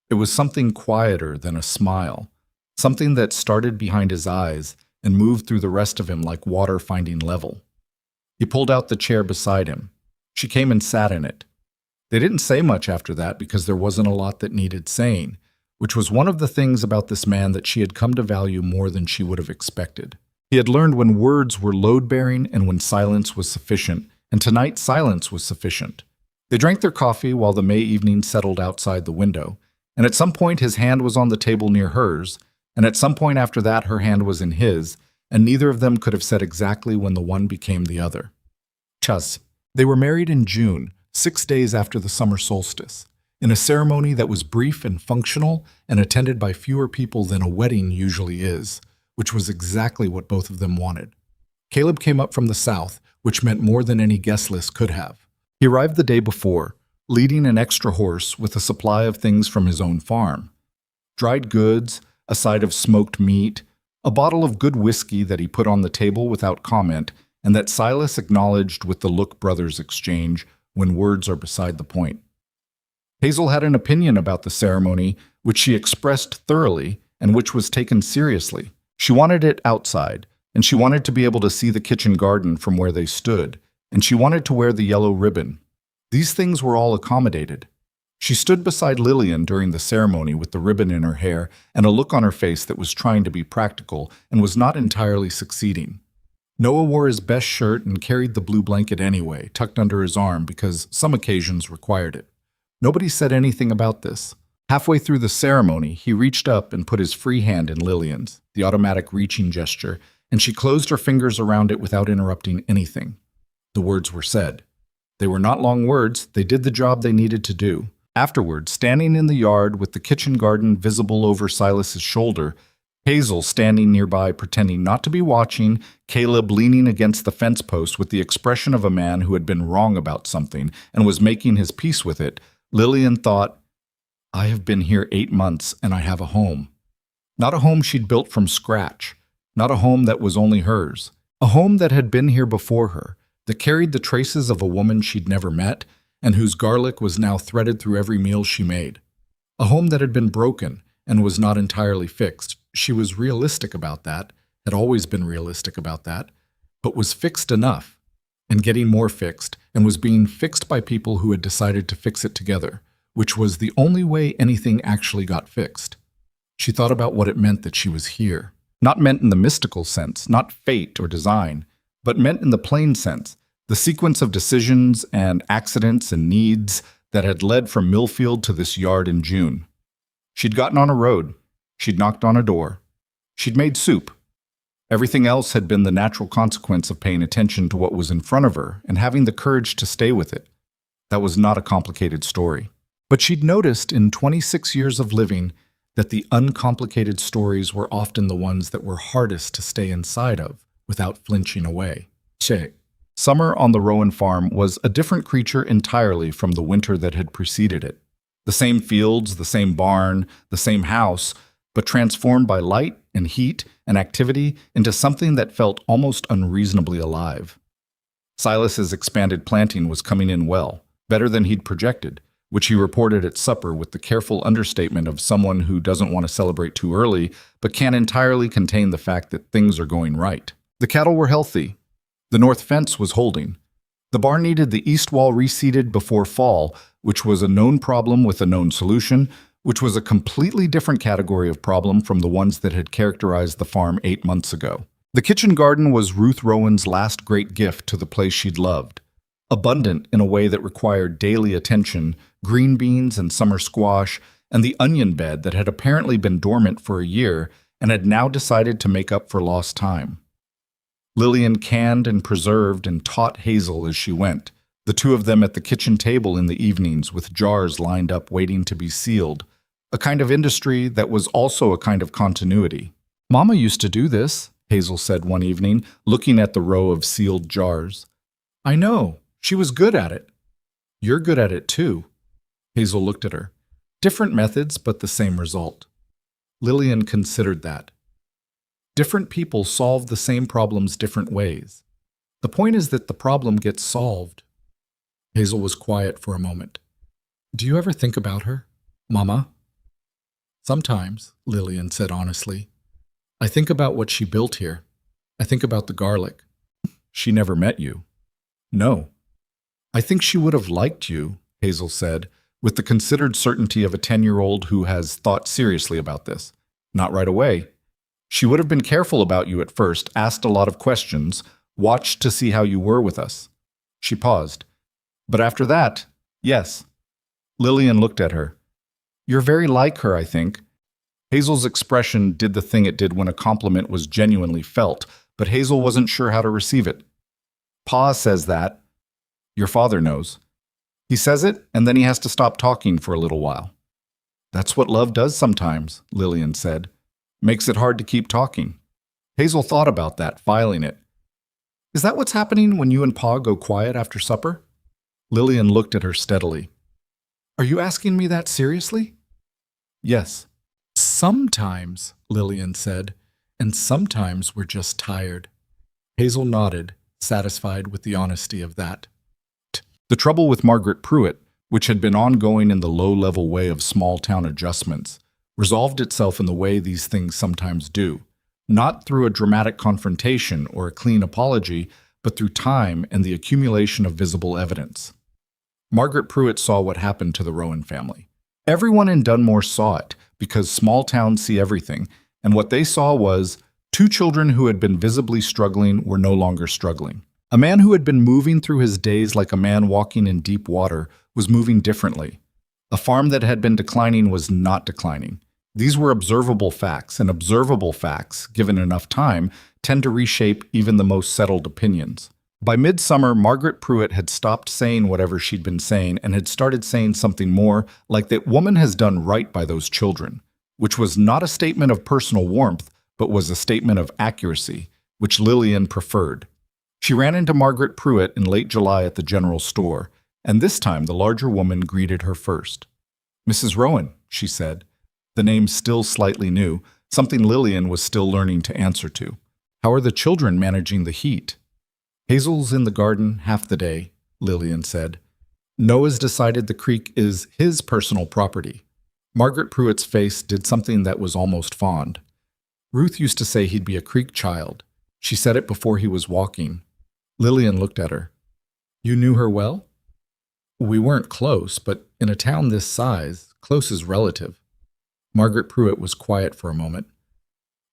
It was something quieter than a smile, something that started behind his eyes and moved through the rest of him like water finding level. He pulled out the chair beside him. She came and sat in it. They didn't say much after that because there wasn't a lot that needed saying, which was one of the things about this man that she had come to value more than she would have expected. He had learned when words were load-bearing and when silence was sufficient, and tonight silence was sufficient. They drank their coffee while the May evening settled outside the window, and at some point his hand was on the table near hers, and at some point after that her hand was in his, and neither of them could have said exactly when the one became the other. Chas. They were married in June, 6 days after the summer solstice, in a ceremony that was brief and functional and attended by fewer people than a wedding usually is, which was exactly what both of them wanted. Caleb came up from the south, which meant more than any guest list could have. He arrived the day before, leading an extra horse with a supply of things from his own farm. Dried goods, a side of smoked meat, a bottle of good whiskey that he put on the table without comment, and that Silas acknowledged with the look brothers exchange when words are beside the point. Hazel had an opinion about the ceremony, which she expressed thoroughly and which was taken seriously. She wanted it outside, and she wanted to be able to see the kitchen garden from where they stood, and she wanted to wear the yellow ribbon. These things were all accommodated. She stood beside Lillian during the ceremony with the ribbon in her hair and a look on her face that was trying to be practical and was not entirely succeeding. Noah wore his best shirt and carried the blue blanket anyway, tucked under his arm because some occasions required it. Nobody said anything about this. Halfway through the ceremony, he reached up and put his free hand in Lillian's, the automatic reaching gesture, and she closed her fingers around it without interrupting anything. The words were said. They were not long words, they did the job they needed to do. Afterward, standing in the yard with the kitchen garden visible over Silas's shoulder, Hazel standing nearby pretending not to be watching, Caleb leaning against the fence post with the expression of a man who had been wrong about something and was making his peace with it, Lillian thought, I have been here 8 months and I have a home. Not a home she'd built from scratch, not a home that was only hers, a home that had been here before her, that carried the traces of a woman she'd never met and whose garlic was now threaded through every meal she made. A home that had been broken and was not entirely fixed. She was realistic about that, had always been realistic about that, but was fixed enough, and getting more fixed, and was being fixed by people who had decided to fix it together, which was the only way anything actually got fixed. She thought about what it meant that she was here. Not meant in the mystical sense, not fate or design, but meant in the plain sense, the sequence of decisions and accidents and needs that had led from Millfield to this yard in June. She'd gotten on a road. She'd knocked on a door. She'd made soup. Everything else had been the natural consequence of paying attention to what was in front of her and having the courage to stay with it. That was not a complicated story. But she'd noticed in 26 years of living that the uncomplicated stories were often the ones that were hardest to stay inside of without flinching away. Che. Summer on the Rowan farm was a different creature entirely from the winter that had preceded it. The same fields, the same barn, the same house, but transformed by light and heat and activity into something that felt almost unreasonably alive. Silas's expanded planting was coming in well, better than he'd projected, which he reported at supper with the careful understatement of someone who doesn't want to celebrate too early, but can't entirely contain the fact that things are going right. The cattle were healthy. The north fence was holding. The barn needed the east wall reseeded before fall, which was a known problem with a known solution, which was a completely different category of problem from the ones that had characterized the farm 8 months ago. The kitchen garden was Ruth Rowan's last great gift to the place she'd loved. Abundant in a way that required daily attention, green beans and summer squash, and the onion bed that had apparently been dormant for a year and had now decided to make up for lost time. Lillian canned and preserved and taught Hazel as she went, the two of them at the kitchen table in the evenings with jars lined up waiting to be sealed, a kind of industry that was also a kind of continuity. Mama used to do this, Hazel said one evening, looking at the row of sealed jars. I know. She was good at it. You're good at it too. Hazel looked at her. Different methods, but the same result. Lillian considered that. Different people solve the same problems different ways. The point is that the problem gets solved. Hazel was quiet for a moment. Do you ever think about her, Mama? Sometimes, Lillian said honestly. I think about what she built here. I think about the garlic. She never met you. No. I think she would have liked you, Hazel said, with the considered certainty of a 10-year-old who has thought seriously about this. Not right away. She would have been careful about you at first, asked a lot of questions, watched to see how you were with us. She paused. But after that, yes. Lillian looked at her. You're very like her, I think. Hazel's expression did the thing it did when a compliment was genuinely felt, but Hazel wasn't sure how to receive it. Pa says that. Your father knows. He says it, and then he has to stop talking for a little while. That's what love does sometimes, Lillian said. Makes it hard to keep talking. Hazel thought about that, filing it. Is that what's happening when you and Pa go quiet after supper? Lillian looked at her steadily. Are you asking me that seriously? Yes. Sometimes, Lillian said, and sometimes we're just tired. Hazel nodded, satisfied with the honesty of that. The trouble with Margaret Pruitt, which had been ongoing in the low-level way of small-town adjustments, resolved itself in the way these things sometimes do, not through a dramatic confrontation or a clean apology, but through time and the accumulation of visible evidence. Margaret Pruitt saw what happened to the Rowan family. Everyone in Dunmore saw it, because small towns see everything, and what they saw was 2 children who had been visibly struggling were no longer struggling. A man who had been moving through his days like a man walking in deep water was moving differently. A farm that had been declining was not declining. These were observable facts, and observable facts, given enough time, tend to reshape even the most settled opinions. By midsummer, Margaret Pruitt had stopped saying whatever she'd been saying and had started saying something more like that woman has done right by those children, which was not a statement of personal warmth, but was a statement of accuracy, which Lillian preferred. She ran into Margaret Pruitt in late July at the general store, and this time the larger woman greeted her first. "Mrs. Rowan," she said, the name still slightly new, something Lillian was still learning to answer to. "How are the children managing the heat?" "Hazel's in the garden half the day," Lillian said. "Noah's decided the creek is his personal property." Margaret Pruitt's face did something that was almost fond. "Ruth used to say he'd be a creek child. She said it before he was walking." Lillian looked at her. "You knew her well?" "We weren't close, but in a town this size, close is relative." Margaret Pruitt was quiet for a moment.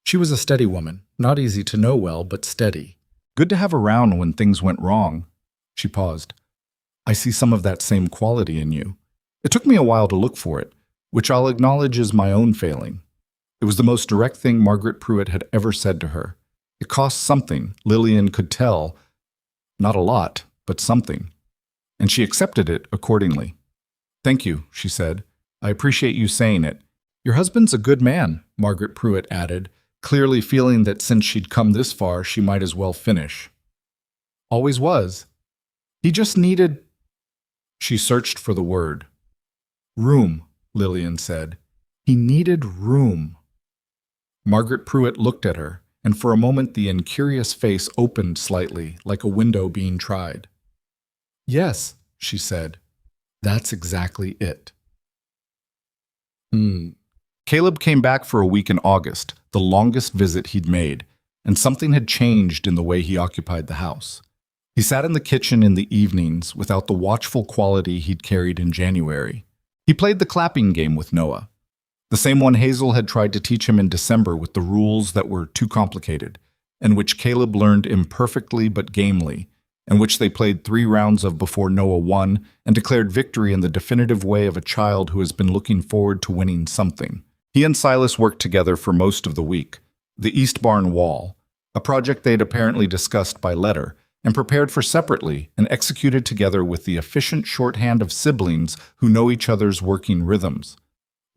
She was a steady woman, not easy to know well, but steady. Good to have around when things went wrong. She paused. "I see some of that same quality in you. It took me a while to look for it, which I'll acknowledge is my own failing." It was the most direct thing Margaret Pruitt had ever said to her. It cost something, Lillian could tell. Not a lot, but something. And she accepted it accordingly. "Thank you," she said. "I appreciate you saying it. Your husband's a good man," Margaret Pruitt added, clearly feeling that since she'd come this far, she might as well finish. "Always was. He just needed—" She searched for the word. "Room," Lillian said. "He needed room." Margaret Pruitt looked at her, and for a moment the incurious face opened slightly, like a window being tried. "Yes," she said. "That's exactly it." Caleb came back for a week in August, the longest visit he'd made, and something had changed in the way he occupied the house. He sat in the kitchen in the evenings without the watchful quality he'd carried in January. He played the clapping game with Noah, the same one Hazel had tried to teach him in December with the rules that were too complicated, and which Caleb learned imperfectly but gamely, and which they played 3 rounds of before Noah won and declared victory in the definitive way of a child who has been looking forward to winning something. He and Silas worked together for most of the week. The East Barn Wall, a project they'd apparently discussed by letter, and prepared for separately and executed together with the efficient shorthand of siblings who know each other's working rhythms.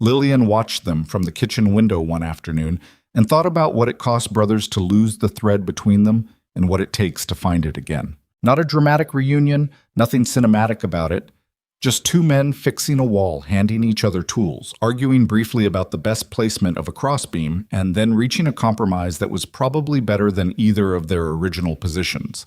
Lillian watched them from the kitchen window one afternoon and thought about what it cost brothers to lose the thread between them and what it takes to find it again. Not a dramatic reunion, nothing cinematic about it. Just 2 men fixing a wall, handing each other tools, arguing briefly about the best placement of a crossbeam, and then reaching a compromise that was probably better than either of their original positions.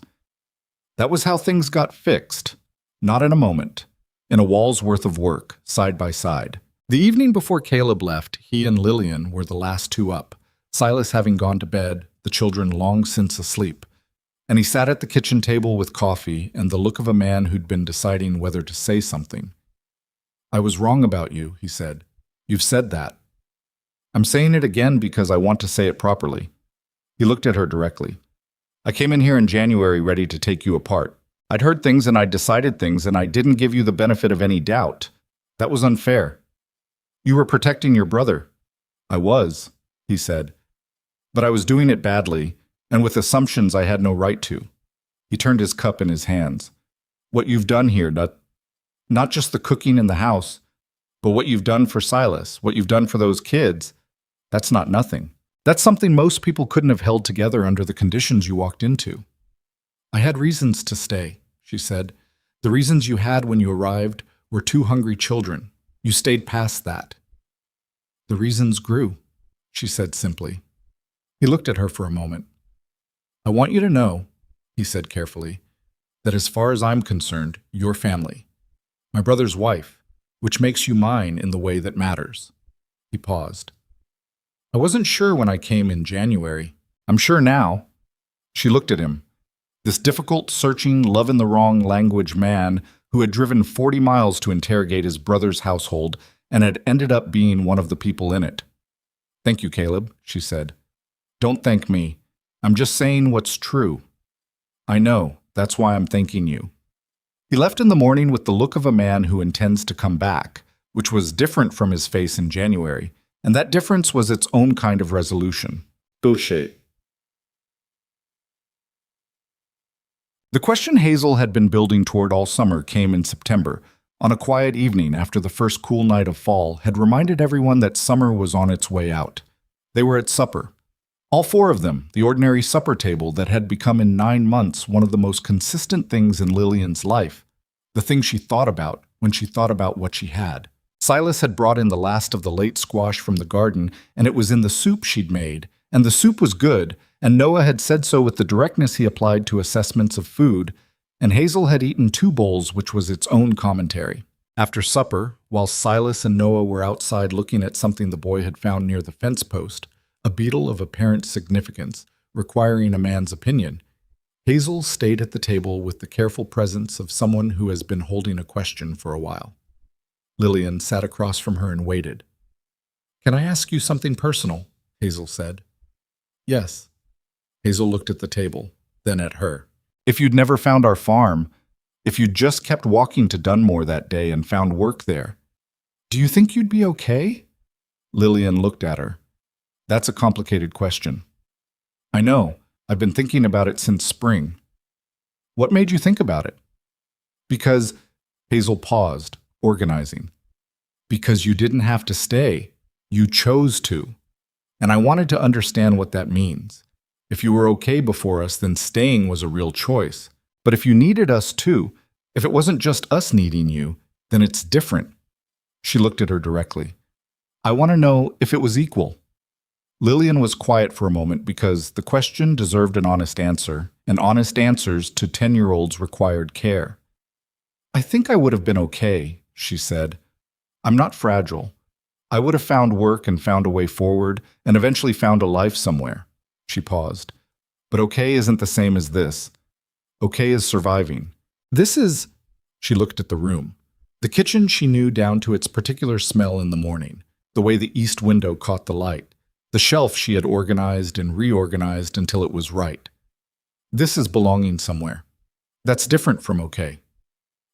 That was how things got fixed. Not in a moment. In a wall's worth of work, side by side. The evening before Caleb left, he and Lillian were the last 2 up, Silas having gone to bed, the children long since asleep. And he sat at the kitchen table with coffee and the look of a man who'd been deciding whether to say something. "I was wrong about you," he said. "You've said that. I'm saying it again because I want to say it properly." He looked at her directly. "I came in here in January ready to take you apart. I'd heard things and I'd decided things and I didn't give you the benefit of any doubt. That was unfair. You were protecting your brother." "I was," he said. "But I was doing it badly, and with assumptions I had no right to." He turned his cup in his hands. "What you've done here, not just the cooking in the house, but what you've done for Silas, what you've done for those kids, that's not nothing. That's something most people couldn't have held together under the conditions you walked into." "I had reasons to stay," she said. "The reasons you had when you arrived were 2 hungry children. You stayed past that." "The reasons grew," she said simply. He looked at her for a moment. "I want you to know," he said carefully, "that as far as I'm concerned, you're family. My brother's wife, which makes you mine in the way that matters." He paused. "I wasn't sure when I came in January. I'm sure now." She looked at him. This difficult, searching, love-in-the-wrong-language man who had driven 40 miles to interrogate his brother's household and had ended up being one of the people in it. "Thank you, Caleb," she said. "Don't thank me. I'm just saying what's true." "I know. That's why I'm thanking you." He left in the morning with the look of a man who intends to come back, which was different from his face in January, and that difference was its own kind of resolution. Bullshit. The question Hazel had been building toward all summer came in September, on a quiet evening after the first cool night of fall had reminded everyone that summer was on its way out. They were at supper. All four of them, the ordinary supper table that had become in 9 months one of the most consistent things in Lillian's life, the thing she thought about when she thought about what she had. Silas had brought in the last of the late squash from the garden, and it was in the soup she'd made, and the soup was good, and Noah had said so with the directness he applied to assessments of food, and Hazel had eaten 2 bowls, which was its own commentary. After supper, while Silas and Noah were outside looking at something the boy had found near the fence post, a beetle of apparent significance, requiring a man's opinion, Hazel stayed at the table with the careful presence of someone who has been holding a question for a while. Lillian sat across from her and waited. "Can I ask you something personal?" Hazel said. "Yes." Hazel looked at the table, then at her. "If you'd never found our farm, if you'd just kept walking to Dunmore that day and found work there, do you think you'd be okay?" Lillian looked at her. "That's a complicated question." "I know. I've been thinking about it since spring." "What made you think about it?" "Because," Hazel paused, organizing. "Because you didn't have to stay. You chose to. And I wanted to understand what that means. If you were okay before us, then staying was a real choice. But if you needed us too, if it wasn't just us needing you, then it's different." She looked at her directly. "I want to know if it was equal." Lillian was quiet for a moment because the question deserved an honest answer, and honest answers to 10-year-olds required care. "I think I would have been okay," she said. "I'm not fragile. I would have found work and found a way forward, and eventually found a life somewhere." She paused. "But okay isn't the same as this. Okay is surviving. This is..." She looked at the room. The kitchen she knew down to its particular smell in the morning, the way the east window caught the light, the shelf she had organized and reorganized until it was right. This is belonging somewhere. That's different from okay.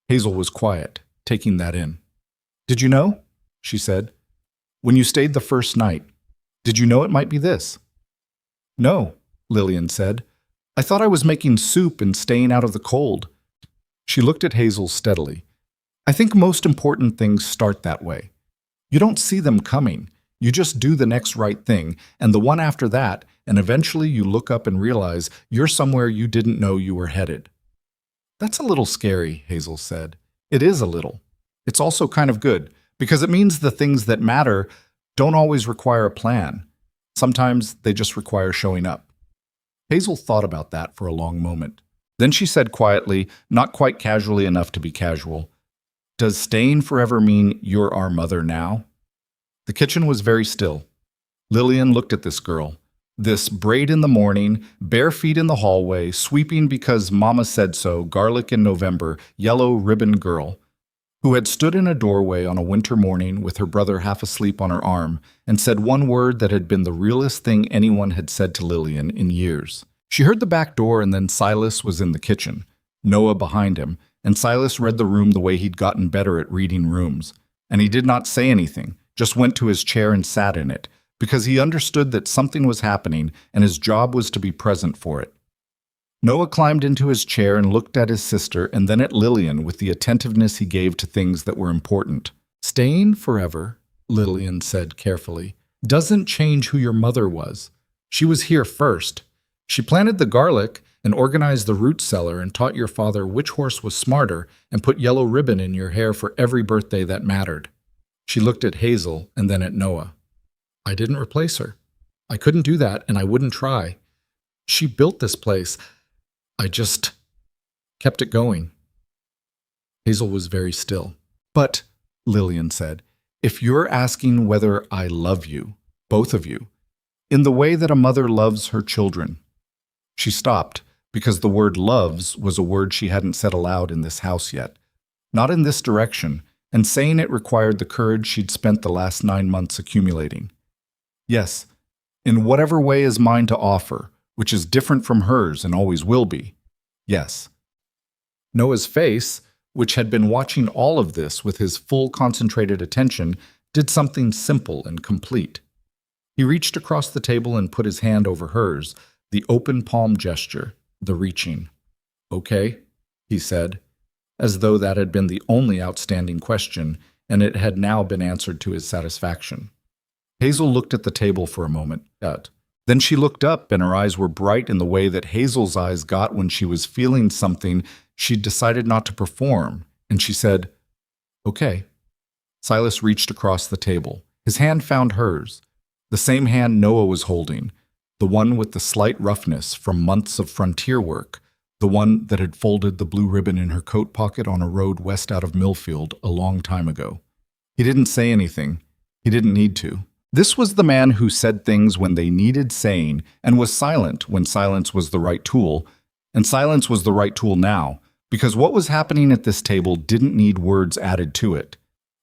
Hazel was quiet, taking that in. "Did you know?" she said. "When you stayed the first night, did you know it might be this?" "No," Lillian said. "I thought I was making soup and staying out of the cold." She looked at Hazel steadily. "I think most important things start that way. You don't see them coming. You just do the next right thing, and the one after that, and eventually you look up and realize you're somewhere you didn't know you were headed." "That's a little scary," Hazel said. "It is a little. It's also kind of good, because it means the things that matter don't always require a plan. Sometimes they just require showing up." Hazel thought about that for a long moment. Then she said quietly, not quite casually enough to be casual, "Does staying forever mean you're our mother now?" The kitchen was very still. Lillian looked at this girl, this braid in the morning, bare feet in the hallway, sweeping because Mama said so, garlic in November, yellow ribbon girl, who had stood in a doorway on a winter morning with her brother half asleep on her arm and said one word that had been the realest thing anyone had said to Lillian in years. She heard the back door, and then Silas was in the kitchen, Noah behind him, and Silas read the room the way he'd gotten better at reading rooms. And he did not say anything, just went to his chair and sat in it, because he understood that something was happening and his job was to be present for it. Noah climbed into his chair and looked at his sister and then at Lillian with the attentiveness he gave to things that were important. "Staying forever," Lillian said carefully, "doesn't change who your mother was. She was here first. She planted the garlic and organized the root cellar and taught your father which horse was smarter and put yellow ribbon in your hair for every birthday that mattered." She looked at Hazel and then at Noah. "I didn't replace her. I couldn't do that, and I wouldn't try. She built this place. I just kept it going." Hazel was very still. "But," Lillian said, "if you're asking whether I love you, both of you, in the way that a mother loves her children." She stopped, because the word loves was a word she hadn't said aloud in this house yet. Not in this direction, and saying it required the courage she'd spent the last 9 months accumulating. "Yes, in whatever way is mine to offer, which is different from hers and always will be. Yes." Noah's face, which had been watching all of this with his full concentrated attention, did something simple and complete. He reached across the table and put his hand over hers, the open palm gesture, the reaching. "Okay," he said, as though that had been the only outstanding question, and it had now been answered to his satisfaction. Hazel looked at the table for a moment. Then she looked up, and her eyes were bright in the way that Hazel's eyes got when she was feeling something she'd decided not to perform, and she said, "Okay." Silas reached across the table. His hand found hers, the same hand Noah was holding, the one with the slight roughness from months of frontier work, the one that had folded the blue ribbon in her coat pocket on a road west out of Millfield a long time ago. He didn't say anything. He didn't need to. This was the man who said things when they needed saying and was silent when silence was the right tool, and silence was the right tool now, because what was happening at this table didn't need words added to it.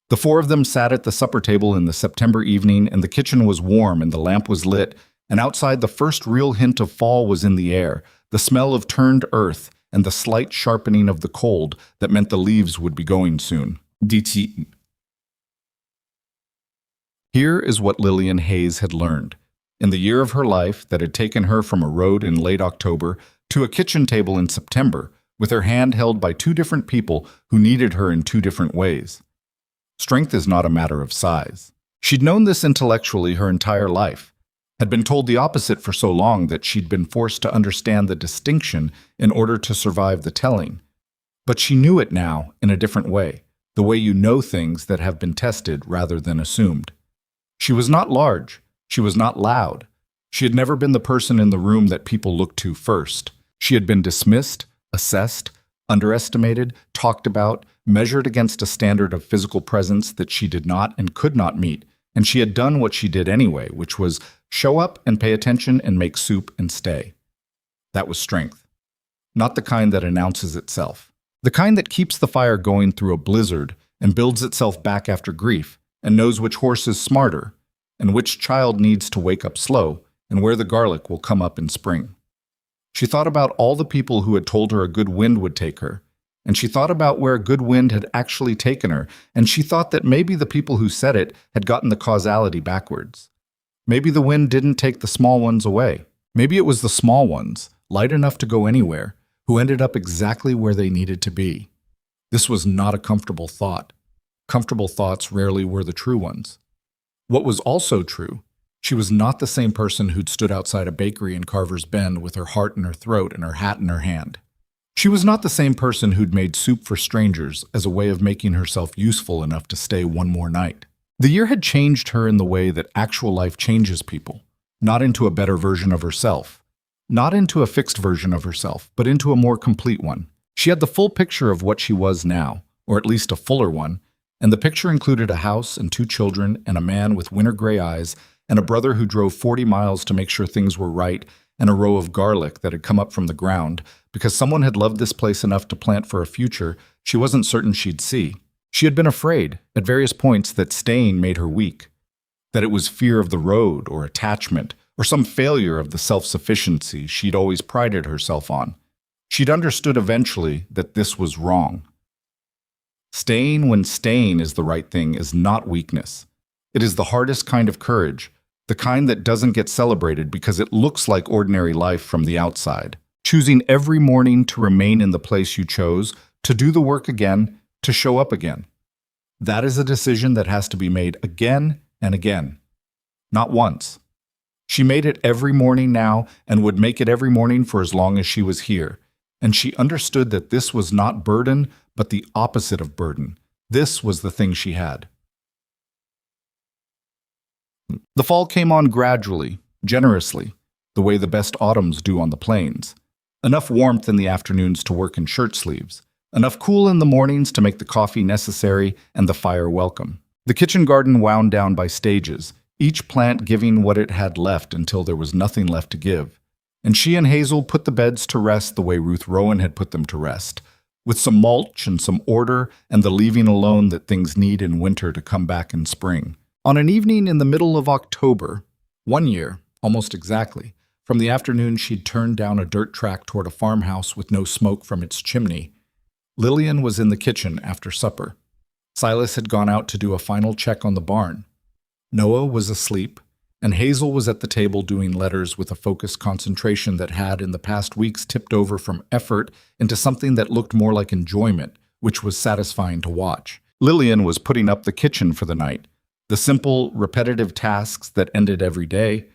The four of them sat at the supper table in the September evening, and the kitchen was warm and the lamp was lit, and outside the first real hint of fall was in the air, the smell of turned earth and the slight sharpening of the cold that meant the leaves would be going soon. DT. Here is what Lillian Hayes had learned. In the year of her life that had taken her from a road in late October to a kitchen table in September, with her hand held by two different people who needed her in two different ways. Strength is not a matter of size. She'd known this intellectually her entire life, had been told the opposite for so long that she'd been forced to understand the distinction in order to survive the telling. But she knew it now in a different way, the way you know things that have been tested rather than assumed. She was not large. She was not loud. She had never been the person in the room that people looked to first. She had been dismissed, assessed, underestimated, talked about, measured against a standard of physical presence that she did not and could not meet, and she had done what she did anyway, which was show up and pay attention and make soup and stay. That was strength. Not the kind that announces itself. The kind that keeps the fire going through a blizzard and builds itself back after grief, and knows which horse is smarter, and which child needs to wake up slow, and where the garlic will come up in spring. She thought about all the people who had told her a good wind would take her, and she thought about where a good wind had actually taken her, and she thought that maybe the people who said it had gotten the causality backwards. Maybe the wind didn't take the small ones away. Maybe it was the small ones, light enough to go anywhere, who ended up exactly where they needed to be. This was not a comfortable thought. Comfortable thoughts rarely were the true ones. What was also true, she was not the same person who'd stood outside a bakery in Carver's Bend with her heart in her throat and her hat in her hand. She was not the same person who'd made soup for strangers as a way of making herself useful enough to stay one more night. The year had changed her in the way that actual life changes people, not into a better version of herself, not into a fixed version of herself, but into a more complete one. She had the full picture of what she was now, or at least a fuller one, and the picture included a house and two children and a man with winter gray eyes and a brother who drove 40 miles to make sure things were right and a row of garlic that had come up from the ground because someone had loved this place enough to plant for a future she wasn't certain she'd see. She had been afraid, at various points, that staying made her weak, that it was fear of the road or attachment or some failure of the self-sufficiency she'd always prided herself on. She'd understood eventually that this was wrong. Staying when staying is the right thing is not weakness. It is the hardest kind of courage, the kind that doesn't get celebrated because it looks like ordinary life from the outside. Choosing every morning to remain in the place you chose, to do the work again, to show up again. That is a decision that has to be made again and again, not once. She made it every morning now and would make it every morning for as long as she was here. And she understood that this was not burden, but the opposite of burden. This was the thing she had. The fall came on gradually, generously, the way the best autumns do on the plains. Enough warmth in the afternoons to work in shirt sleeves. Enough cool in the mornings to make the coffee necessary and the fire welcome. The kitchen garden wound down by stages, each plant giving what it had left until there was nothing left to give. And she and Hazel put the beds to rest the way Ruth Rowan had put them to rest, with some mulch and some order and the leaving alone that things need in winter to come back in spring. On an evening in the middle of October, one year, almost exactly, from the afternoon she'd turned down a dirt track toward a farmhouse with no smoke from its chimney, Lillian was in the kitchen after supper. Silas had gone out to do a final check on the barn. Noah was asleep, and Hazel was at the table doing letters with a focused concentration that had in the past weeks tipped over from effort into something that looked more like enjoyment, which was satisfying to watch. Lillian was putting up the kitchen for the night, the simple, repetitive tasks that ended every day,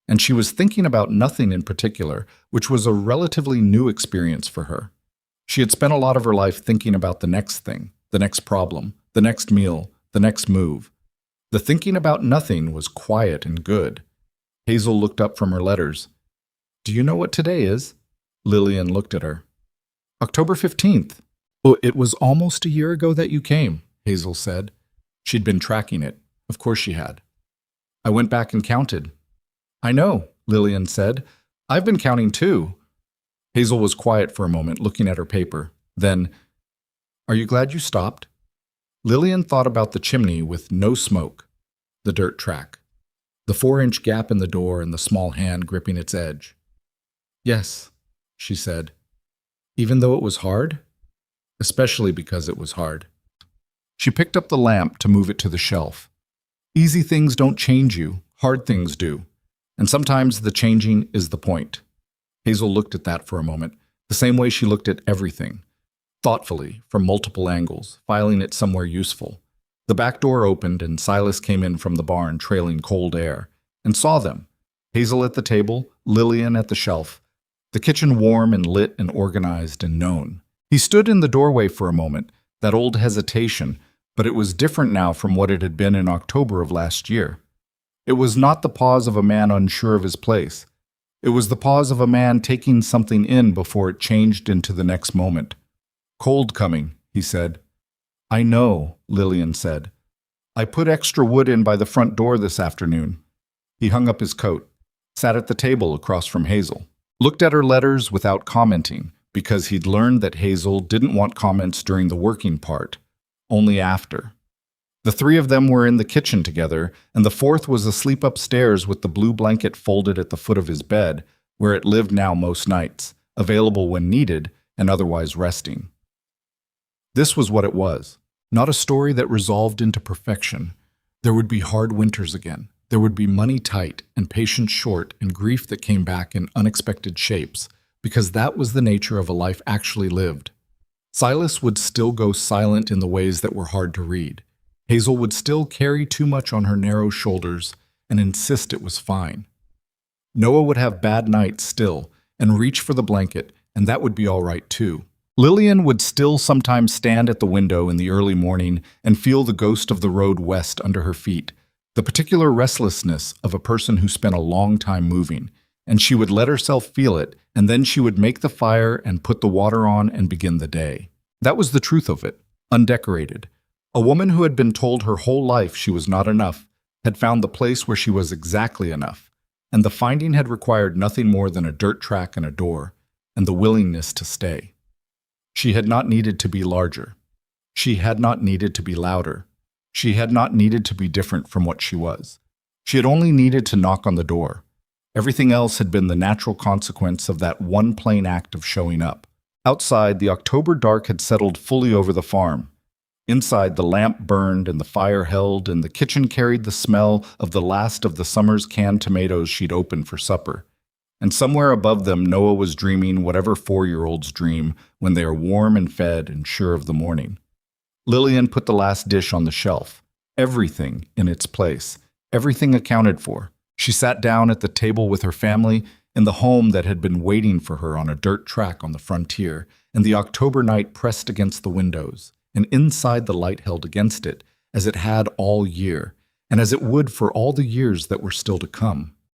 and she was thinking about nothing in particular, which was a relatively new experience for her. She had spent a lot of her life thinking about the next thing, the next problem, the next meal, the next move. The thinking about nothing was quiet and good. Hazel looked up from her letters. "Do you know what today is?" Lillian looked at her. "October 15th. "Oh, it was almost a year ago that you came," Hazel said. She'd been tracking it. Of course she had. "I went back and counted." "I know," Lillian said. "I've been counting too." Hazel was quiet for a moment, looking at her paper. Then, "Are you glad you stopped?" Lillian thought about the chimney with no smoke, the dirt track, the 4-inch gap in the door and the small hand gripping its edge. "Yes," she said. "Even though it was hard?" "Especially because it was hard." She picked up the lamp to move it to the shelf. Easy things don't change you, hard things do. And sometimes the changing is the point. Hazel looked at that for a moment, the same way she looked at everything, thoughtfully, from multiple angles, filing it somewhere useful. The back door opened and Silas came in from the barn trailing cold air, and saw them. Hazel at the table, Lillian at the shelf, the kitchen warm and lit and organized and known. He stood in the doorway for a moment, that old hesitation, but it was different now from what it had been in October of last year. It was not the pause of a man unsure of his place. It was the pause of a man taking something in before it changed into the next moment. "Cold coming," he said. "I know," Lillian said. "I put extra wood in by the front door this afternoon." He hung up his coat, sat at the table across from Hazel, looked at her letters without commenting, because he'd learned that Hazel didn't want comments during the working part, only after. The three of them were in the kitchen together, and the fourth was asleep upstairs with the blue blanket folded at the foot of his bed, where it lived now most nights, available when needed and otherwise resting. This was what it was, not a story that resolved into perfection. There would be hard winters again. There would be money tight and patience short and grief that came back in unexpected shapes, because that was the nature of a life actually lived. Silas would still go silent in the ways that were hard to read. Hazel would still carry too much on her narrow shoulders and insist it was fine. Noah would have bad nights still and reach for the blanket, and that would be all right too. Lillian would still sometimes stand at the window in the early morning and feel the ghost of the road west under her feet, the particular restlessness of a person who spent a long time moving, and she would let herself feel it, and then she would make the fire and put the water on and begin the day. That was the truth of it, undecorated. A woman who had been told her whole life she was not enough had found the place where she was exactly enough, and the finding had required nothing more than a dirt track and a door, and the willingness to stay. She had not needed to be larger. She had not needed to be louder. She had not needed to be different from what she was. She had only needed to knock on the door. Everything else had been the natural consequence of that one plain act of showing up. Outside, the October dark had settled fully over the farm. Inside, the lamp burned and the fire held, and the kitchen carried the smell of the last of the summer's canned tomatoes she'd opened for supper. And somewhere above them, Noah was dreaming whatever 4-year-olds dream when they are warm and fed and sure of the morning. Lillian put the last dish on the shelf, everything in its place, everything accounted for. She sat down at the table with her family in the home that had been waiting for her on a dirt track on the frontier, and the October night pressed against the windows, and inside the light held against it, as it had all year, and as it would for all the years that were still to come.